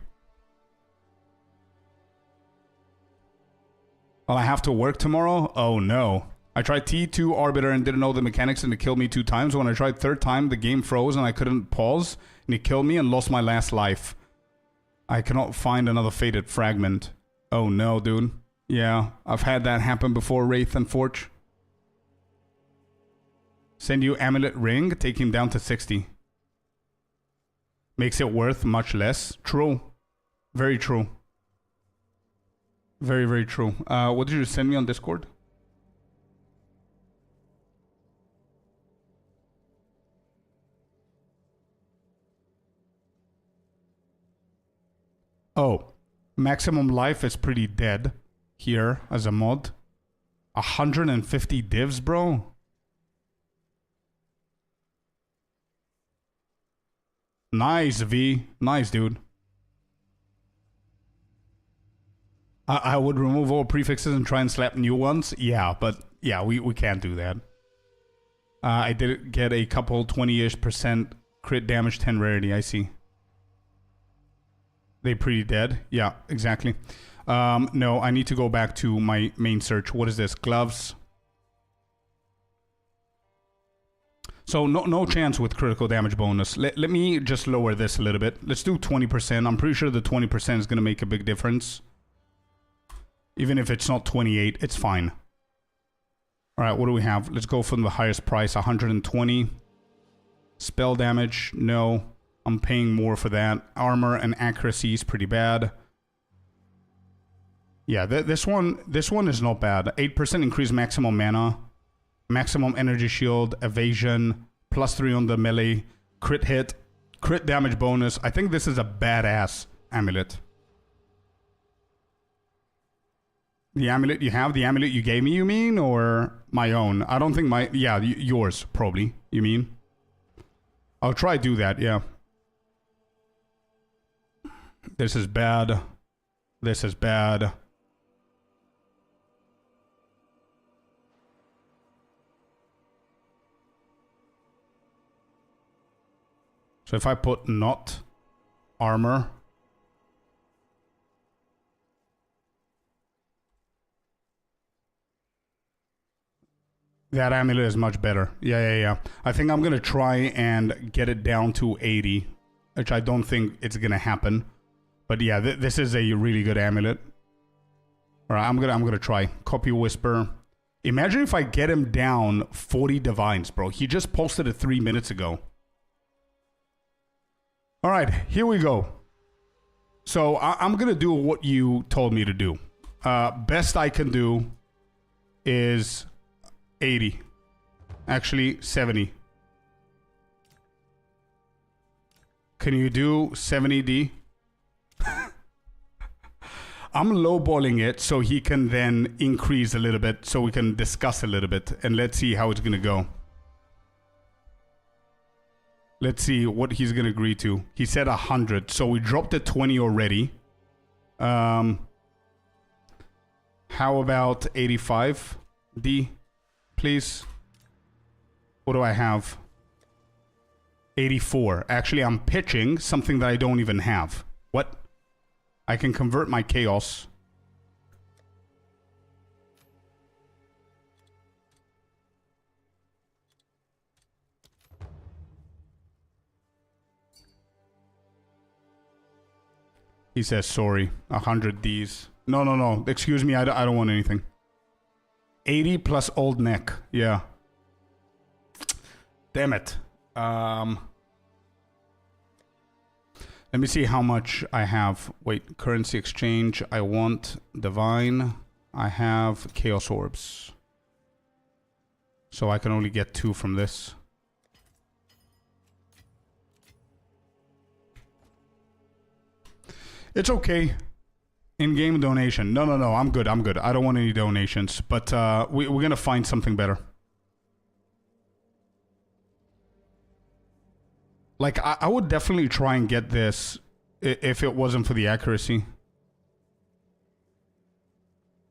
Well, I have to work tomorrow? Oh no. I tried T2 Arbiter and didn't know the mechanics and it killed me 2 times. When I tried 3rd time, the game froze and I couldn't pause. And it killed me and lost my last life. I cannot find another faded fragment. Oh no, dude. Yeah, I've had that happen before, Wraith and Forge. Send you Amulet Ring, take him down to 60. Makes it worth much less. True. Very true. Very, very true. What did you send me on Discord? Oh, maximum life is pretty dead here as a mod. 150 divs, bro. Nice, V. Nice, dude. I would remove all prefixes and try and slap new ones. Yeah, but yeah, we can't do that. I did get a couple 20-ish% crit damage, 10 rarity, I see. They pretty dead. Yeah, exactly. No, I need to go back to my main search. What is this? Gloves. So no chance with critical damage bonus. Let me just lower this a little bit. Let's do 20%. I'm pretty sure the 20% is going to make a big difference. Even if it's not 28, it's fine. All right, what do we have? Let's go from the highest price, 120. Spell damage, no. I'm paying more for that. Armor and accuracy is pretty bad. Yeah, this one is not bad. 8% increased maximum mana, maximum energy shield, evasion, +3 on the melee, crit hit, crit damage bonus. I think this is a badass amulet. The amulet you have, the amulet you gave me, you mean, or my own? I don't think my, yeah, yours probably. You mean? I'll try do that. Yeah. This is bad. This is bad. So if I put not armor. That amulet is much better. Yeah. I think I'm going to try and get it down to 80. Which I don't think it's going to happen. But yeah, this is a really good amulet. Alright, I'm gonna try. Copy Whisper. Imagine if I get him down 40 divines, bro. He just posted it 3 minutes ago. Alright, here we go. So, I'm gonna do what you told me to do. Best I can do is 80. Actually, 70. Can you do 70D? I'm lowballing it so he can then increase a little bit so we can discuss a little bit. And let's see how it's gonna go. Let's see what he's gonna agree to. He said 100, so we dropped at 20 already. How about 85? D, please. What do I have? 84. Actually, I'm pitching something that I don't even have. What? I can convert my chaos. He says sorry. 100 Ds. No. Excuse me, I don't want anything. 80 plus old neck. Yeah. Damn it. Let me see how much I have. Wait, currency exchange. I want divine. I have chaos orbs. So I can only get 2 from this. It's okay. In-game donation. No. I'm good. I don't want any donations. But we're going to find something better. Like, I would definitely try and get this if it wasn't for the accuracy.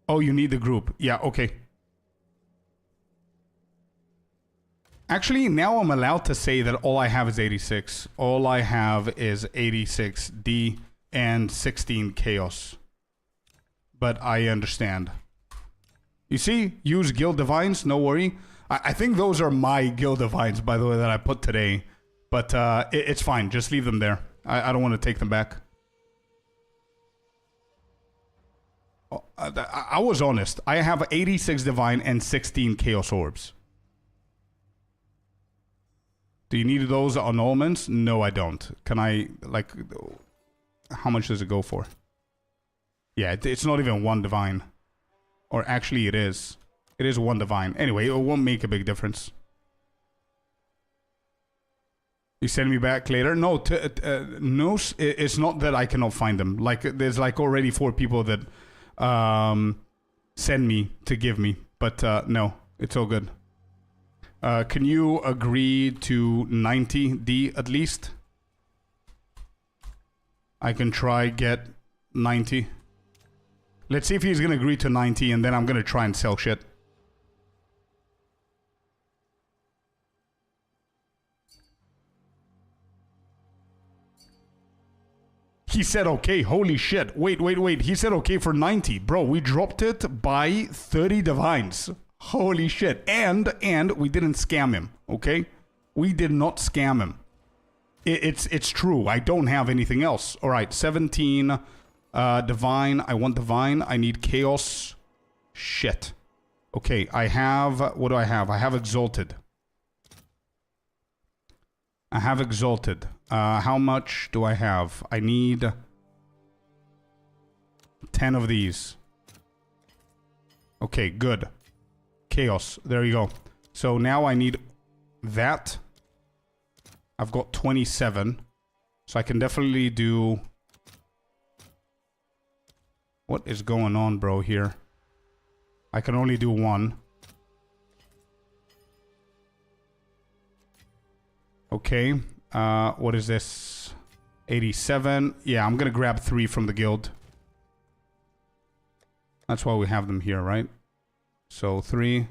Oh, you need the group. Yeah, okay. Actually, now I'm allowed to say that all I have is 86. All I have is 86 D and 16 chaos. But I understand. You see? Use guild divines, no worry. I think those are my guild divines, by the way, that I put today. But it's fine. Just leave them there. I don't want to take them back. I was honest. I have 86 divine and 16 chaos orbs. Do you need those annulments? No, I don't. Can I, like, how much does it go for? Yeah, it's not even 1 divine. Or actually it is. It is 1 divine. Anyway, it won't make a big difference. You send me back later? No, no, it's not that I cannot find them. Like, there's like already 4 people that send me to give me. But no, it's all good. Can you agree to 90D at least? I can try get 90. Let's see if he's going to agree to 90 and then I'm going to try and sell shit. He said okay. Holy shit. Wait. He said okay for 90. Bro, we dropped it by 30 divines. Holy shit. And we didn't scam him, okay? We did not scam him. It's true. I don't have anything else. All right, 17 divine. I want divine. I need chaos. Shit. Okay, I have... What do I have? I have exalted. How much do I have? I need 10 of these. Okay, good. Chaos. There you go. So now I need that. I've got 27. So I can definitely do... What is going on, bro, here? I can only do 1. Okay. What is this? 87. Yeah, I'm gonna grab 3 from the guild. That's why we have them here, right? So 3.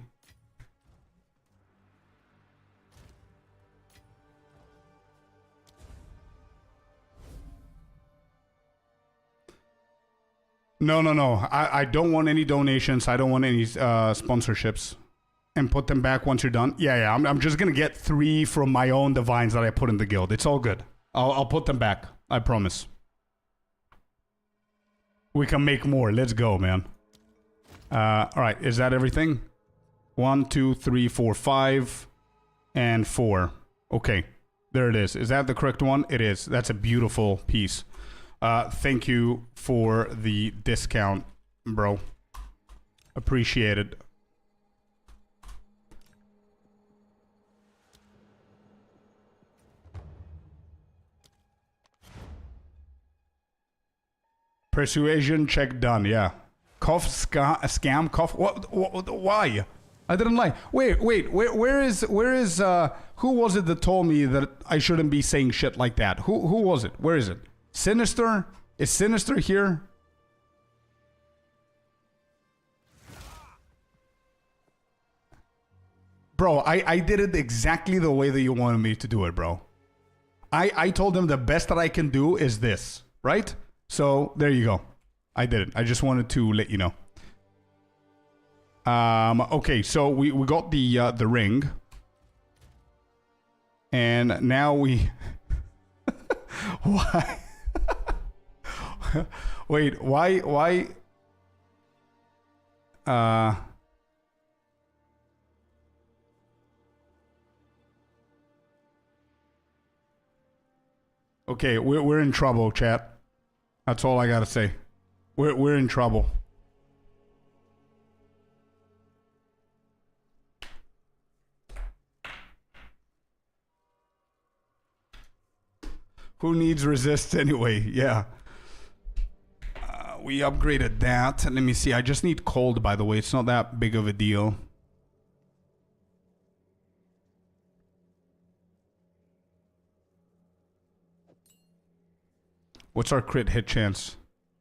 No. I don't want any donations. I don't want any sponsorships. And put them back once you're done. Yeah. I'm just gonna get 3 from my own divines that I put in the guild. It's all good. I'll put them back. I promise. We can make more. Let's go, man. All right. Is that everything? 1, 2, 3, 4, 5, and 4. Okay. There it is. Is that the correct one? It is. That's a beautiful piece. Thank you for the discount, bro. Appreciate it. Persuasion check done, yeah. Cough, scam, cough. What, why? I didn't like. Wait, where is, who was it that told me that I shouldn't be saying shit like that? Who was it? Where is it? Sinister? Is Sinister here? Bro, I did it exactly the way that you wanted me to do it, bro. I told him the best that I can do is this, right? So, there you go. I did it. I just wanted to let you know. Okay, so we got the ring. And now we... Why? Wait, why? Okay, we're in trouble, chat. That's all I gotta say. We're in trouble. Who needs resist anyway? Yeah. We upgraded that. Let me see. I just need cold, by the way. It's not that big of a deal. What's our crit hit chance?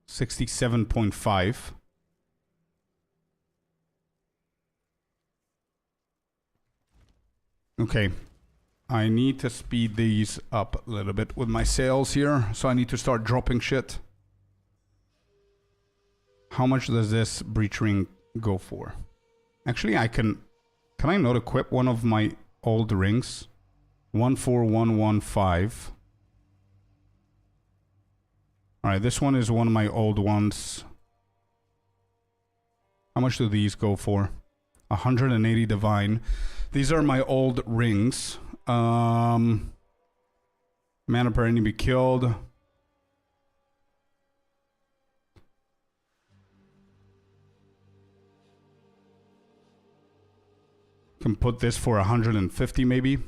67.5. Okay. I need to speed these up a little bit with my sales here. So I need to start dropping shit. How much does this breach ring go for? Actually, I can I not equip one of my old rings? 14115. Alright, this one is one of my old ones. How much do these go for? 180 divine. These are my old rings. Mana per enemy killed. Can put this for 150 maybe.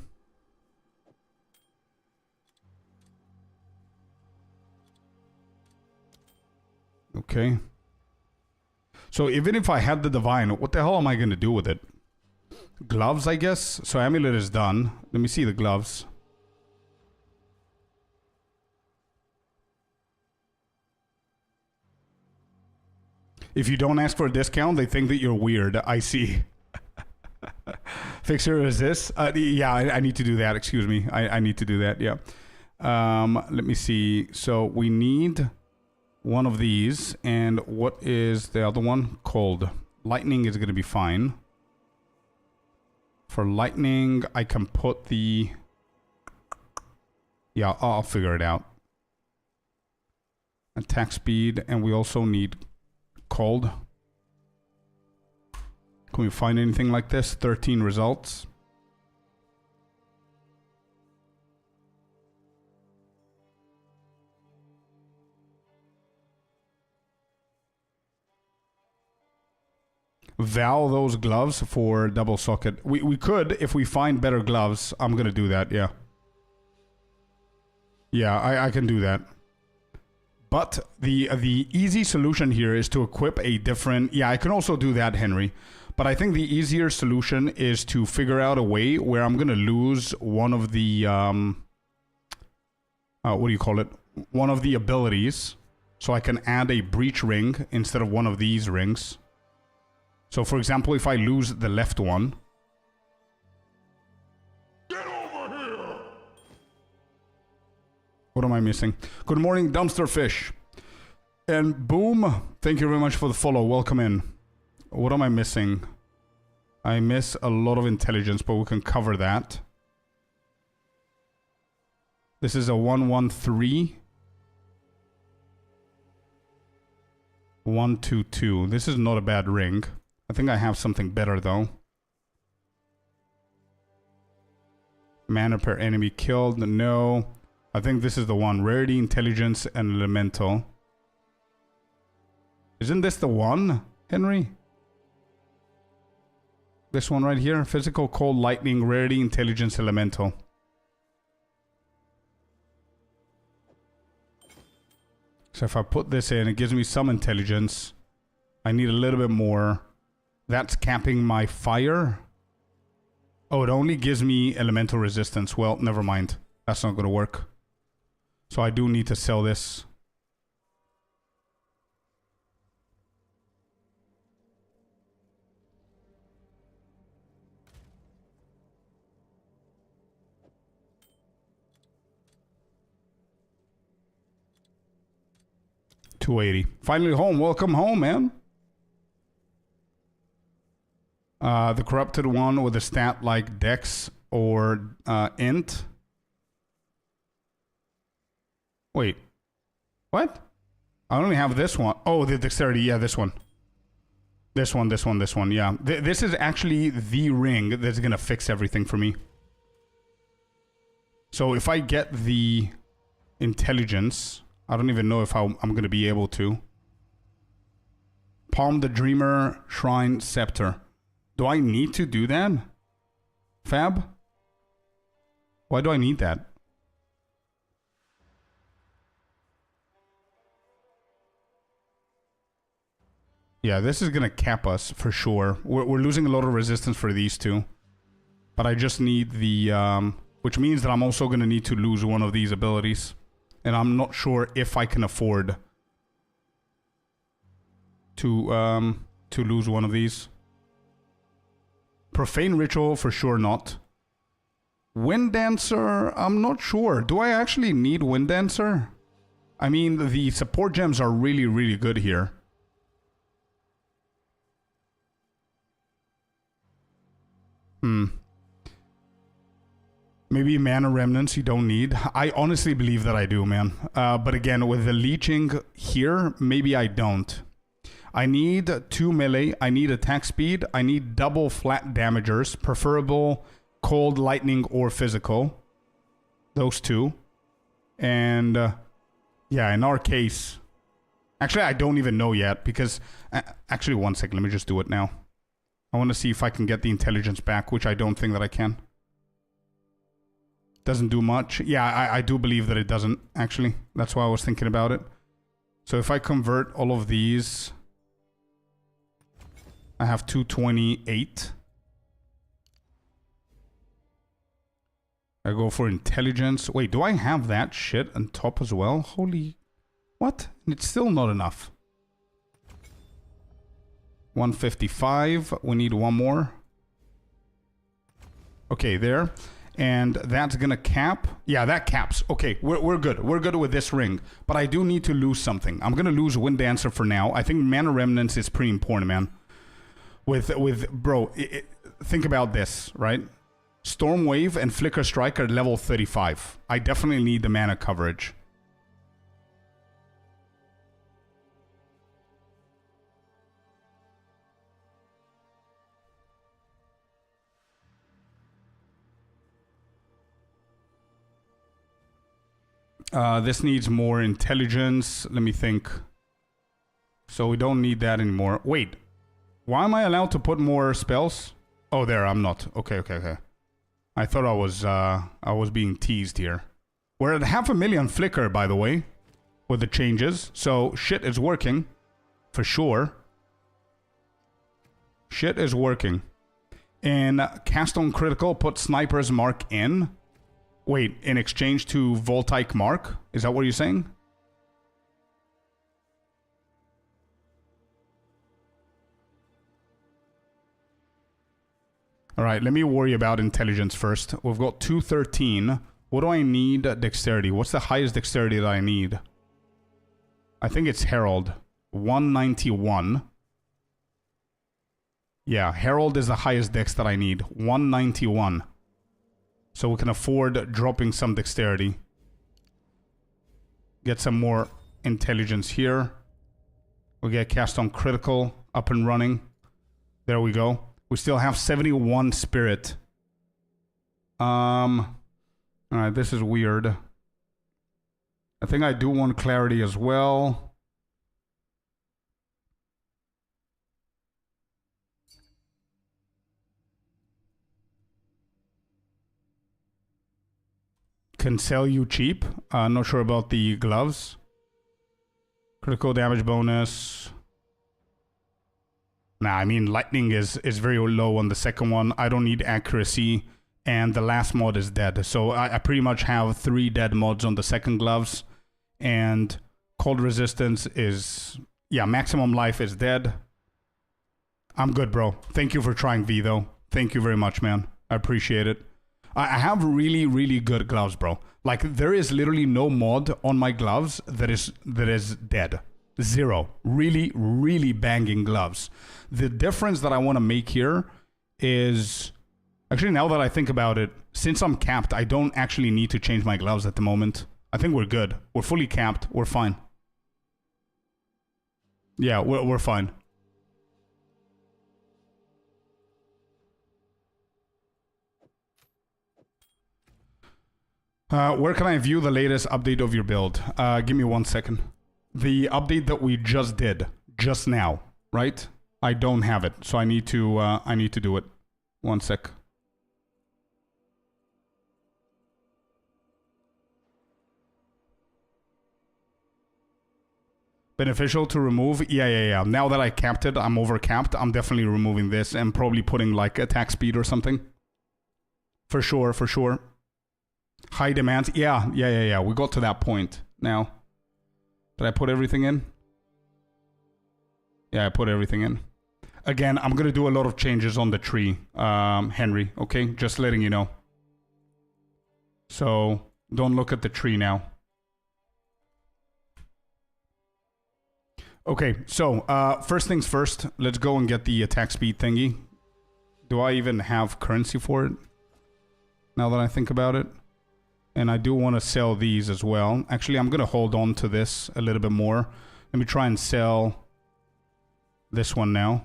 Okay. So even if I had the divine, what the hell am I going to do with it? Gloves, I guess. So amulet is done. Let me see the gloves. If you don't ask for a discount, they think that you're weird. I see. Fixer resist. Yeah, I need to do that. Excuse me. I need to do that. Yeah. Let me see. So we need one of these. And what is the other one? Cold. Lightning is going to be fine. For lightning, I can put the... Yeah, I'll figure it out. Attack speed. And we also need cold. Can we find anything like this? 13 results. Vow those gloves for double socket. We could, if we find better gloves. I'm gonna do that, yeah. Yeah, I can do that. But the easy solution here is to equip a different... Yeah, I can also do that, Henry. But I think the easier solution is to figure out a way where I'm going to lose one of the... what do you call it? one of the abilities. So I can add a breach ring instead of one of these rings. So for example, if I lose the left one. Get over here! What am I missing? Good morning, Dumpster Fish. And Boom, thank you very much for the follow. Welcome in. What am I missing? I miss a lot of intelligence, but we can cover that. This is a 113. 122. This is not a bad ring. I think I have something better though. Mana per enemy killed. No. I think this is the one. Rarity, intelligence, and elemental. Isn't this the one, Henry? This one right here. Physical, cold, lightning, rarity, intelligence, elemental. So if I put this in, it gives me some intelligence. I need a little bit more. That's capping my fire. Oh, it only gives me elemental resistance. Well, never mind. That's not going to work. So I do need to sell this. $280. Finally home. Welcome home, man. The corrupted one with a stat like Dex or Int. Wait. What? I only have this one. Oh, the dexterity. Yeah, this one. This one. Yeah. This is actually the ring that's going to fix everything for me. So if I get the intelligence... I don't even know if I'm going to be able to. Palm the Dreamer, Shrine, Scepter. Do I need to do that? Fab? Why do I need that? Yeah, this is going to cap us for sure. We're losing a lot of resistance for these two. But I just need the... which means that I'm also going to need to lose one of these abilities. And I'm not sure if I can afford to lose one of these. Profane Ritual, for sure not. Wind Dancer, I'm not sure. Do I actually need Wind Dancer? I mean, the support gems are really, really good here. Maybe Mana Remnants you don't need. I honestly believe that I do, man. But again, with the leeching here, maybe I don't. I need 2 melee. I need attack speed. I need double flat damagers. Preferable cold, lightning, or physical. Those two. And yeah, in our case... Actually, I don't even know yet because... actually, one second. Let me just do it now. I want to see if I can get the intelligence back, which I don't think that I can. Doesn't do much. Yeah, I do believe that it doesn't, actually. That's why I was thinking about it. So if I convert all of these... I have 228. I go for intelligence. Wait, do I have that shit on top as well? Holy... What? It's still not enough. 155. We need one more. Okay, there. And that's gonna cap. Yeah, that caps. Okay, we're good. We're good with this ring. But I do need to lose something. I'm gonna lose Wind Dancer for now. I think Mana Remnants is pretty important, man. Bro, think about this, right? Storm Wave and Flicker Strike are level 35. I definitely need the mana coverage. This needs more intelligence. Let me think. So we don't need that anymore. Wait. Why am I allowed to put more spells? Oh, there. I'm not. Okay. I thought I was being teased here. We're at 500,000 flicker, by the way, with the changes. So shit is working. For sure. Shit is working. And cast on critical, put Sniper's Mark in. Wait, in exchange to Voltaic Mark? Is that what you're saying? Alright, let me worry about intelligence first. We've got 213. What do I need? Dexterity. What's the highest dexterity that I need? I think it's Herald. 191. Yeah, Herald is the highest dex that I need. 191. So we can afford dropping some dexterity. Get some more intelligence here. We get cast on critical, up and running. There we go. We still have 71 spirit. Alright, this is weird. I think I do want clarity as well. Can sell you cheap. Not sure about the gloves. Critical damage bonus. Nah, I mean, lightning is very low on the second one. I don't need accuracy. And the last mod is dead. So I pretty much have 3 dead mods on the second gloves. And cold resistance is... Yeah, maximum life is dead. I'm good, bro. Thank you for trying V, though. Thank you very much, man. I appreciate it. I have really, really good gloves, bro. Like, there is literally no mod on my gloves that is dead. 0. Really, really banging gloves. The difference that I want to make here is... Actually, now that I think about it, since I'm capped, I don't actually need to change my gloves at the moment. I think we're good. We're fully capped. We're fine. Yeah, we're fine. Where can I view the latest update of your build? Give me 1 second. The update that we just did, just now, right? I don't have it, so I need to do it. 1 sec. Beneficial to remove? Yeah. Now that I capped it, I'm over capped. I'm definitely removing this and probably putting like attack speed or something. For sure. High demands. Yeah. We got to that point now. Did I put everything in? Yeah, I put everything in. Again, I'm going to do a lot of changes on the tree, Henry, okay? Just letting you know. So, don't look at the tree now. Okay, so, first things first, let's go and get the attack speed thingy. Do I even have currency for it? Now that I think about it. And I do want to sell these as well. Actually, I'm going to hold on to this a little bit more. Let me try and sell this one now.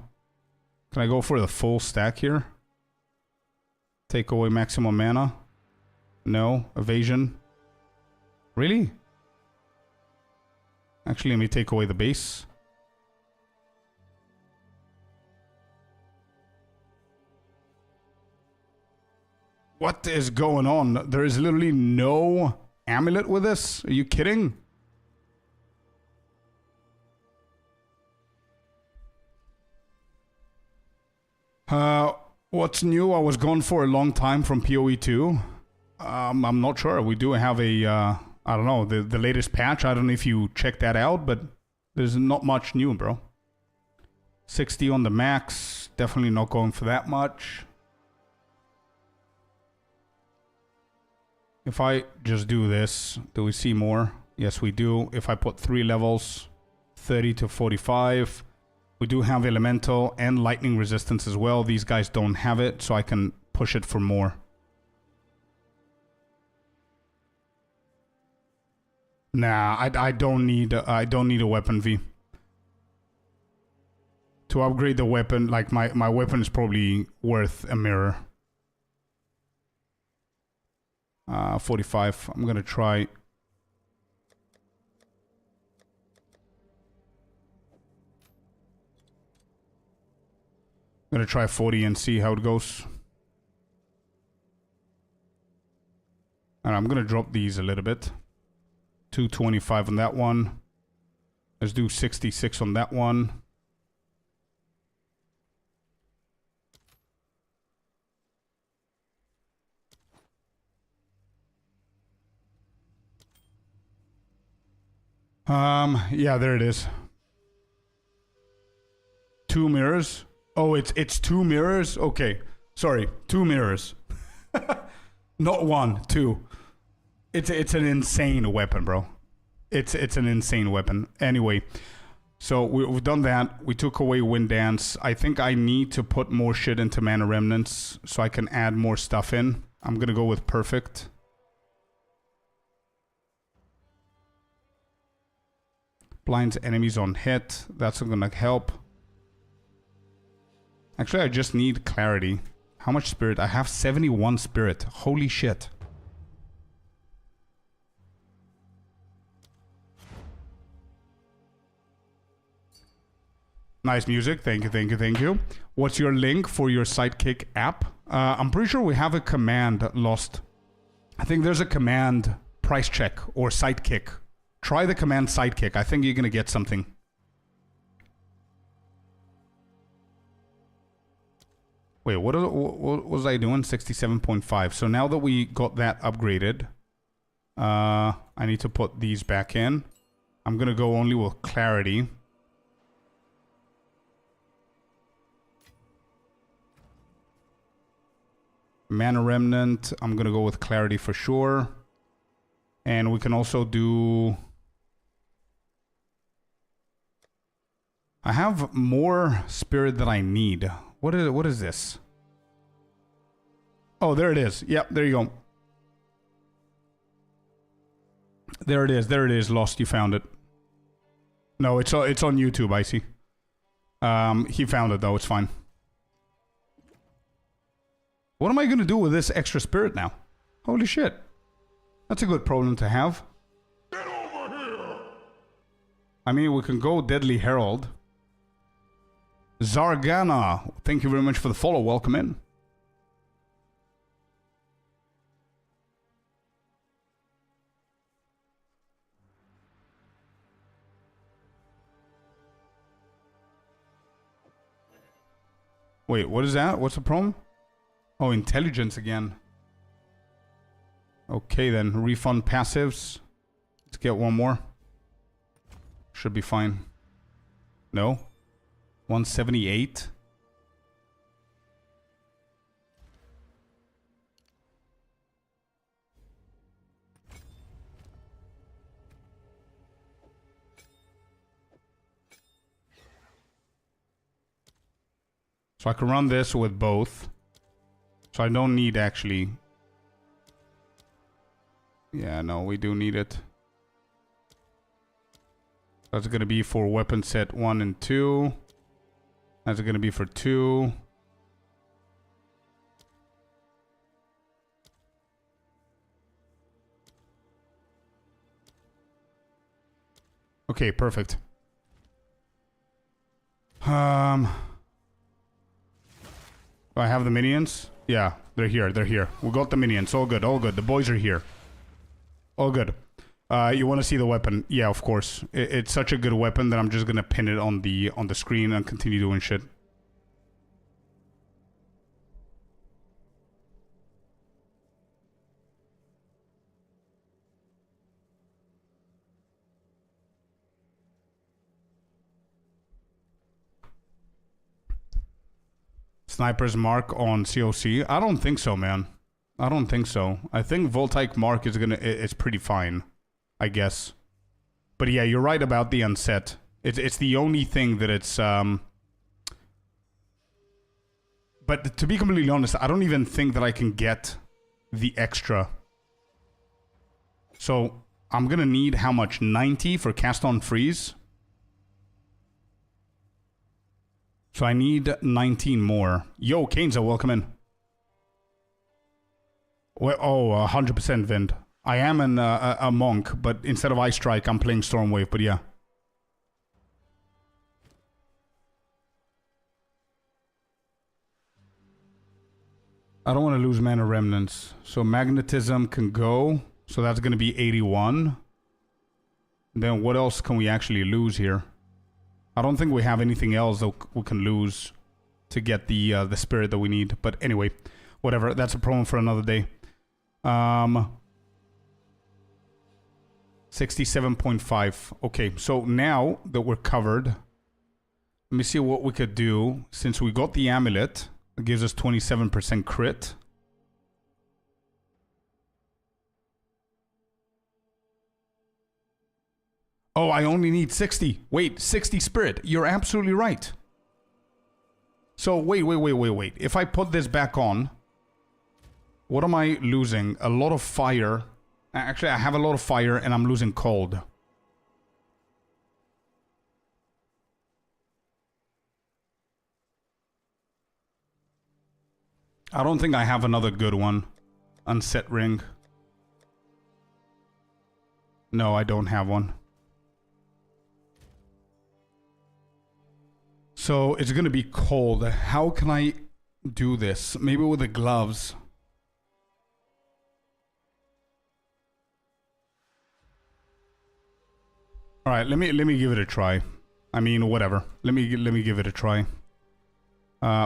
Can I go for the full stack here? Take away maximum mana? No. Evasion? Really? Actually, let me take away the base. What is going on? There is literally no amulet with this? Are you kidding? What's new? I was gone for a long time from PoE 2. I'm not sure. We do have a, I don't know, the latest patch. I don't know if you checked that out, but there's not much new, bro. 60 on the max. Definitely not going for that much. If I just do this, do we see more? Yes, we do. If I put 3 levels, 30 to 45, we do have elemental and lightning resistance as well. These guys don't have it, so I can push it for more. Nah, I don't need a weapon V. To upgrade the weapon, like my weapon is probably worth a mirror. 45. I'm gonna try. I'm gonna try 40 and see how it goes. And I'm gonna drop these a little bit. 225 on that one. Let's do 66 on that one. Yeah, there it is. 2 mirrors. Oh, it's 2 mirrors? Okay. Sorry, 2 mirrors. Not 1, 2. It's an insane weapon, bro. It's an insane weapon. Anyway, so we've done that. We took away Wind Dance. I think I need to put more shit into Mana Remnants so I can add more stuff in. I'm gonna go with Perfect. Blinds enemies on hit. That's gonna help. Actually, I just need Clarity. How much Spirit? I have 71 Spirit. Holy shit. Nice music. Thank you, thank you, thank you. What's your link for your Sidekick app? I'm pretty sure we have a command lost. I think there's a command price check or Sidekick. Try the command Sidekick. I think you're going to get something. Wait, what was I doing? 67.5. So now that we got that upgraded, I need to put these back in. I'm going to go only with Clarity. Mana Remnant, I'm going to go with Clarity for sure. And we can also do... I have more Spirit than I need. What is this? Oh, there it is. Yep, there you go. There it is. Lost, you found it. No, it's on YouTube, I see. He found it though, it's fine. What am I going to do with this extra Spirit now? Holy shit. That's a good problem to have. Get over here! I mean, we can go Deadly Herald. Zargana, thank you very much for the follow. Welcome in. Wait, what is that? What's the problem? Oh, intelligence again. Okay then, refund passives. Let's get one more. Should be fine. No? 178? So I can run this with both. So I don't need actually... Yeah, no, we do need it. That's going to be for weapon set 1 and 2. That's going to be for 2. Okay, perfect. Do I have the minions? Yeah, they're here, they're here. We got the minions, all good, all good. The boys are here. All good. You want to see the weapon? Yeah, of course. It's such a good weapon that I'm just gonna pin it on the screen and continue doing shit. Sniper's Mark on COC? I don't think so, man. I don't think so. I think Voltaic Mark is it's pretty fine, I guess. But yeah, you're right about the unset. It's the only thing that it's But to be completely honest, I don't even think that I can get the extra. So I'm gonna need how much? 90 for cast on freeze. So I need 19 more. Yo, Kainza, welcome in. Well, oh, 100% Vind. I am a monk, but instead of Ice Strike, I'm playing Stormwave, but yeah. I don't want to lose Mana Remnants. So Magnetism can go. So that's going to be 81. Then what else can we actually lose here? I don't think we have anything else that we can lose to get the spirit that we need. But anyway, whatever. That's a problem for another day. 67.5. Okay, so now that we're covered, let me see what we could do. Since we got the amulet, it gives us 27% crit. Oh, I only need 60. Wait, 60 spirit. You're absolutely right. So, wait. If I put this back on, what am I losing? A lot of fire. Actually, I have a lot of fire and I'm losing cold. I don't think I have another good one. Unset ring. No, I don't have one. So it's gonna be cold. How can I do this? Maybe with the gloves. All right, let me give it a try. I mean, whatever. Let me give it a try.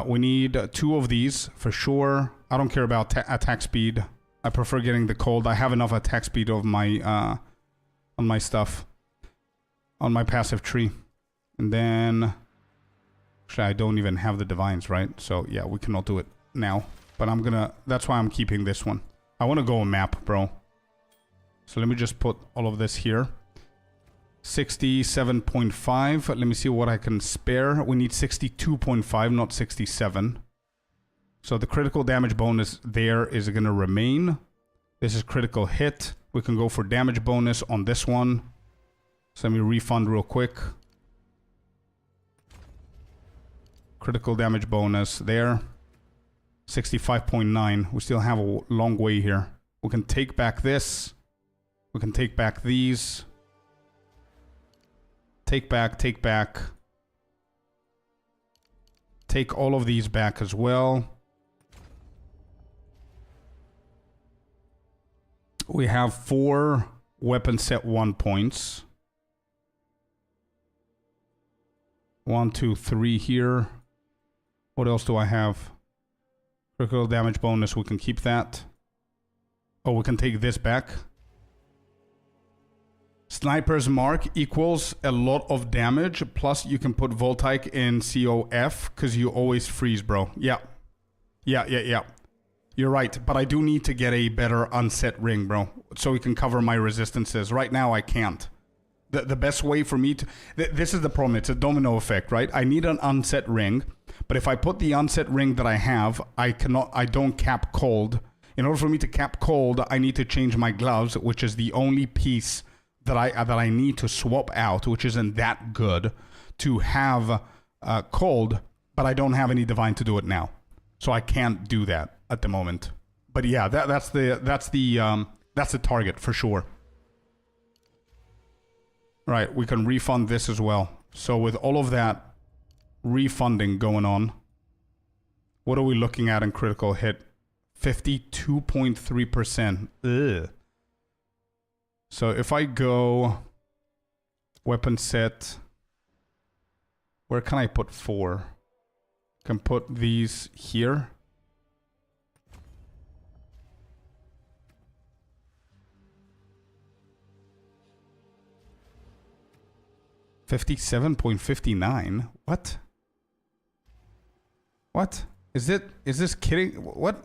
We need 2 of these for sure. I don't care about attack speed. I prefer getting the cold. I have enough attack speed of my on my stuff, on my passive tree, and then. Actually, I don't even have the divines, right? So, yeah, we cannot do it now. But I'm gonna... That's why I'm keeping this one. I want to go a map, bro. So, let me just put all of this here. 67.5. Let me see what I can spare. We need 62.5, not 67. So, the critical damage bonus there is going to remain. This is critical hit. We can go for damage bonus on this one. So, let me refund real quick. Critical damage bonus there. 65.9. We still have a long way here. We can take back this. We can take back these. Take back, take back. Take all of these back as well. We have 4 weapon set 1 points. 1, 2, 3 here. What else do I have? Critical damage bonus, we can keep that. Oh, we can take this back. Sniper's Mark equals a lot of damage, plus you can put Voltaic in COF, because you always freeze, bro. Yeah. Yeah. You're right, but I do need to get a better unset ring, bro, so we can cover my resistances. Right now, I can't. The best way for me to... this is the problem. It's a domino effect, right? I need an unset ring, but if I put the unset ring that I have, I don't cap cold. In order for me to cap cold, I need to change my gloves, which is the only piece that I need to swap out, which isn't that good, to have cold, but I don't have any divine to do it now. So I can't do that at the moment. But yeah, that's the target for sure. Right, we can refund this as well. So with all of that refunding going on, what are we looking at in critical hit? 52.3%. Ugh. So if I go weapon set, where can I put 4? Can put these here. $57.59. What? What? Is this kidding? What?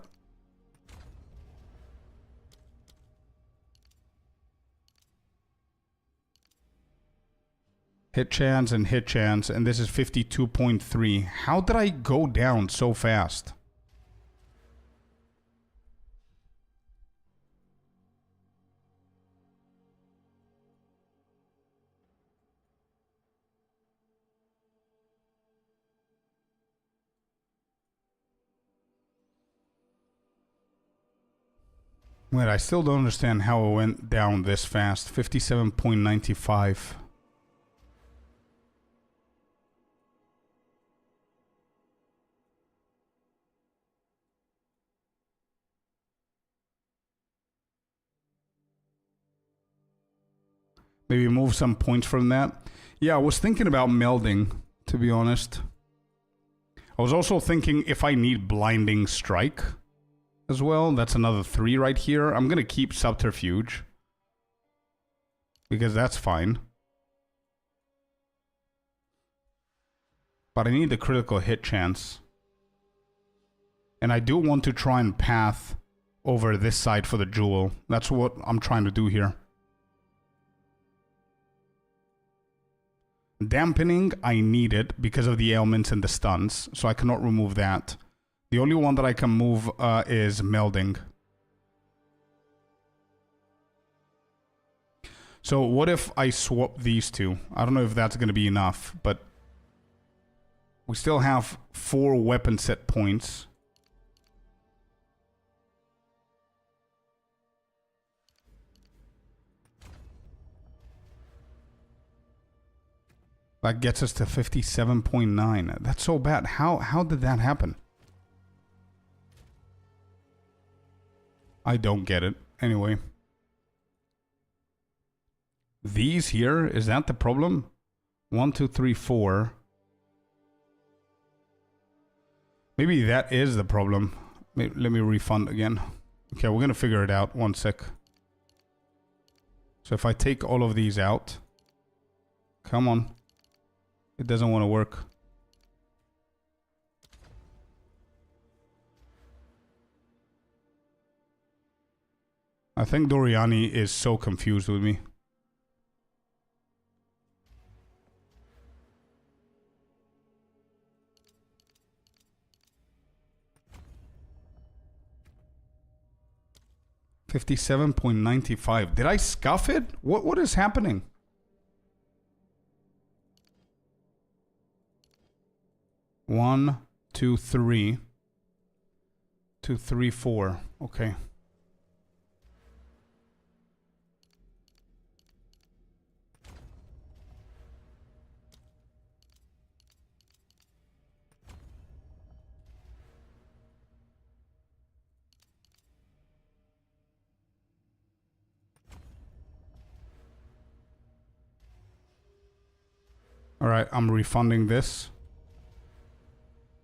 Hit chance and hit chance, and this is 52.3. How did I go down so fast? Wait, I still don't understand how it went down this fast. 57.95. Maybe move some points from that. Yeah, I was thinking about melding, to be honest. I was also thinking if I need blinding strike as well. That's another 3 right here. I'm gonna keep subterfuge. because that's fine. But I need the critical hit chance. And I do want to try and path over this side for the jewel. That's what I'm trying to do here. Dampening, I need it because of the ailments and the stuns, so I cannot remove that. The only one that I can move is melding. So what if I swap these two? I don't know if that's going to be enough, but we still have 4 weapon set points. That gets us to 57.9. That's so bad. How did that happen? I don't get it. Anyway. These here, is that the problem? 1, 2, 3, 4. Maybe that is the problem. Let me refund again. Okay, we're gonna figure it out. 1 sec. So if I take all of these out. Come on. It doesn't want to work. I think Doriani is so confused with me. $57.95. Did I scuff it? What is happening? One, 2, 3. 2, 3, 4. Okay. All right, I'm refunding this.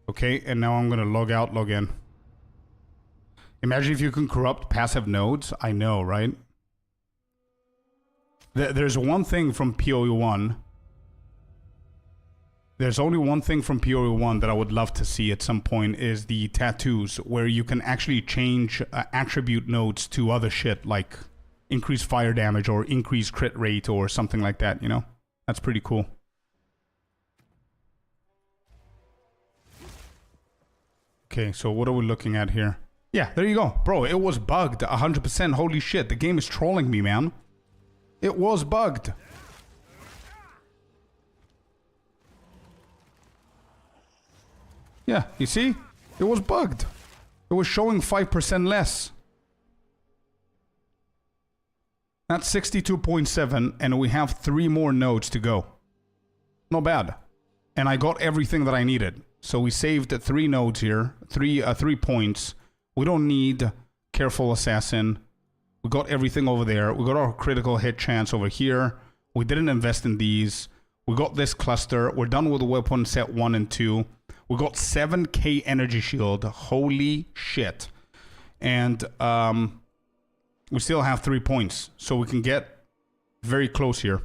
Okay, and now I'm going to log out, log in. Imagine if you can corrupt passive nodes. I know, right? There's one thing from PoE 1. There's only one thing from PoE 1 that I would love to see at some point is the tattoos, where you can actually change attribute nodes to other shit, like increase fire damage or increase crit rate or something like that, you know? That's pretty cool. Okay, so what are we looking at here? Yeah, there you go. Bro, it was bugged 100%. Holy shit, the game is trolling me, man. It was bugged. Yeah, you see? It was bugged. It was showing 5% less. That's 62.7, and we have 3 more nodes to go. Not bad. And I got everything that I needed. So we saved 3 nodes here, 3 points. We don't need Careful Assassin. We got everything over there. We got our critical hit chance over here. We didn't invest in these. We got this cluster. We're done with the weapon set 1 and 2. We got 7k energy shield. Holy shit. And we still have 3 points. So we can get very close here.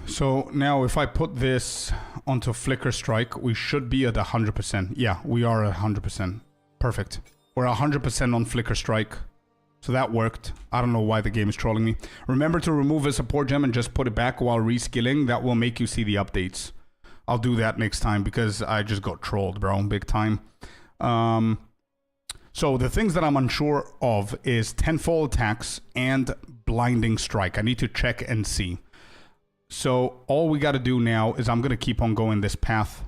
So now if I put this onto Flicker Strike, we should be at 100%. Yeah, we are at 100%. Perfect. We're 100% on Flicker Strike. So that worked. I don't know why the game is trolling me. Remember to remove a support gem and just put it back while reskilling. That will make you see the updates. I'll do that next time because I just got trolled, bro. Big time. So the things that I'm unsure of is tenfold attacks and blinding strike. I need to check and see. So all we got to do now is I'm going to keep on going this path.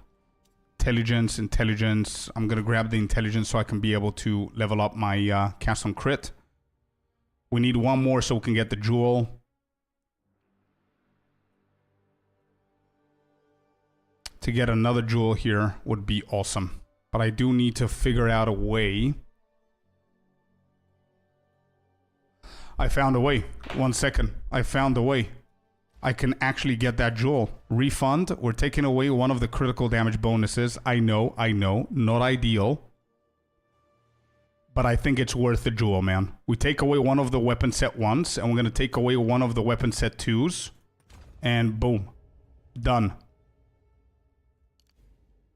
Intelligence, intelligence. I'm going to grab the intelligence so I can be able to level up my cast on crit. We need 1 more so we can get the jewel. To get another jewel here would be awesome. But I do need to figure out a way. I found a way. 1 second. I found a way. I can actually get that jewel. Refund. We're taking away one of the critical damage bonuses. I know. Not ideal. But I think it's worth the jewel, man. We take away one of the weapon set 1s, and we're going to take away one of the weapon set 2s. And boom. Done.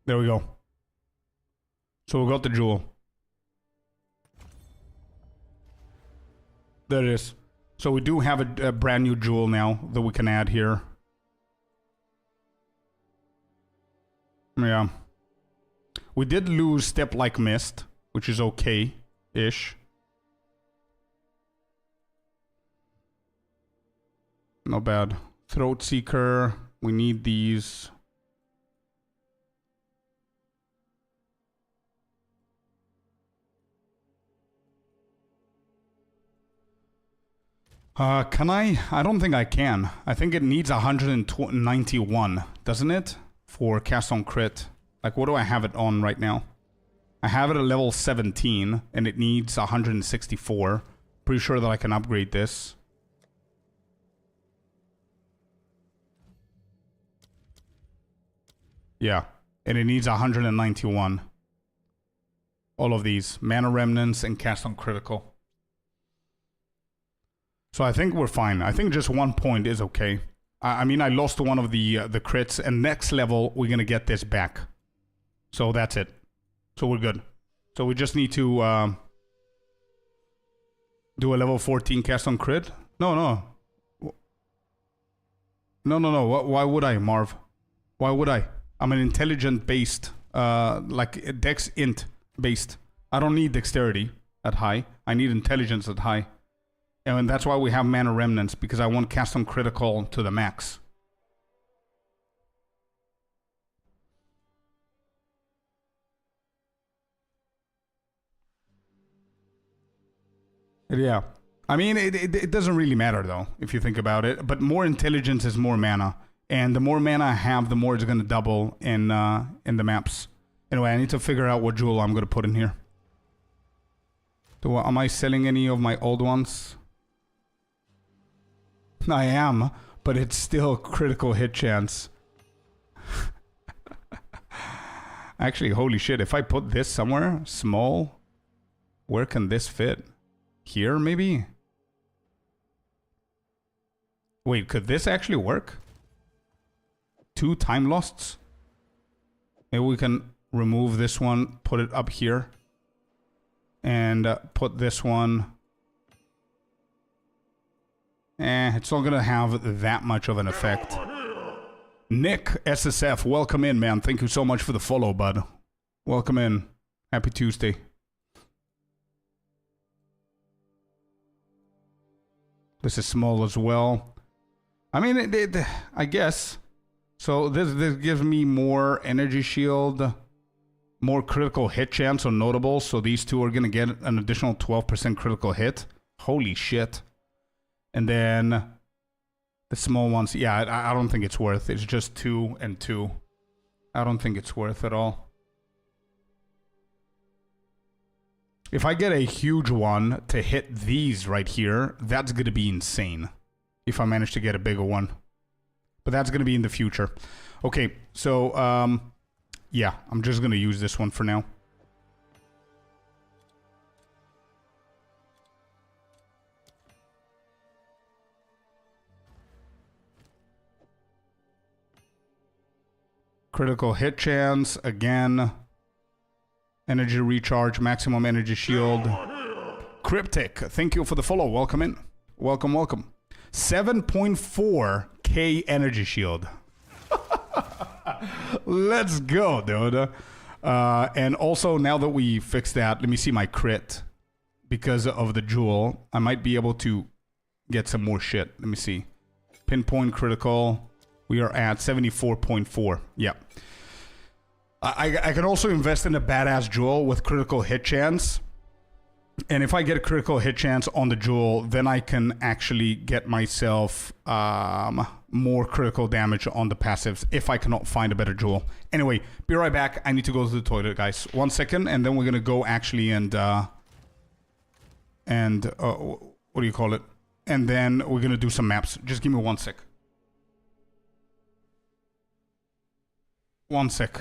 There we go. So we got the jewel. There it is. So we do have a brand new jewel now that we can add here. Yeah. We did lose Step Like Mist, which is okay-ish. Not bad. Throat Seeker. We need these. Can I? I don't think I can. I think it needs 191, doesn't it? For cast on crit. Like, what do I have it on right now? I have it at level 17, and it needs 164. Pretty sure that I can upgrade this. Yeah, and it needs 191. All of these. Mana Remnants and cast on critical. So I think we're fine. I think just 1 point is okay. I mean, I lost one of the crits, and next level, we're going to get this back. So that's it. So we're good. So we just need to do a level 14 cast on crit. No. Why would I, Marv? Why would I? I'm an intelligent-based, like dex int-based. I don't need dexterity at high. I need intelligence at high. And that's why we have Mana Remnants, because I want cast on critical to the max. Yeah. I mean, it doesn't really matter, though, if you think about it. But more intelligence is more mana. And the more mana I have, the more it's going to double in the maps. Anyway, I need to figure out what jewel I'm going to put in here. Am I selling any of my old ones? I am, but it's still critical hit chance. Actually, holy shit, if I put this somewhere small, where can this fit? Here, maybe? Wait, could this actually work? 2 time losts? Maybe we can remove this one, put it up here, and put this one... it's not gonna have that much of an effect. Nick SSF, welcome in, man. Thank you so much for the follow, bud. Welcome in. Happy Tuesday. This is small as well. I mean, I guess. So this gives me more energy shield, more critical hit chance on notables. So these two are gonna get an additional 12% critical hit. Holy shit. And then the small ones, yeah, I don't think it's worth. It's just 2 and 2. I don't think it's worth at all. If I get a huge one to hit these right here, that's going to be insane. If I manage to get a bigger one. But that's going to be in the future. Okay, so, yeah, I'm just going to use this one for now. Critical hit chance, again. Energy recharge, maximum energy shield. Cryptic, thank you for the follow. Welcome in. Welcome, welcome. 7.4k energy shield. Let's go, dude. And also, now that we fixed that, let me see my crit. Because of the jewel, I might be able to get some more shit. Let me see. Pinpoint critical. We are at 74.4. Yeah. I can also invest in a badass jewel with critical hit chance. And if I get a critical hit chance on the jewel, then I can actually get myself more critical damage on the passives if I cannot find a better jewel. Anyway, be right back. I need to go to the toilet, guys. 1 second, and then we're going to go actually and what do you call it? And then we're going to do some maps. Just give me 1 sec. One sec.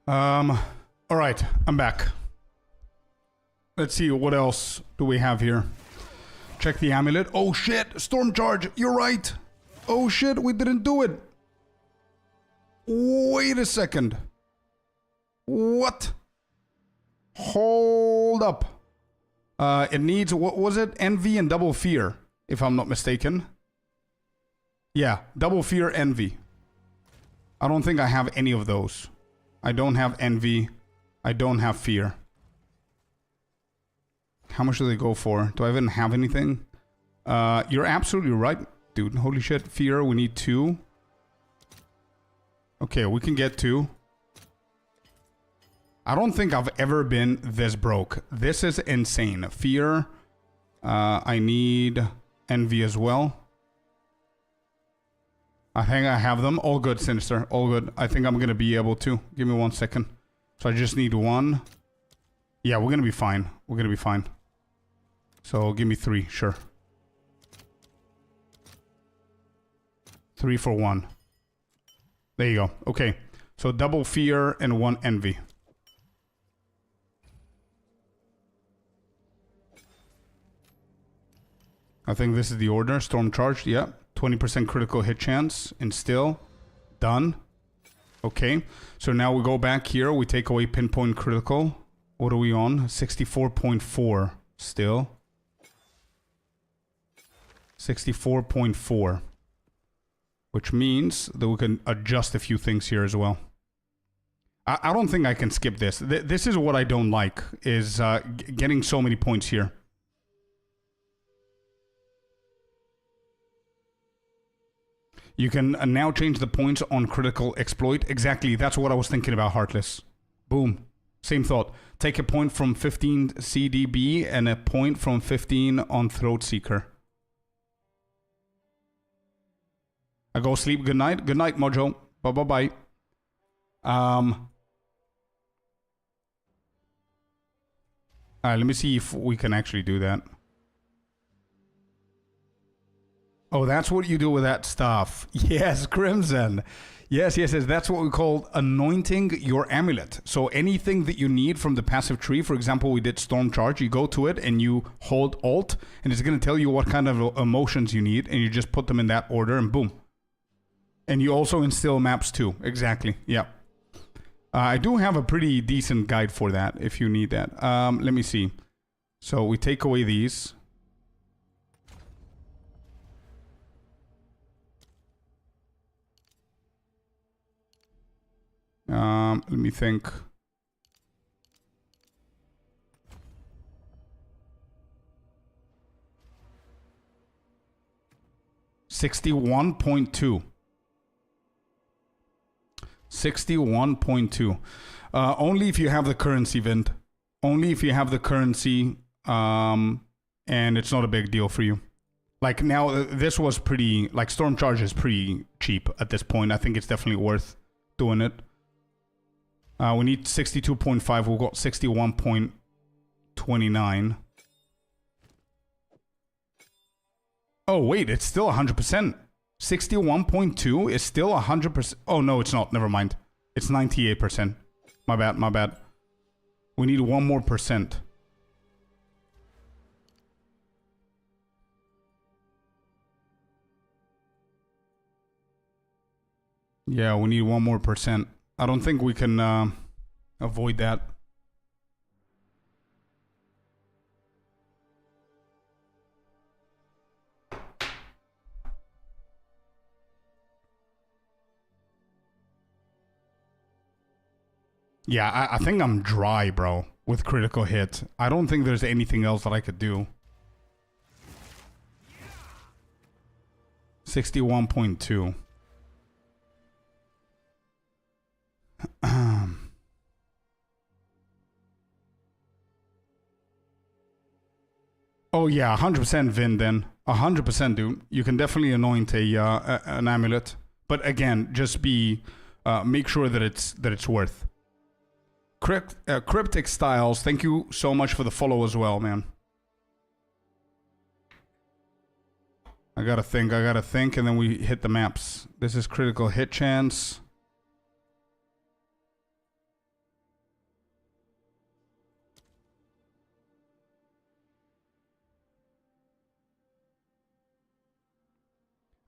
All right, I'm back. Let's see, what else do we have here? Check the amulet. Oh shit, storm charge, you're right. Oh shit, we didn't do it. Wait a second. What? Hold up. It needs, what was it? Envy and double fear, if I'm not mistaken. Yeah, double fear, envy. I don't think I have any of those. I don't have envy. I don't have fear. How much do they go for? Do I even have anything? You're absolutely right, dude. Holy shit. Fear, we need 2. Okay, we can get 2. I don't think I've ever been this broke. This is insane. Fear. I need envy as well. I think I have them. All good, Sinister. All good. I think I'm going to be able to. Give me 1 second. So I just need 1. Yeah, we're going to be fine. We're going to be fine. So give me 3. Sure. 3 for 1. There you go. Okay. So double fear and 1 envy. I think this is the order. Storm charged. Yeah. 20% critical hit chance. And still. Done. Okay. So now we go back here. We take away pinpoint critical. What are we on? 64.4. Still. 64.4. Which means that we can adjust a few things here as well. I don't think I can skip this. This is what I don't like. Is getting so many points here. You can now change the points on critical exploit. Exactly, that's what I was thinking about, Heartless. Boom. Same thought. Take a point from 15 CDB and a point from 15 on Throat Seeker. I go sleep. Good night. Good night, Mojo. Bye-bye-bye. Alright, let me see if we can actually do that. Oh, that's what you do with that stuff. Yes, Crimson. Yes. That's what we call anointing your amulet. So anything that you need from the passive tree, for example, we did Storm Charge, you go to it and you hold Alt, and it's going to tell you what kind of emotions you need, and you just put them in that order, and boom. And you also instill maps too. Exactly. Yeah. I do have a pretty decent guide for that if you need that. Let me see. So we take away these. Let me think. $61.2. 61.2. Only if you have the currency, Vint. Only if you have the currency, and it's not a big deal for you. Like now, this was pretty, like Storm Charge is pretty cheap at this point. I think it's definitely worth doing it. We need 62.5. We've got 61.29. Oh, wait, it's still 100%. 61.2 is still 100%. Oh, no, it's not. Never mind. It's 98%. My bad. We need one more percent. Yeah, we need one more percent. I don't think we can avoid that. Yeah, I think I'm dry, bro, with critical hit. I don't think there's anything else that I could do. 61.2. Oh yeah, 100% Vin then. 100% dude. You can definitely anoint an amulet. But again, just make sure that it's worth. Cryptic Styles, thank you so much for the follow as well, man. I gotta think, and then we hit the maps. This is critical hit chance.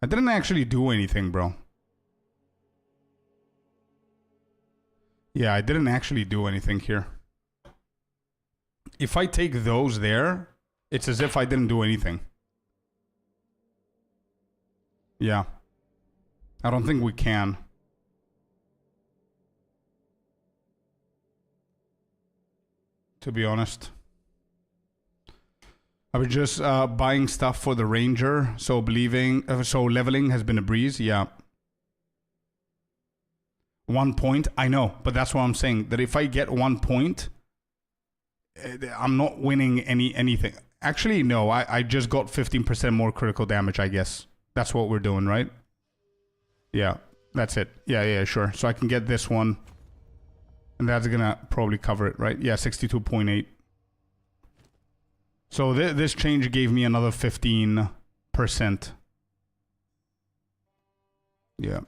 I didn't actually do anything, bro. Yeah, I didn't actually do anything here. If I take those there, it's as if I didn't do anything. Yeah. I don't think we can. To be honest. I was just buying stuff for the Ranger, so leveling has been a breeze, yeah. 1 point, I know, but that's what I'm saying. That if I get 1 point, I'm not winning anything. Actually, no, I just got 15% more critical damage, I guess. That's what we're doing, right? Yeah, that's it. Yeah, sure. So I can get this one. And that's gonna probably cover it, right? Yeah, 62.8. So this change gave me another 15%. Yeah.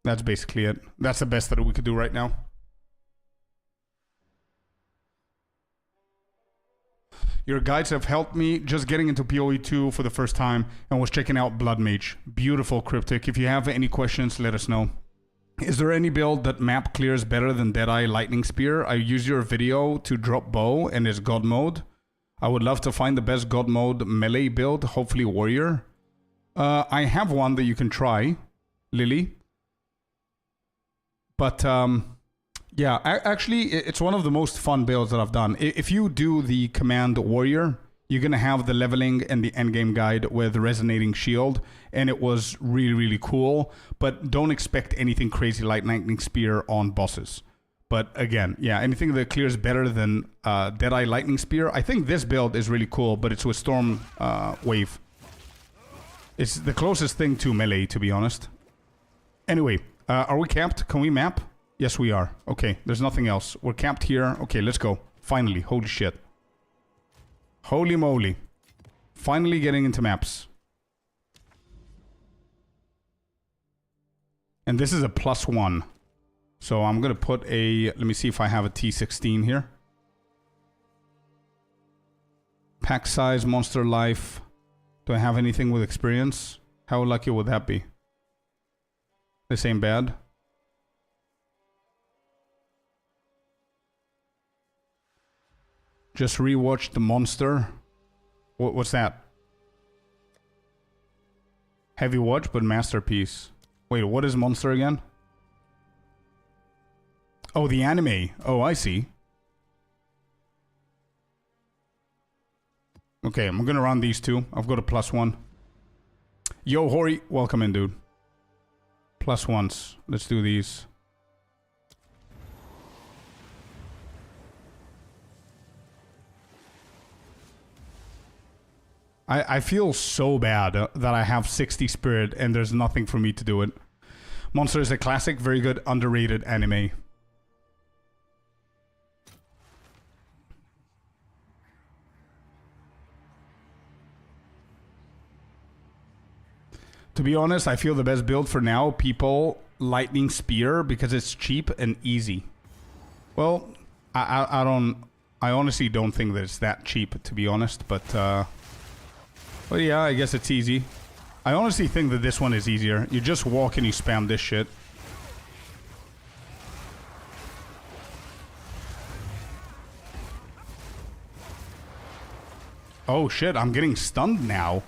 That's basically it. That's the best that we could do right now. Your guides have helped me just getting into PoE 2 for the first time and was checking out Blood Mage. Beautiful Cryptic. If you have any questions, let us know. Is there any build that map clears better than Deadeye Lightning Spear? I use your video to drop bow and it's God mode. I would love to find the best God mode melee build, hopefully warrior. I have one that you can try, Lily. But yeah, actually, it's one of the most fun builds that I've done. If you do the command warrior, you're going to have the leveling and the endgame guide with the resonating shield. And it was really, really cool. But don't expect anything crazy like Lightning Spear on bosses. But again, yeah, anything that clears better than Deadeye Lightning Spear. I think this build is really cool, but it's with Storm Wave. It's the closest thing to melee, to be honest. Anyway, are we capped? Can we map? Yes, we are. Okay, there's nothing else. We're capped here. Okay, let's go. Finally, holy shit. Holy moly. Finally getting into maps. And this is a +1. So I'm going to put a... Let me see if I have a T16 here. Pack size, monster life. Do I have anything with experience? How lucky would that be? This ain't bad. Just rewatched the monster. What's that? Heavy watch, but masterpiece. Wait, what is monster again? Oh, the anime. Oh, I see. Okay, I'm gonna run these two. I've got a +1. Yo, Hori, welcome in, dude. +1s. Let's do these. I feel so bad that I have 60 spirit and there's nothing for me to do it. Monster is a classic, very good, underrated anime. To be honest, I feel the best build for now, people, Lightning Spear, because it's cheap and easy. Well, I honestly don't think that it's that cheap, to be honest, but well, yeah, I guess it's easy. I honestly think that this one is easier. You just walk and you spam this shit. Oh shit, I'm getting stunned now.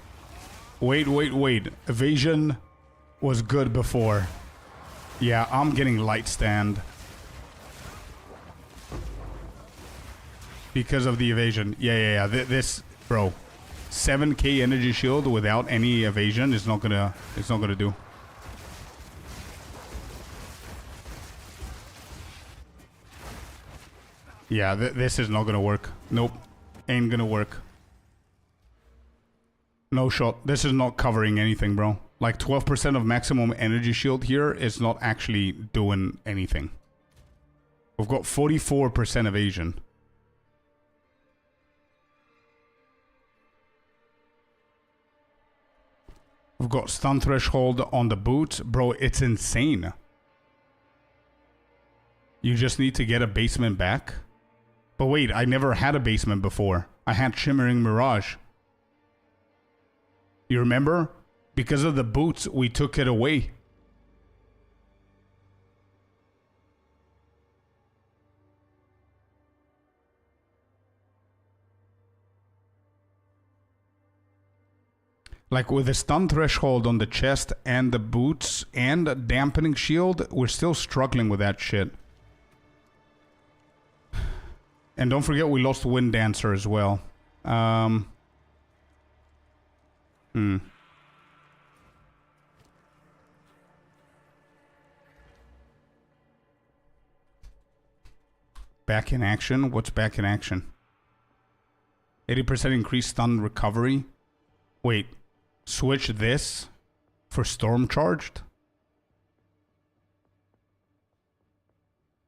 Wait. Evasion was good before. Yeah, I'm getting light stand. Because of the evasion. Yeah. This, bro. 7k energy shield without any evasion is not gonna do. Yeah, this is not gonna work. Nope. Ain't gonna work. No shot. This is not covering anything, bro. Like 12% of maximum energy shield here is not actually doing anything. We've got 44% evasion. We've got stun threshold on the boot. Bro, it's insane. You just need to get a basement back. But wait, I never had a basement before. I had Shimmering Mirage. You remember? Because of the boots, we took it away. Like with the stun threshold on the chest and the boots and a dampening shield, we're still struggling with that shit. And don't forget we lost Wind Dancer as well. Back in action? What's back in action? 80% increased stun recovery. Wait. Switch this for Storm Charged?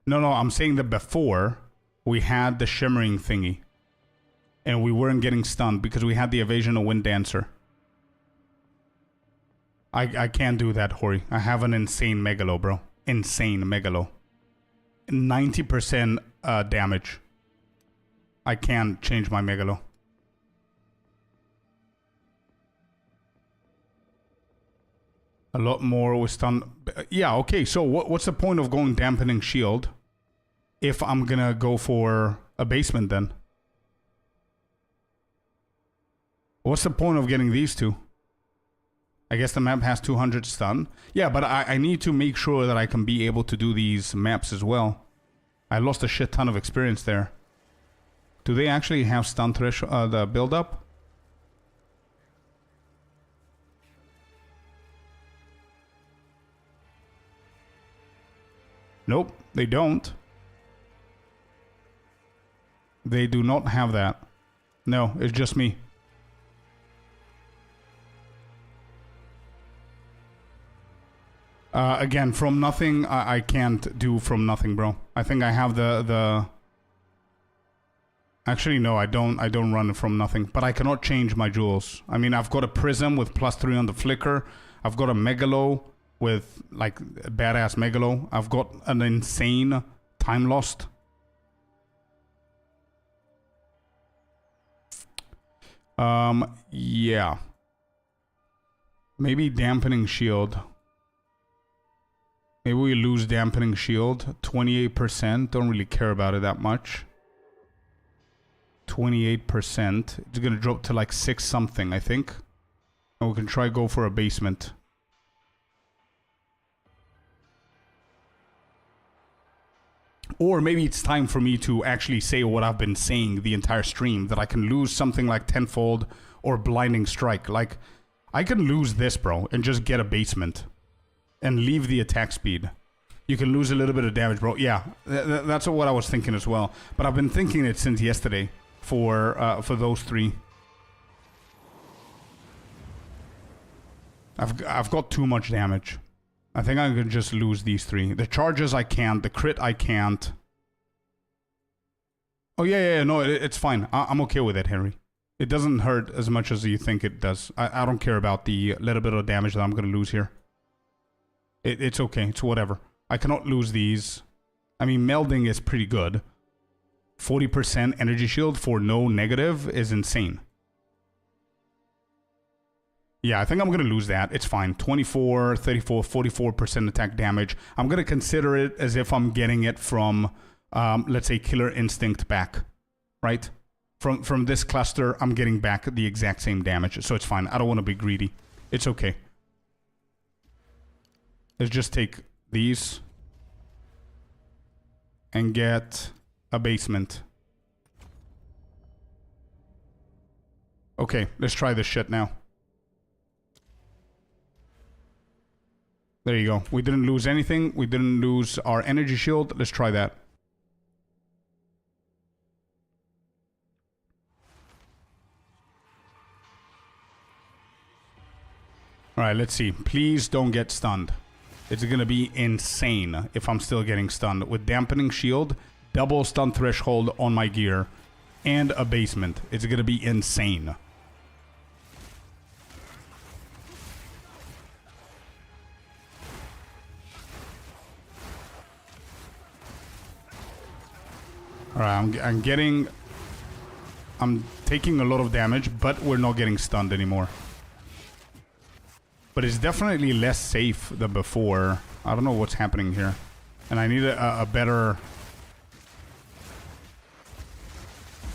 No, I'm saying that before we had the Shimmering thingy. And we weren't getting stunned because we had the evasion of Wind Dancer. I can't do that, Hori. I have an insane Megalo, bro. Insane Megalo. 90% damage. I can't change my Megalo. A lot more with stun. Yeah, okay. So what's the point of going dampening shield if I'm gonna go for a basement then? What's the point of getting these two? I guess the map has 200 stun. Yeah, but I need to make sure that I can be able to do these maps as well. I lost a shit ton of experience there. Do they actually have stun threshold, the build up? Nope, they don't. They do not have that. No, it's just me. Again, from nothing, I can't do from nothing, bro. I think I have the... Actually, no, I don't run from nothing. But I cannot change my jewels. I mean, I've got a Prism with +3 on the Flicker. I've got a Megalo with, like, a badass Megalo. I've got an insane Time Lost. Yeah. Maybe Dampening Shield. Maybe we lose Dampening Shield. 28%. Don't really care about it that much. 28%. It's gonna drop to like 6 something, I think. And we can try go for a basement. Or maybe it's time for me to actually say what I've been saying the entire stream. That I can lose something like Tenfold or Blinding Strike. Like, I can lose this, bro, and just get a basement. And leave the attack speed. You can lose a little bit of damage, bro. Yeah, that's what I was thinking as well. But I've been thinking it since yesterday for those 3. I've got too much damage. I think I can just lose these 3. The charges I can't. The crit I can't. Oh yeah, no, it's fine. I'm okay with it, Henry. It doesn't hurt as much as you think it does. I don't care about the little bit of damage that I'm gonna lose here. It's okay. It's whatever. I cannot lose these. I mean, melding is pretty good. 40% energy shield for no negative is insane. Yeah, I think I'm going to lose that. It's fine. 24, 34, 44% attack damage. I'm going to consider it as if I'm getting it from, let's say, Killer Instinct back. Right? From this cluster, I'm getting back the exact same damage. So it's fine. I don't want to be greedy. It's okay. Let's just take these and get a basement. Okay, let's try this shit now. There you go. We didn't lose anything. We didn't lose our energy shield. Let's try that. Alright, let's see. Please don't get stunned. It's gonna be insane if I'm still getting stunned. With Dampening Shield, double stun threshold on my gear, and a basement. It's gonna be insane. Alright, I'm taking a lot of damage, but we're not getting stunned anymore. But it's definitely less safe than before. I don't know what's happening here. And I need a better...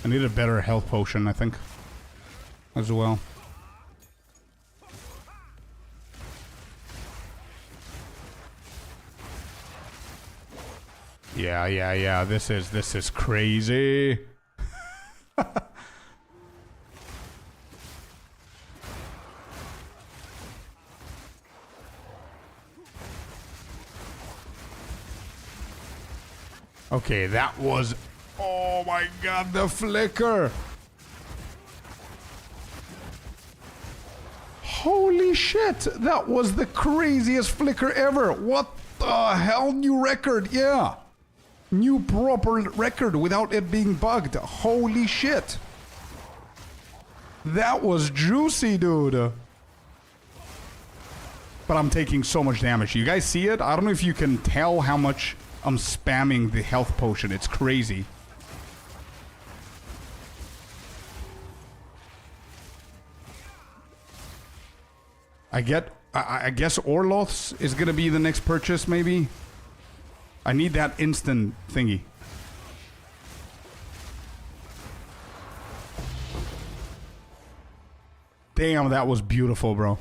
I need a better health potion, I think. As well. Yeah. This is crazy. Okay, that was... Oh my god, the flicker! Holy shit! That was the craziest flicker ever! What the hell? New record, yeah! New proper record without it being bugged. Holy shit! That was juicy, dude! But I'm taking so much damage. You guys see it? I don't know if you can tell how much I'm spamming the health potion. It's crazy. I guess Orloth's is gonna be the next purchase, maybe. I need that instant thingy. Damn, that was beautiful, bro.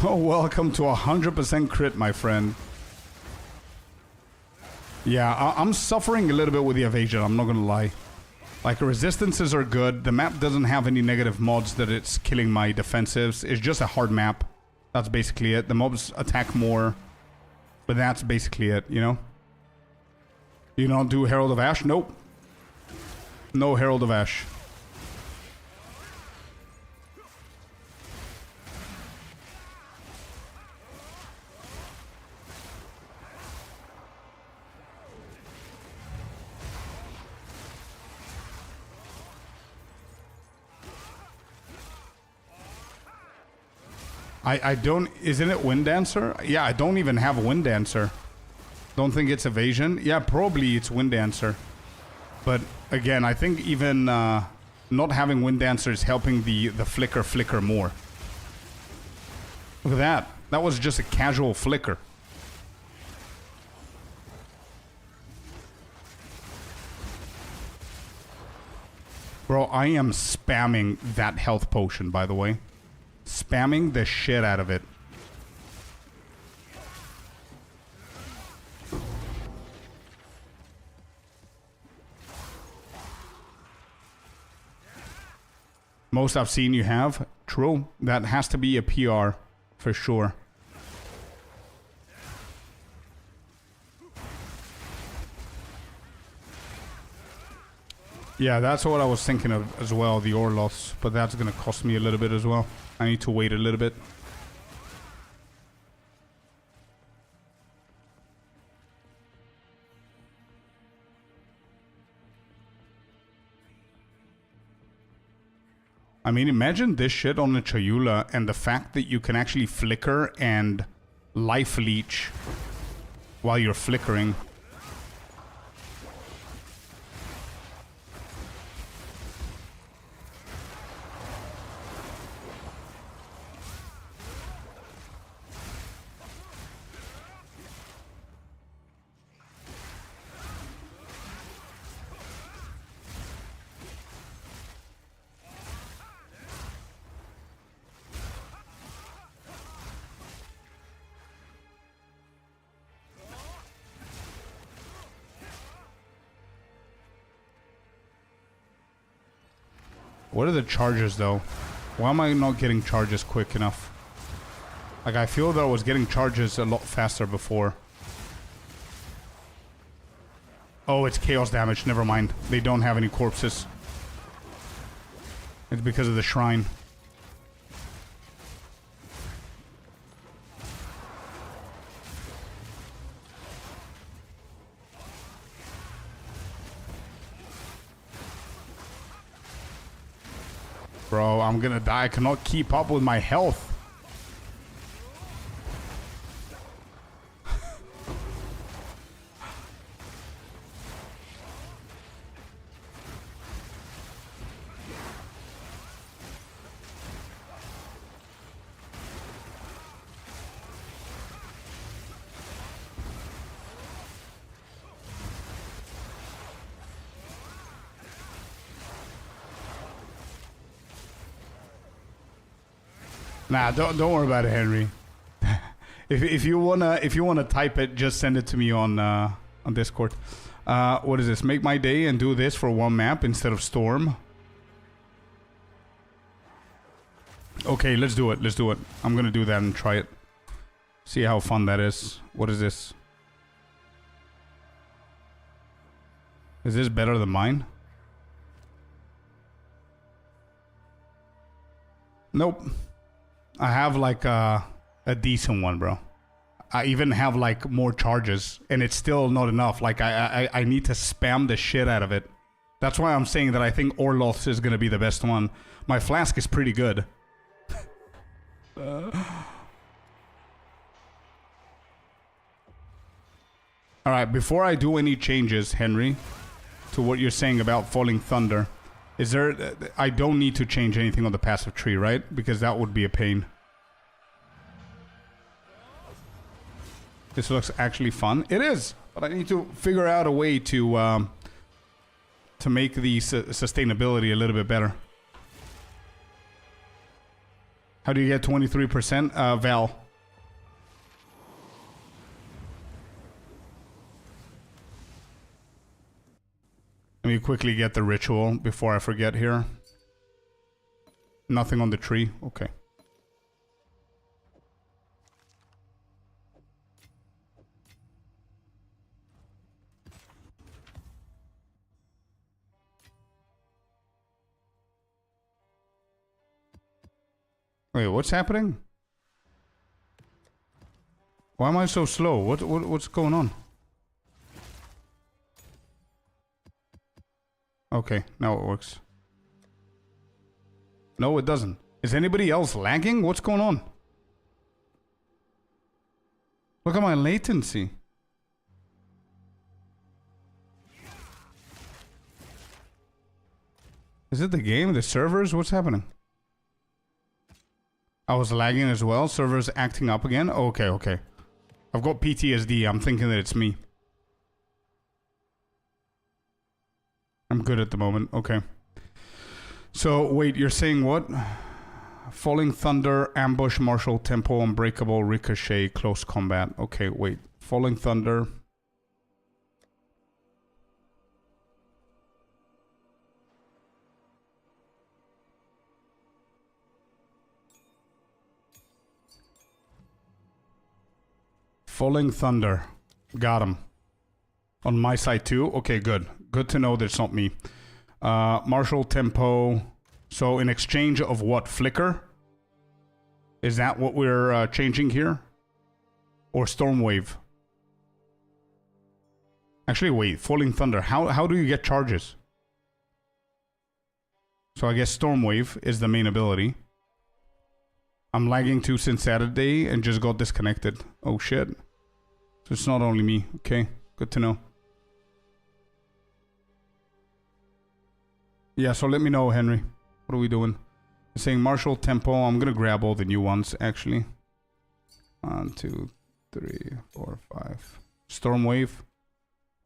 Oh, welcome to 100% crit, my friend. Yeah, I'm suffering a little bit with the evasion, I'm not gonna lie. Like, resistances are good. The map doesn't have any negative mods that it's killing my defensives. It's just a hard map. That's basically it. The mobs attack more. But that's basically it, you know? You don't do Herald of Ash? Nope. No Herald of Ash. I don't... Isn't it Wind Dancer? Yeah, I don't even have Wind Dancer. Don't think it's evasion. Yeah, probably it's Wind Dancer. But again, I think even not having Wind Dancer is helping the flicker more. Look at that. That was just a casual flicker. Bro, I am spamming that health potion, by the way. Spamming the shit out of it. Most I've seen you have. True. That has to be a PR for sure. Yeah, that's what I was thinking of as well, the Orloths. But that's going to cost me a little bit as well. I need to wait a little bit. I mean, imagine this shit on a Chayula and the fact that you can actually flicker and life leech while you're flickering. What are the charges though? Why am I not getting charges quick enough? Like, I feel that I was getting charges a lot faster before. Oh, it's chaos damage. Never mind. They don't have any corpses. It's because of the shrine. Bro, I'm gonna die. I cannot keep up with my health. Nah, don't worry about it, Henry. if you wanna type it, just send it to me on Discord. What is this? Make my day and do this for one map instead of Storm. Okay, let's do it. Let's do it. I'm gonna do that and try it. See how fun that is. What is this? Is this better than mine? Nope. I have like a decent one, bro. I even have like more charges, and it's still not enough. Like I need to spam the shit out of it. That's why I'm saying that I think Orloths is gonna be the best one. My flask is pretty good. All right, before I do any changes, Henry, to what you're saying about Falling Thunder. Is there... I don't need to change anything on the passive tree, right? Because that would be a pain. This looks actually fun. It is! But I need to figure out a way to make the sustainability a little bit better. How do you get 23%? Val. Let me quickly get the ritual before I forget here. Nothing on the tree. Okay. Wait, what's happening? Why am I so slow? What's going on? Okay, now it works. No, it doesn't. Is anybody else lagging? What's going on? Look at my latency. Is it the game? The servers? What's happening? I was lagging as well. Servers acting up again? Okay, okay. I've got PTSD. I'm thinking that it's me. I'm good at the moment. Okay. So, wait, you're saying what? Falling Thunder, Ambush, Martial Tempo, Unbreakable, Ricochet, Close Combat. Okay, wait. Falling Thunder. Falling Thunder. Got him. On my side too? Okay, good. Good to know that it's not me. Martial Tempo. So in exchange of what? Flicker? Is that what we're changing here? Or Stormwave? Actually, wait. Falling Thunder. How do you get charges? So I guess Stormwave is the main ability. I'm lagging too since Saturday and just got disconnected. Oh shit. So it's not only me. Okay, good to know. Yeah, so let me know, Henry. What are we doing? It's saying Martial Tempo. I'm gonna grab all the new ones, actually. 1, 2, 3, 4, 5. Stormwave.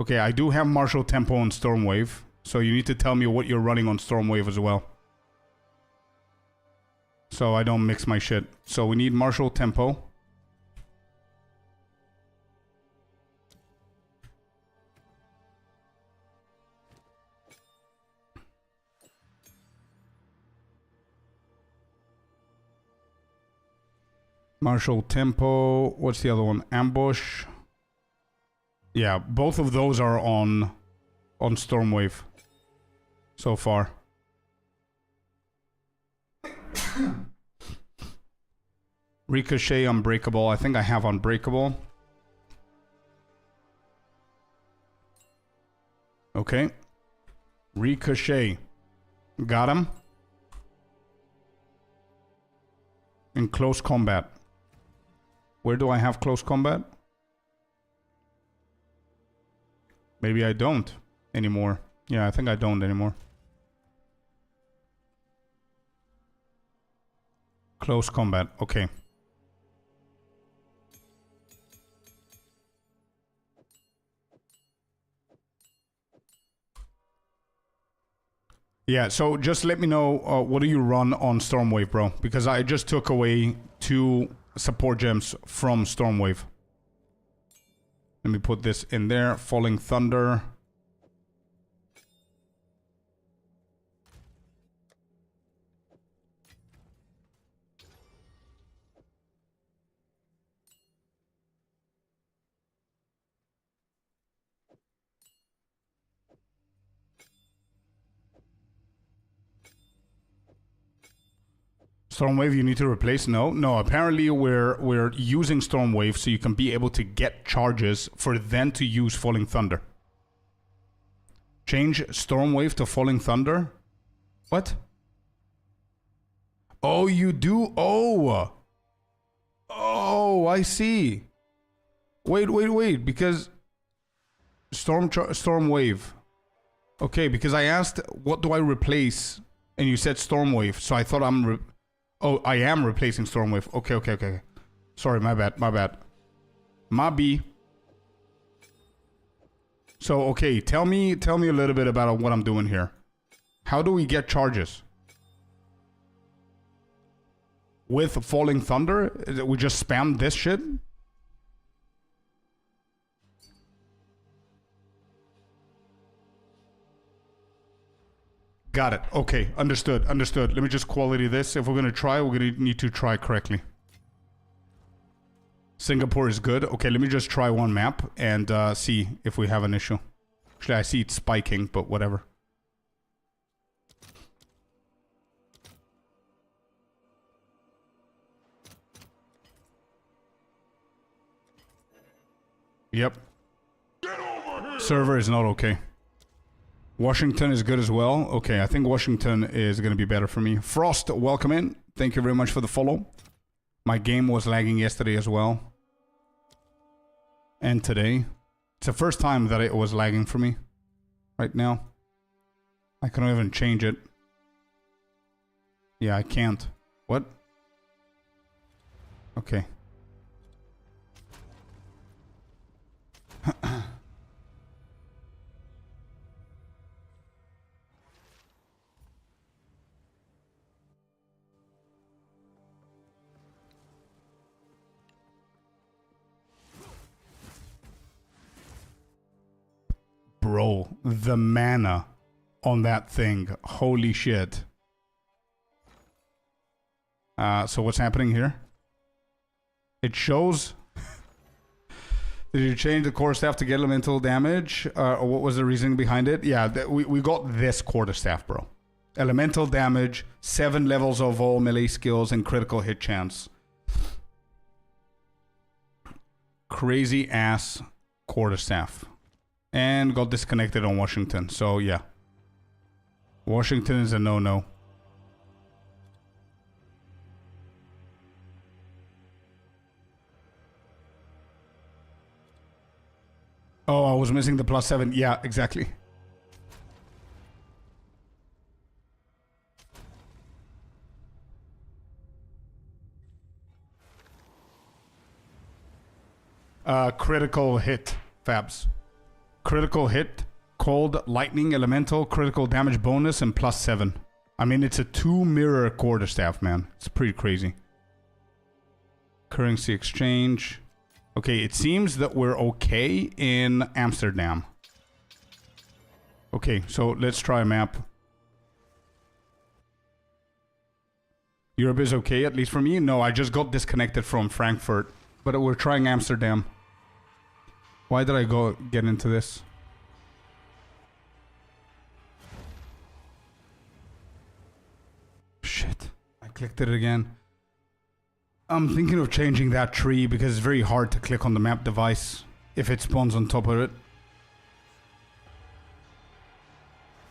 Okay, I do have Martial Tempo and Stormwave. So you need to tell me what you're running on Stormwave as well. So I don't mix my shit. So we need Martial Tempo. Martial Tempo. What's the other one? Ambush. Yeah, both of those are on Stormwave so far. Ricochet, Unbreakable. I think I have Unbreakable. Okay. Ricochet. Got him. In Close Combat. Where do I have Close Combat? Maybe I don't anymore. Yeah, I think I don't anymore. Close Combat. Okay. Yeah, so just let me know what do you run on Stormwave, bro? Because I just took away 2 support gems from Stormwave. Let me put this in there. Falling Thunder. Stormwave you need to replace? No, apparently we're using Stormwave so you can be able to get charges for then to use Falling Thunder. Change Stormwave to Falling Thunder? What? Oh, you do? Oh, I see. Wait, because Stormwave. Okay, because I asked what do I replace and you said Stormwave, so I thought oh, I am replacing Stormwave. Okay. Sorry, my bad. My B. So, okay, tell me a little bit about what I'm doing here. How do we get charges? With Falling Thunder? We just spam this shit? Got it. Okay, understood. Let me just quality this. If we're gonna try, we're gonna need to try correctly. Singapore is good. Okay, let me just try one map and see if we have an issue. Actually, I see it spiking, but whatever. Yep. Get over here! Server is not okay. Washington is good as well. Okay, I think Washington is going to be better for me. Frost, welcome in. Thank you very much for the follow. My game was lagging yesterday as well. And today. It's the first time that it was lagging for me. Right now. I can't even change it. Yeah, I can't. What? Okay. Bro, the mana on that thing. Holy shit. So what's happening here? It shows... Did you change the core staff to get elemental damage? Or what was the reasoning behind it? Yeah, we got this quarterstaff, bro. Elemental damage, 7 levels of all melee skills, and critical hit chance. Crazy ass quarterstaff. And got disconnected on Washington, so yeah. Washington is a no-no. Oh, I was missing the +7. Yeah, exactly. Critical hit, Fabs. Critical hit, cold, lightning, elemental, critical damage bonus, and +7. I mean, it's a 2-mirror quarterstaff, man. It's pretty crazy. Currency exchange. Okay, it seems that we're okay in Amsterdam. Okay, so let's try a map. Europe is okay, at least for me? No, I just got disconnected from Frankfurt. But we're trying Amsterdam. Why did I get into this? Shit. I clicked it again. I'm thinking of changing that tree because it's very hard to click on the map device if it spawns on top of it.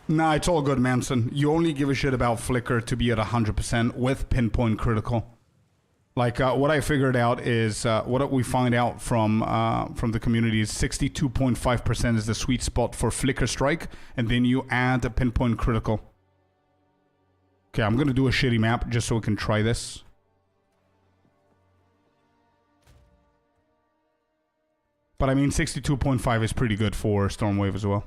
Nah, it's all good, Manson. You only give a shit about Flicker to be at 100% with pinpoint critical. Like, what I figured out is, what we find out from the community is 62.5% is the sweet spot for Flicker Strike, and then you add a pinpoint critical. Okay, I'm gonna do a shitty map just so we can try this. But I mean, 62.5 is pretty good for Stormwave as well.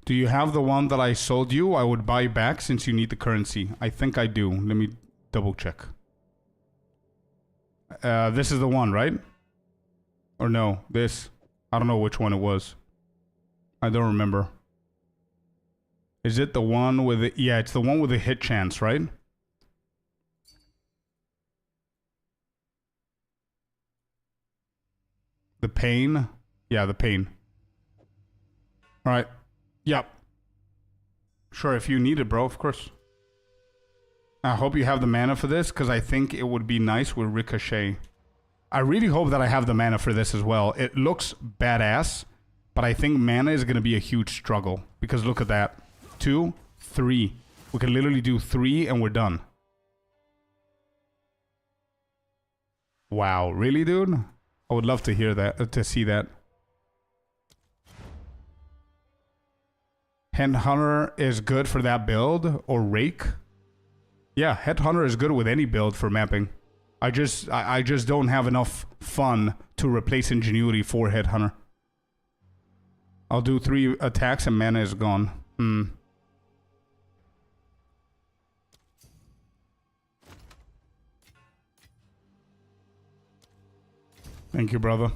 Do you have the one that I sold you? I would buy back since you need the currency. I think I do. Let me double check. This is the one, right? Or no, this. I don't know which one it was. I don't remember. Is it the one with the... Yeah, it's the one with the hit chance, right? The pain? Yeah, the pain. Alright. Yep. Sure, if you need it, bro, of course. I hope you have the mana for this, because I think it would be nice with Ricochet. I really hope that I have the mana for this as well. It looks badass, but I think mana is going to be a huge struggle. Because look at that. 2, 3. We can literally do 3 and we're done. Wow, really, dude? I would love to hear that, to see that. Headhunter is good for that build, or Rake. Yeah, Headhunter is good with any build for mapping. I just don't have enough fun to replace Ingenuity for Headhunter. I'll do 3 attacks and mana is gone. Thank you, brother.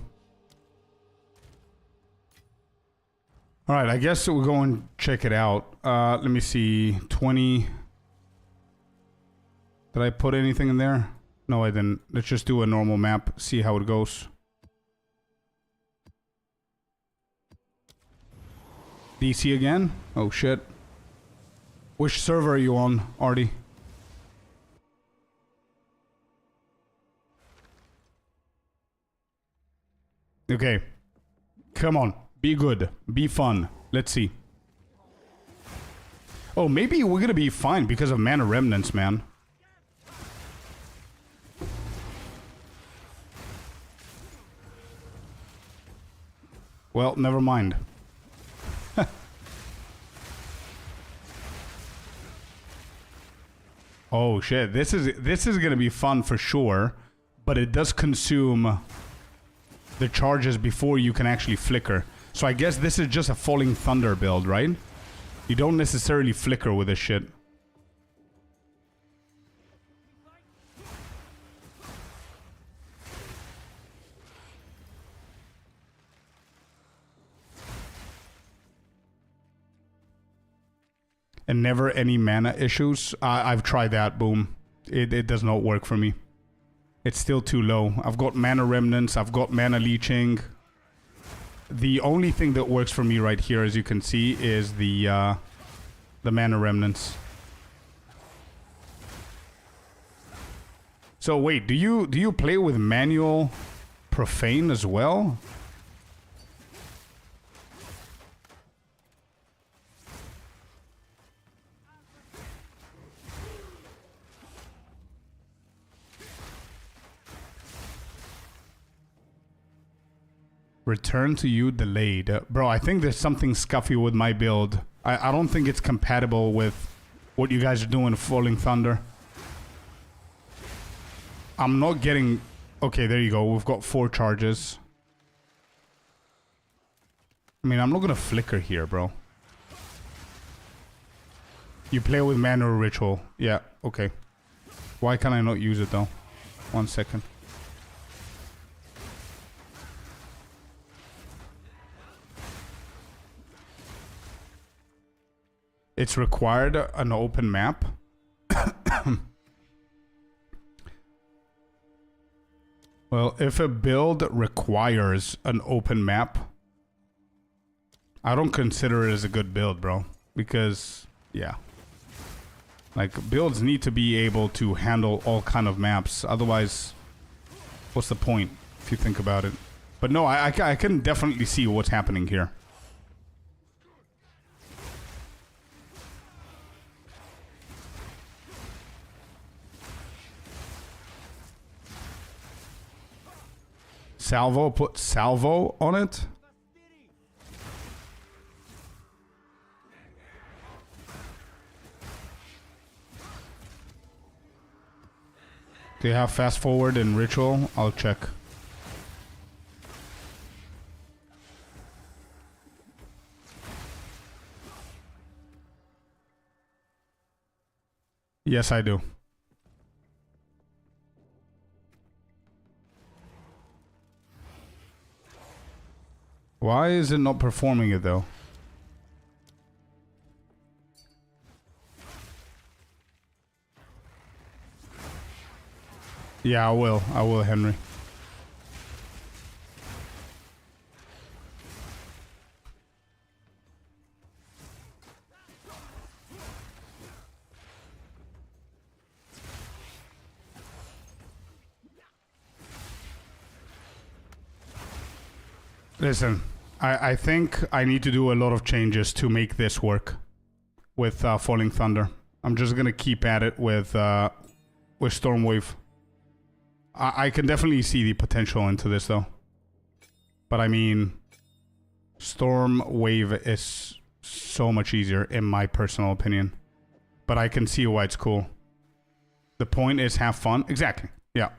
Alright, I guess we'll go and check it out. Let me see. 20. Did I put anything in there? No, I didn't. Let's just do a normal map, see how it goes. DC again? Oh shit. Which server are you on, Artie? Okay. Come on. Be good. Be fun. Let's see. Oh, maybe we're gonna be fine because of mana remnants, man. Well, never mind. Oh shit, this is gonna be fun for sure, but it does consume the charges before you can actually flicker. So I guess this is just a Falling Thunder build, right? You don't necessarily flicker with this shit. And never any mana issues. I've tried that, boom. It does not work for me. It's still too low. I've got mana remnants, I've got mana leeching. The only thing that works for me right here, as you can see, is the mana remnants. So wait, do you play with manual profane as well? Return to you delayed. Bro, I think there's something scuffy with my build. I don't think it's compatible with what you guys are doing in Falling Thunder. I'm not getting... Okay, there you go. We've got 4 charges. I mean, I'm not gonna flicker here, bro. You play with mana or ritual. Yeah, okay. Why can I not use it, though? 1 second. It's required an open map. Well, if a build requires an open map, I don't consider it as a good build, bro. Because, yeah. Like, builds need to be able to handle all kind of maps. Otherwise, what's the point, if you think about it? But no, I can definitely see what's happening here. Salvo, put salvo on it. Do you have fast forward and ritual? I'll check. Yes, I do. Why is it not performing it though? Yeah, I will, Henry. Listen, I think I need to do a lot of changes to make this work with Falling Thunder. I'm just gonna keep at it with Stormwave. I can definitely see the potential into this though. But I mean, Stormwave is so much easier in my personal opinion. But I can see why it's cool. The point is have fun. Exactly. Yeah.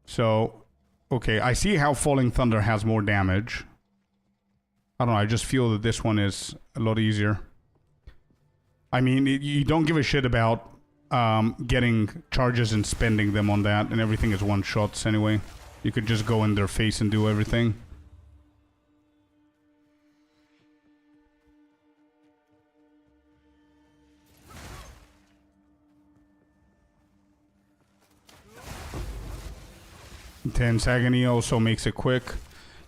So, okay, I see how Falling Thunder has more damage. I don't know, I just feel that this one is a lot easier. I mean, you don't give a shit about getting charges and spending them on that, and everything is one shots anyway. You could just go in their face and do everything. Intense Agony also makes it quick.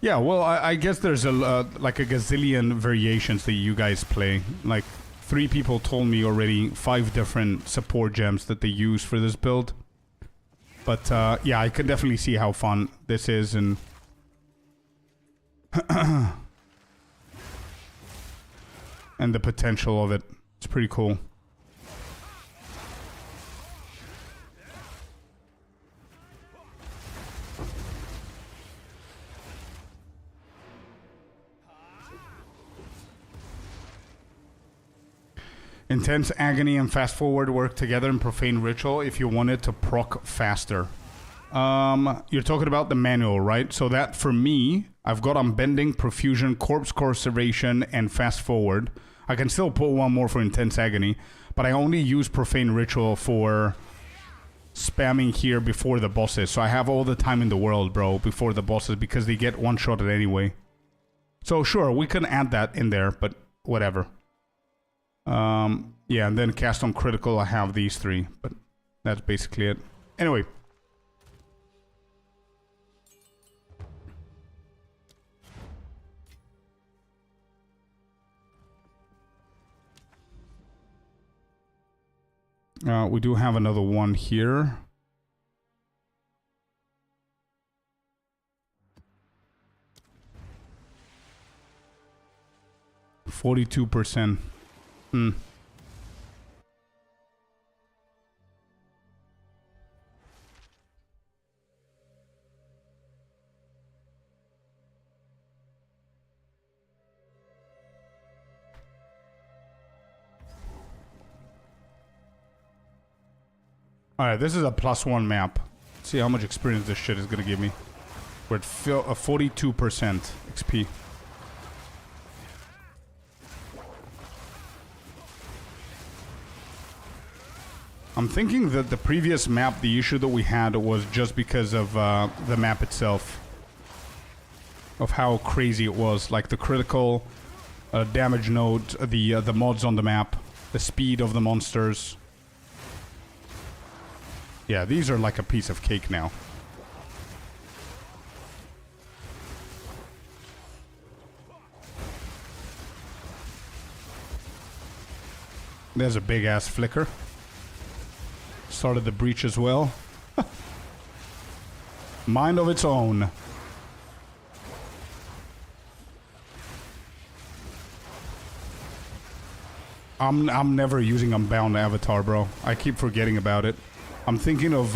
Yeah, well, I guess there's like a gazillion variations that you guys play. Like, 3 people told me already 5 different support gems that they use for this build. But, yeah, I can definitely see how fun this is, and... and the potential of it. It's pretty cool. Intense Agony and Fast Forward work together in Profane Ritual if you wanted to proc faster. You're talking about the manual, right? So that, for me, I've got Unbending, Profusion, Corpse Conservation, and Fast Forward. I can still pull one more for Intense Agony, but I only use Profane Ritual for spamming here before the bosses. So I have all the time in the world, bro, before the bosses, because they get one-shotted anyway. So sure, we can add that in there, but whatever. Yeah, and then cast on critical, I have these 3, but that's basically it. Anyway. We do have another one here. %42%. Alright, this is a +1 map. Let's see how much experience this shit is gonna give me. We're at 42% XP. I'm thinking that the previous map, the issue that we had was just because of the map itself. Of how crazy it was. Like the critical damage node, the mods on the map, the speed of the monsters. Yeah, these are like a piece of cake now. There's a big ass flicker. Started the breach as well. Mind of its own. I'm never using Unbound Avatar, bro. I keep forgetting about it. I'm thinking of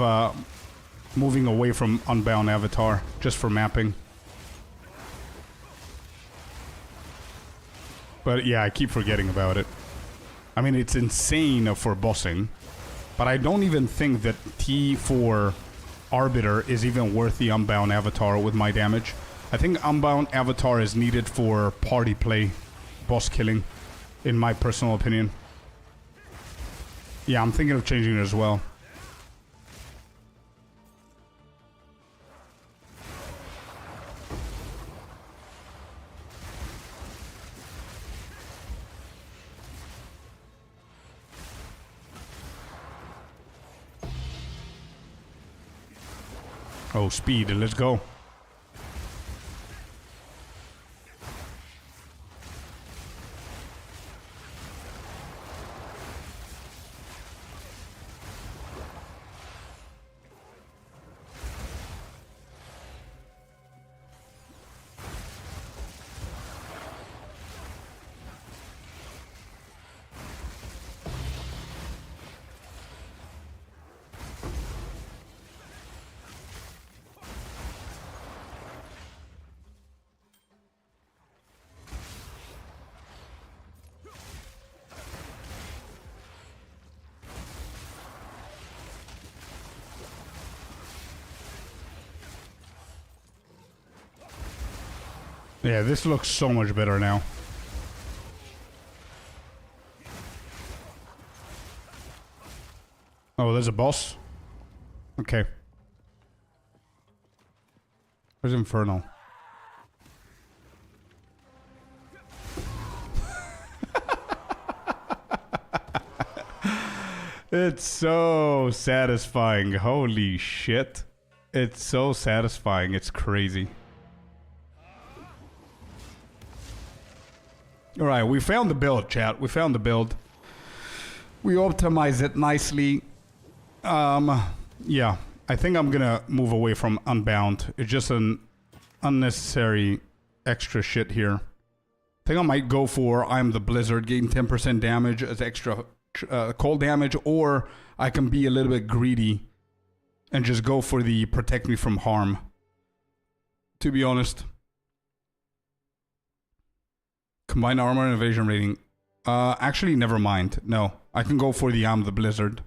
moving away from Unbound Avatar just for mapping. But yeah, I keep forgetting about it. I mean, it's insane for bossing. But I don't even think that T4 Arbiter is even worth the Unbound Avatar with my damage. I think Unbound Avatar is needed for party play, boss killing, in my personal opinion. Yeah, I'm thinking of changing it as well. Oh, speed, let's go. Yeah, this looks so much better now. Oh, there's a boss? Okay. Where's Infernal? It's so satisfying. Holy shit. It's so satisfying. It's crazy. All right, we found the build, chat. We found the build. We optimized it nicely. Yeah, I think I'm gonna move away from Unbound. It's just an unnecessary extra shit here. I think I might go for I'm the Blizzard, gain 10% damage as extra cold damage, or I can be a little bit greedy and just go for the protect me from harm, to be honest. Combined armor and evasion rating. Actually, never mind. No, I can go for the I'm the Blizzard.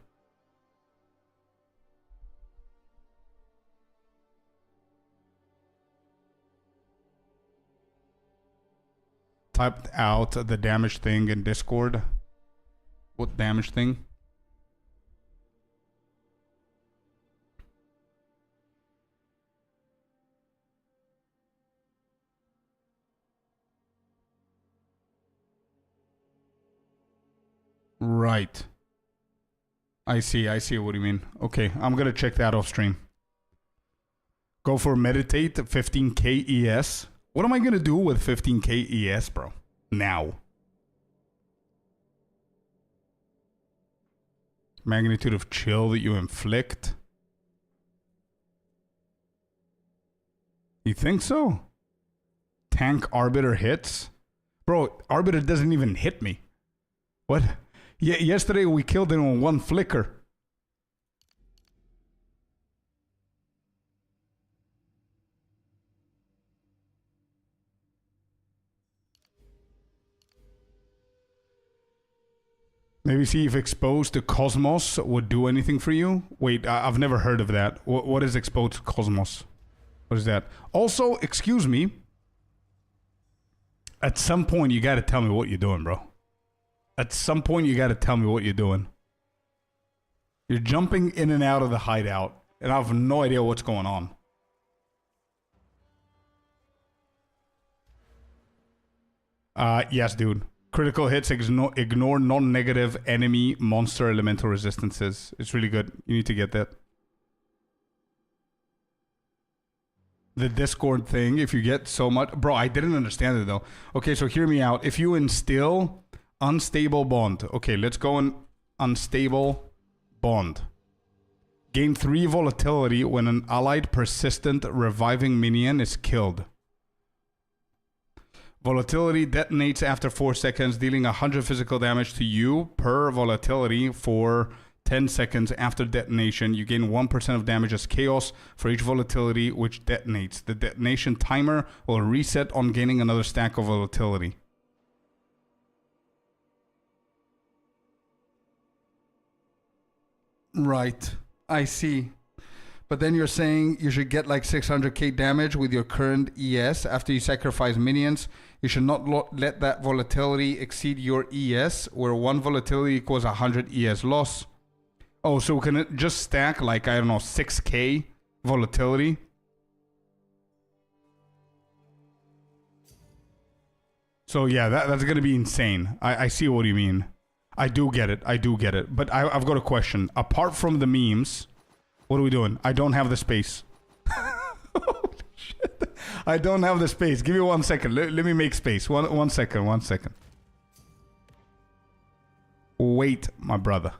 Typed out the damage thing in Discord. What damage thing? Right. I see what you mean. Okay, I'm gonna check that off stream. Go for meditate, 15k ES. What am I gonna do with 15k ES, bro? Now. Magnitude of chill that you inflict. You think so? Tank Arbiter hits? Bro, Arbiter doesn't even hit me. What? Yesterday we killed him on one flicker. Maybe see if exposed to Cosmos would do anything for you. Wait, I've never heard of that. What is exposed to Cosmos? What is that? Also, excuse me. At some point, you gotta tell me what you're doing, bro. At some point, you gotta tell me what you're doing. You're jumping in and out of the hideout, and I have no idea what's going on. Yes, dude. Critical hits ignore non-negative enemy monster elemental resistances. It's really good. You need to get that. The Discord thing, if you get so much... Bro, I didn't understand it, though. Okay, so hear me out. If you instill unstable bond. Okay, let's go in unstable bond. Gain 3 volatility when an allied persistent reviving minion is killed. Volatility detonates after 4 seconds, dealing 100 physical damage to you per volatility for 10 seconds after detonation. You gain 1% of damage as chaos for each volatility which detonates. The detonation timer will reset on gaining another stack of volatility. Right, I see. But then you're saying you should get like 600k damage with your current ES after you sacrifice minions. You should not let that volatility exceed your ES, where 1 volatility equals 100 ES loss. Oh, so can it just stack like, I don't know, 6k volatility? So yeah, that's gonna be insane. I see what you mean. I do get it. But I've got a question. Apart from the memes... What are we doing? I don't have the space. Holy shit. I don't have the space. Give me 1 second. Let me make space. One second. Wait, my brother.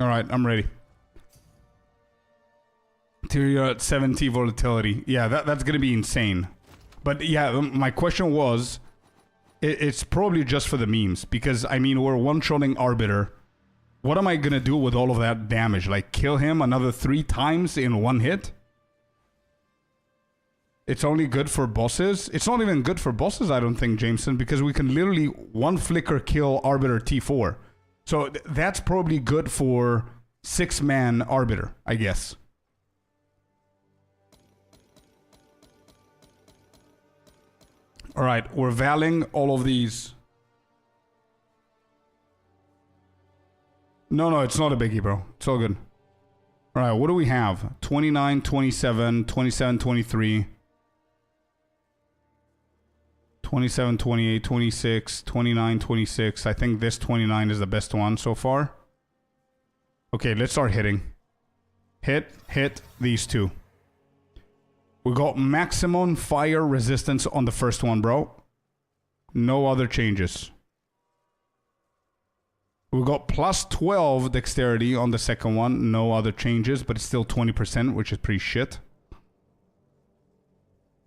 All right, I'm ready. You're at 70 volatility. Yeah, that's gonna be insane. But yeah, my question was, it's probably just for the memes, because I mean, we're one-shotting Arbiter. What am I gonna do with all of that damage? Like, kill him another 3 times in 1 hit? It's only good for bosses? It's not even good for bosses, I don't think, Jameson, because we can literally 1 flicker kill Arbiter T4. So that's probably good for 6-man Arbiter, I guess. All right, we're valing all of these. No, it's not a biggie, bro. It's all good. All right, what do we have? 29, 27, 27, 23. 27, 28, 26, 29, 26. I think this 29 is the best one so far. Okay, let's start hitting. Hit these two. We got maximum fire resistance on the first one, bro. No other changes. We got plus 12 dexterity on the second one. No other changes, but it's still 20%, which is pretty shit.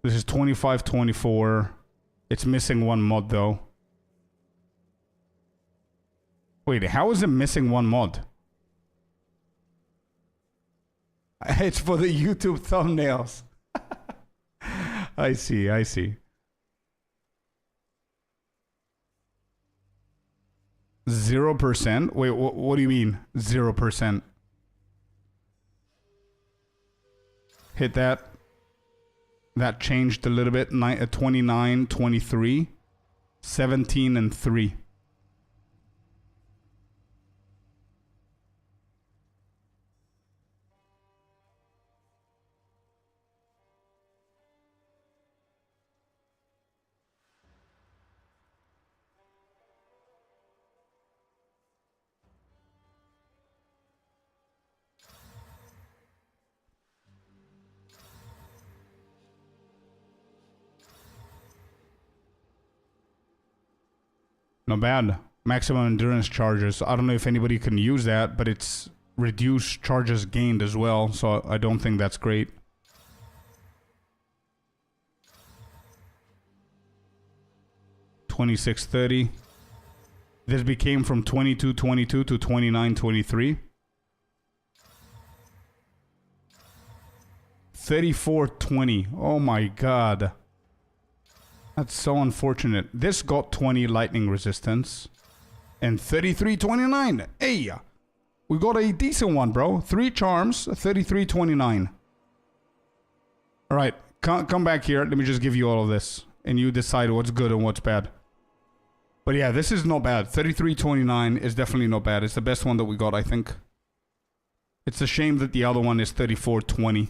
This is 25, 24. It's missing one mod, though. Wait, how is it missing one mod? It's for the YouTube thumbnails. I see, I see. 0%? Wait, what do you mean, 0%? Hit that. That changed a little bit. 29, 23, 17, and 3. Not bad. Maximum endurance charges. I don't know if anybody can use that, but it's reduced charges gained as well, so I don't think that's great. $26.30. This became from $22.22 to $29.23. $34.20. Oh my god. That's so unfortunate. This got 20 lightning resistance. And 33.29. Hey! We got a decent one, bro. 3 charms, 33.29. Alright, come back here. Let me just give you all of this. And you decide what's good and what's bad. But yeah, this is not bad. 33.29 is definitely not bad. It's the best one that we got, I think. It's a shame that the other one is 34.20.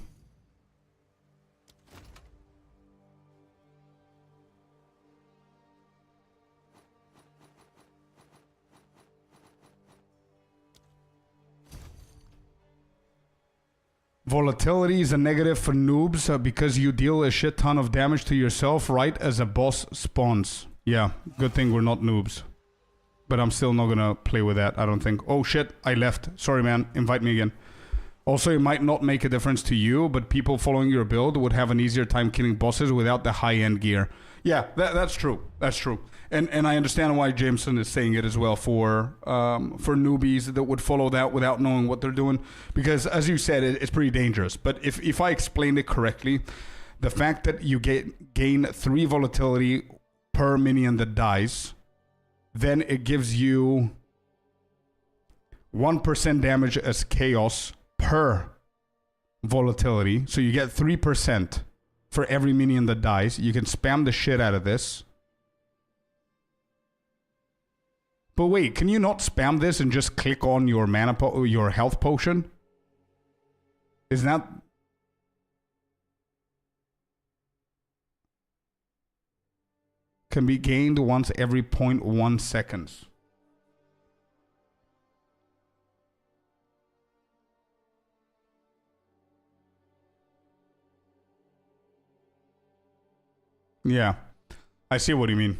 Volatility is a negative for noobs because you deal a shit ton of damage to yourself right as a boss spawns. Yeah, good thing we're not noobs. But I'm still not gonna play with that, I don't think. Oh shit, I left. Sorry man, invite me again. Also, it might not make a difference to you, but people following your build would have an easier time killing bosses without the high-end gear. Yeah, that's true. That's true. And I understand why Jameson is saying it as well for newbies that would follow that without knowing what they're doing. Because, as you said, it's pretty dangerous. But if I explained it correctly, the fact that you gain 3 volatility per minion that dies, then it gives you 1% damage as chaos per volatility. So you get 3% for every minion that dies. You can spam the shit out of this. But wait, can you not spam this and just click on your your health potion? Is that... Can be gained once every 0.1 seconds. Yeah, I see what you mean.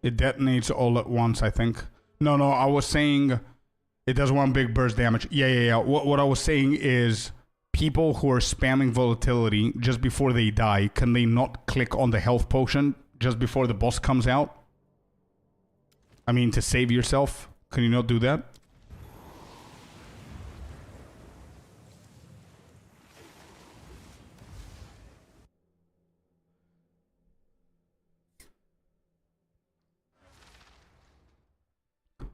It detonates all at once, I think. No, I was saying it does one big burst damage. Yeah. What I was saying is people who are spamming volatility just before they die, can they not click on the health potion just before the boss comes out? I mean, to save yourself. Can you not do that?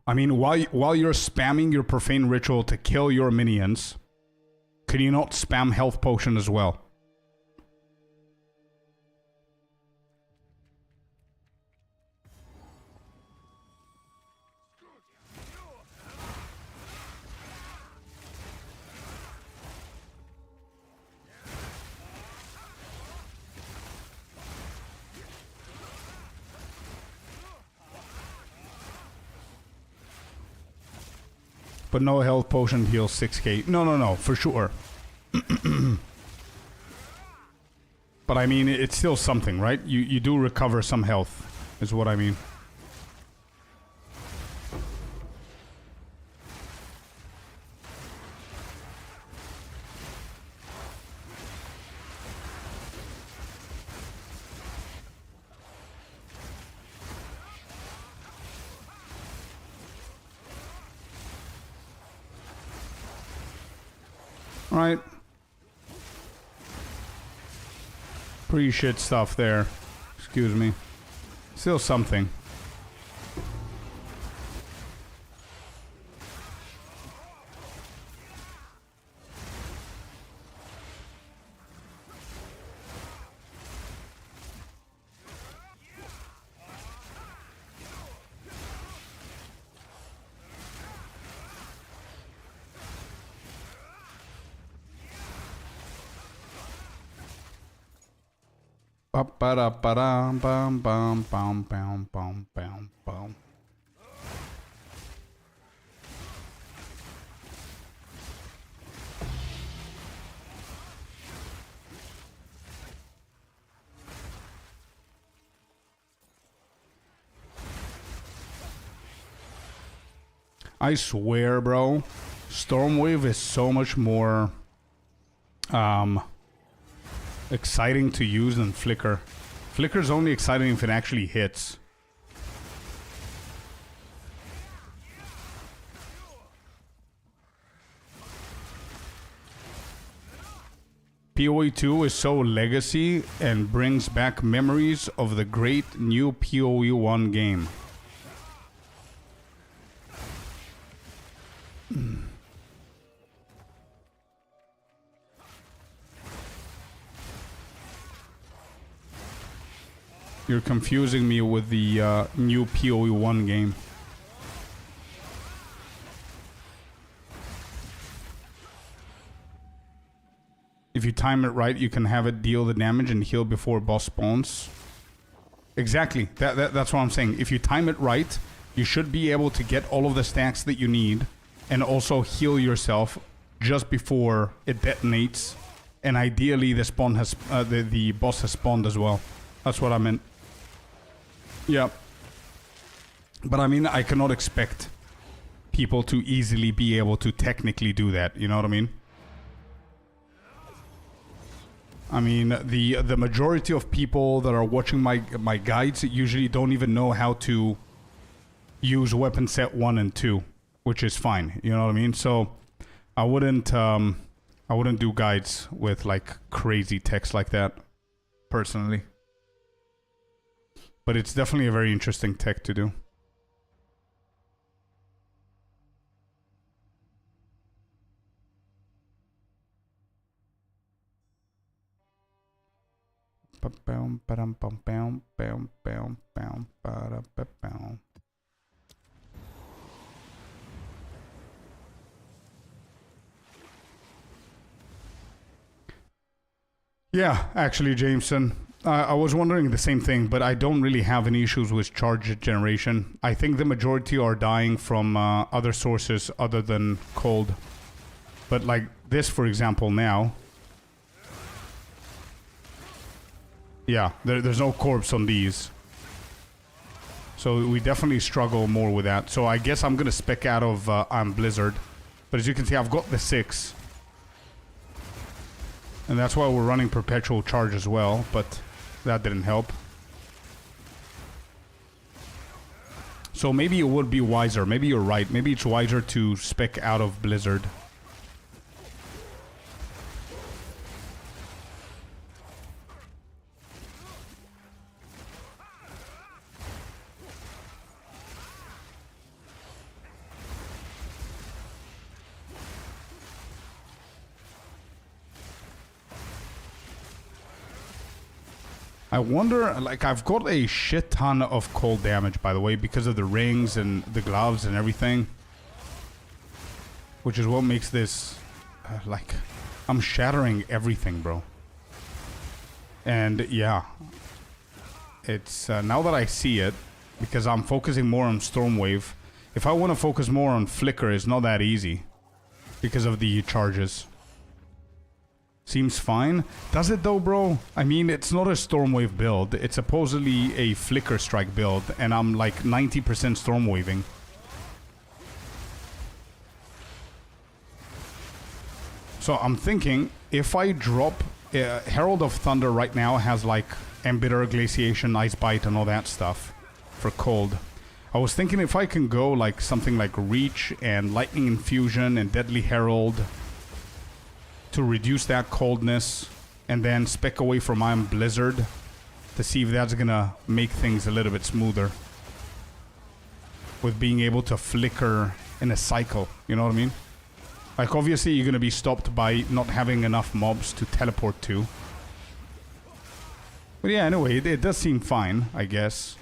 I mean, while you're spamming your profane ritual to kill your minions, can you not spam health potion as well? But no health potion heals 6k. No, for sure. But I mean, it's still something, right? You do recover some health, is what I mean. Right. Pretty shit stuff there. Excuse me. Still something. Ba-ba-da-ba-dam, bam, bam, bam, bam, bam, bam, bam. I swear, bro, Stormwave is so much more exciting to use than Flicker. Flicker's only exciting if it actually hits. PoE 2 is so legacy and brings back memories of the great new PoE 1 game. You're confusing me with the new PoE 1 game. If you time it right, you can have it deal the damage and heal before boss spawns. Exactly. That's what I'm saying. If you time it right, you should be able to get all of the stacks that you need and also heal yourself just before it detonates. And ideally, the spawn has the boss has spawned as well. That's what I meant. Yeah. But I mean, I cannot expect people to easily be able to technically do that. You know what I mean? I mean, the majority of people that are watching my guides usually don't even know how to use weapon set 1 and 2, which is fine. You know what I mean? So I wouldn't do guides with like crazy text like that, personally. But it's definitely a very interesting tech to do. Yeah, actually, Jameson. I was wondering the same thing, but I don't really have any issues with charge generation. I think the majority are dying from other sources other than cold. But like this, for example, now. Yeah, there's no corpse on these. So we definitely struggle more with that. So I guess I'm going to spec out of Blizzard. But as you can see, I've got the 6. And that's why we're running perpetual charge as well, but that didn't help. So maybe it would be wiser. Maybe you're right. Maybe it's wiser to spec out of Blizzard. I wonder, like, I've got a shit ton of cold damage, by the way, because of the rings and the gloves and everything. Which is what makes this, like, I'm shattering everything, bro. And, yeah. It's, now that I see it, because I'm focusing more on Stormwave, If I want to focus more on Flicker, it's not that easy. Because of the charges. Seems fine. Does it though, bro? I mean, it's not a Stormwave build. It's supposedly a Flicker Strike build. And I'm like 90% Stormwaving. So I'm thinking, if I drop... Herald of Thunder right now has like Embitter, Glaciation, Ice Bite and all that stuff. For cold. I was thinking if I can go like something like Reach and Lightning Infusion and Deadly Herald to reduce that coldness, and then spec away from Iron Blizzard to see if that's gonna make things a little bit smoother with being able to flicker in a cycle, you know what I mean? Like obviously you're gonna be stopped by not having enough mobs to teleport to. But yeah, anyway, it does seem fine, I guess.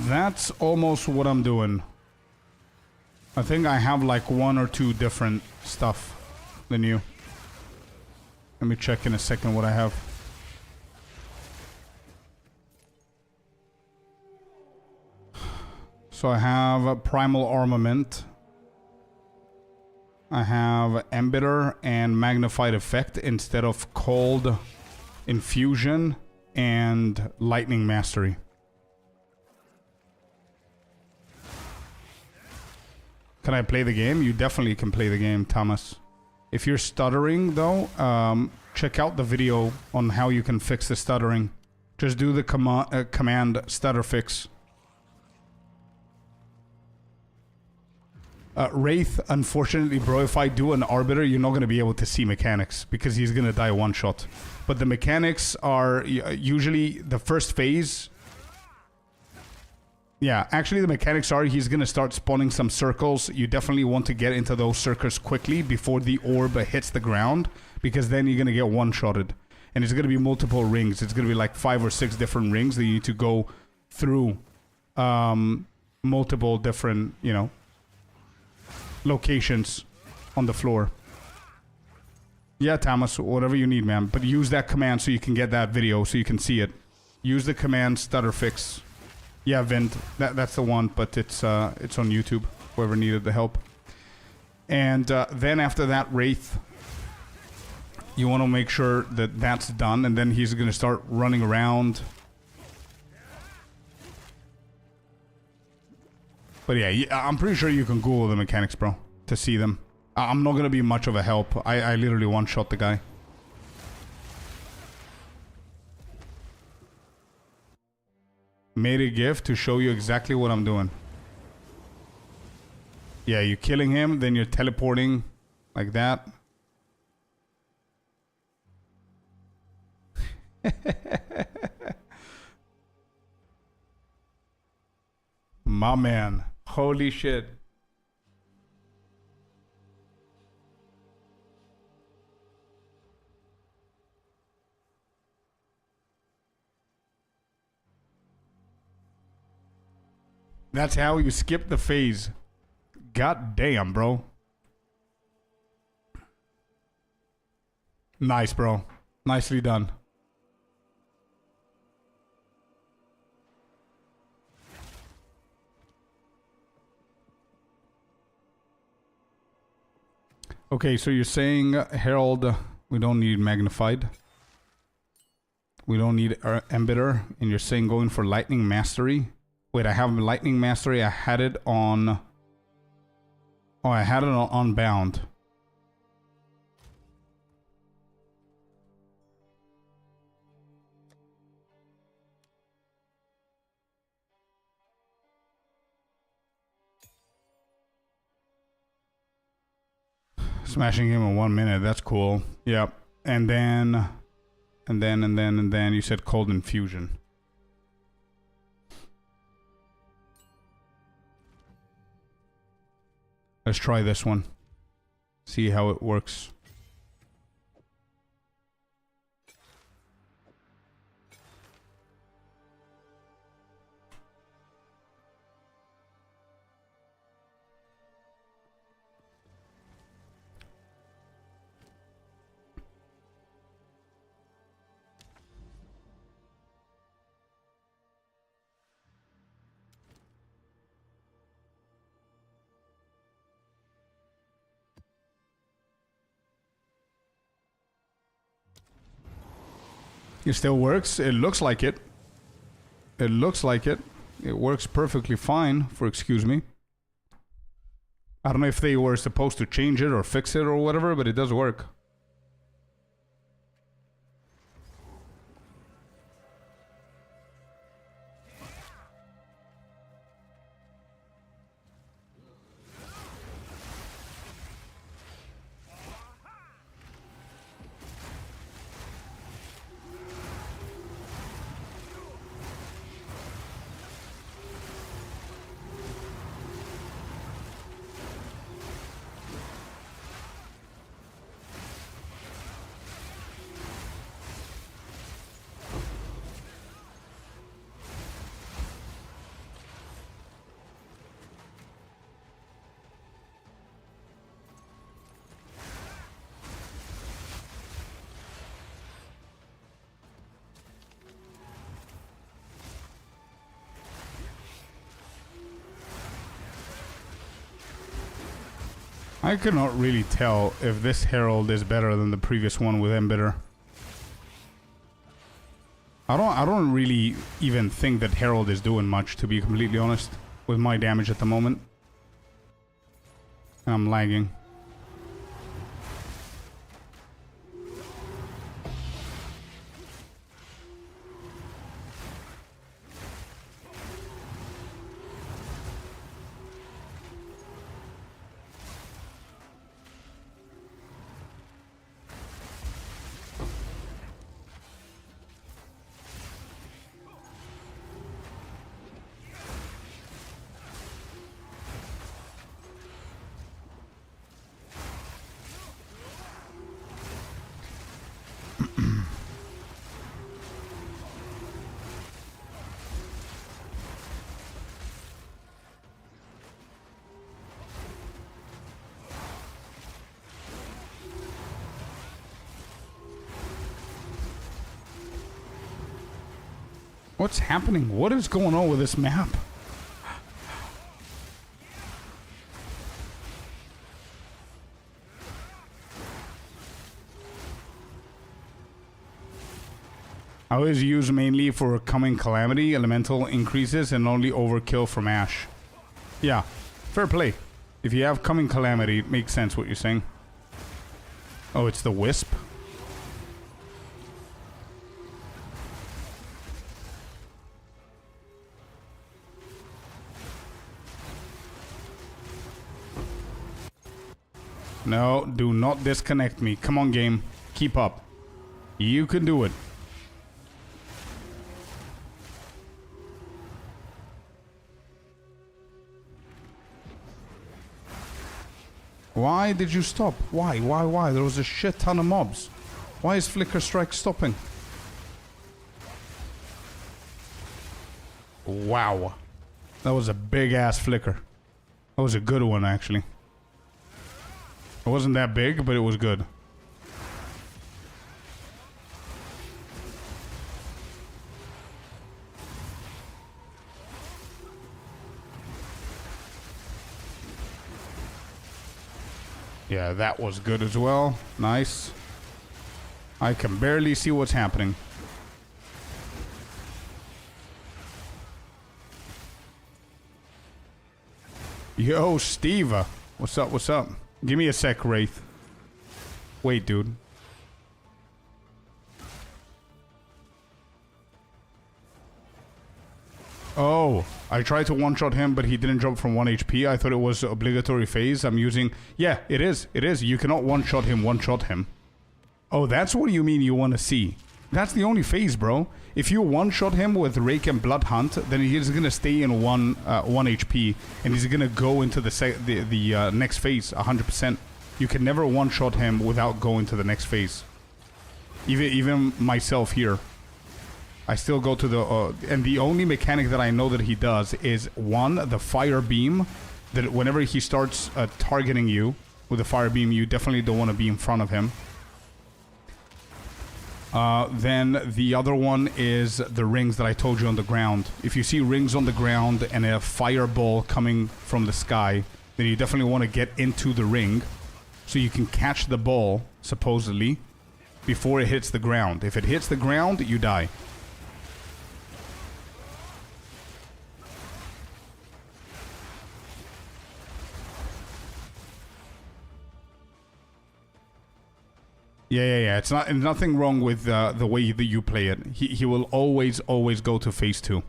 That's almost what I'm doing. I think I have like 1 or 2 different stuff than you. Let me check in a second what I have. So I have a Primal Armament. I have Embitter and Magnified Effect instead of Cold Infusion and Lightning Mastery. Can I play the game? You definitely can play the game, Thomas. If you're stuttering, though, check out the video on how you can fix the stuttering. Just do the command stutter fix. Wraith, unfortunately, bro, if I do an Arbiter, you're not going to be able to see mechanics because he's going to die one shot. But the mechanics are usually the first phase... Yeah, actually the mechanics are he's going to start spawning some circles. You definitely want to get into those circles quickly before the orb hits the ground, because then you're going to get one-shotted. And it's going to be multiple rings. It's going to be like 5 or 6 different rings that you need to go through multiple different, you know, locations on the floor. Yeah, Thomas, whatever you need, man. But use that command so you can get that video, so you can see it. Use the command stutter fix. Yeah, Vint, that's the one, but it's on YouTube, whoever needed the help. And then after that, Wraith, you want to make sure that that's done, and then he's going to start running around. But yeah, I'm pretty sure you can Google the mechanics, bro, to see them. I'm not going to be much of a help. I literally one-shot the guy. Made a GIF to show you exactly what I'm doing. Yeah, you're killing him, then you're teleporting like that. My man. Holy shit. That's how you skip the phase. God damn, bro. Nice, bro. Nicely done. Okay, so you're saying, Herald, we don't need Magnified. We don't need Embitter. And you're saying going for Lightning Mastery. Wait, I have Lightning Mastery. I had it on... Oh, I had it on Unbound. Smashing him in 1 minute. That's cool. Yep. And then you said Cold Infusion. Let's try this one. See how it works. It still works. It looks like it. It looks like it. It works perfectly fine for excuse me. I don't know if they were supposed to change it or fix it or whatever, but it does work. I cannot really tell if this Herald is better than the previous one with Embitter. I don't really even think that Herald is doing much, to be completely honest, with my damage at the moment. I'm lagging. What's happening? What is going on with this map? I always use mainly for coming calamity, elemental increases, and only overkill from Ash. Yeah, fair play. If you have coming calamity, it makes sense what you're saying. Oh, it's the Wisp? No, do not disconnect me. Come on, game. Keep up. You can do it. Why did you stop? Why? There was a shit ton of mobs. Why is Flicker Strike stopping? Wow. That was a big ass flicker. That was a good one, actually. It wasn't that big, but it was good. Yeah, that was good as well. Nice. I can barely see what's happening. Yo, Steve. What's up, what's up? Give me a sec, Wraith. Wait, dude. Oh, I tried to one-shot him, but he didn't jump from 1 HP. I thought it was obligatory phase. I'm using... Yeah, it is. It is. You cannot one-shot him, one-shot him. Oh, that's what you mean you want to see. That's the only phase, bro. If you one-shot him with Rake and Blood Hunt, then he's gonna stay in one HP, and he's gonna go into the next phase 100%. You can never one-shot him without going to the next phase. Even myself here, I still go to the and the only mechanic that I know that he does is one, the fire beam. That whenever he starts targeting you with a fire beam, you definitely don't want to be in front of him. Then the other one is the rings that I told you on the ground. If you see rings on the ground and a fireball coming from the sky, then you definitely want to get into the ring so you can catch the ball, supposedly, before it hits the ground. If it hits the ground, you die. Yeah. It's nothing wrong with the way that you play it. He will always go to phase 2.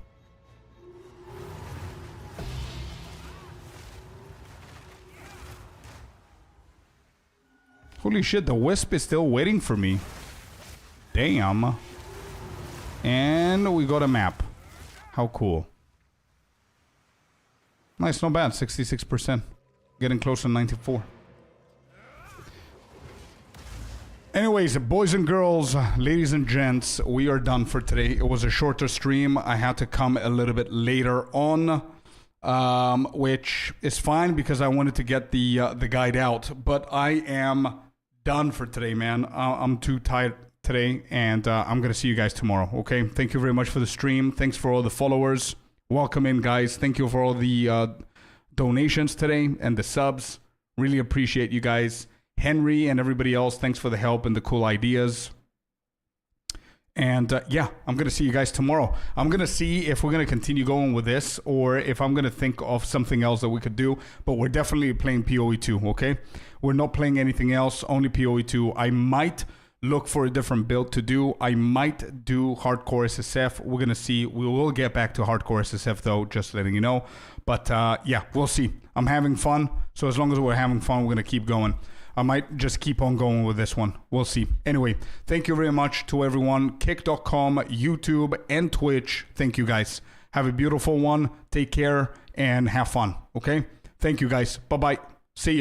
Holy shit, the Wisp is still waiting for me. Damn. And we got a map. How cool. Nice, not bad. 66%. Getting close to 94. Anyways, boys and girls, ladies and gents, we are done for today. It was a shorter stream. I had to come a little bit later on, which is fine because I wanted to get the guide out. But I am done for today, man. I'm too tired today, and I'm going to see you guys tomorrow, okay? Thank you very much for the stream. Thanks for all the followers. Welcome in, guys. Thank you for all the donations today and the subs. Really appreciate you guys. Henry and everybody else, thanks for the help and the cool ideas. And yeah, I'm going to see you guys tomorrow. I'm going to see if we're going to continue going with this or if I'm going to think of something else that we could do. But we're definitely playing PoE 2, okay? We're not playing anything else, only PoE 2. I might look for a different build to do. I might do Hardcore SSF. We're going to see. We will get back to Hardcore SSF though, just letting you know. But yeah, we'll see. I'm having fun. So as long as we're having fun, we're going to keep going. I might just keep on going with this one. We'll see. Anyway, thank you very much to everyone. Kick.com, YouTube, and Twitch. Thank you, guys. Have a beautiful one. Take care and have fun, okay? Thank you, guys. Bye-bye. See ya.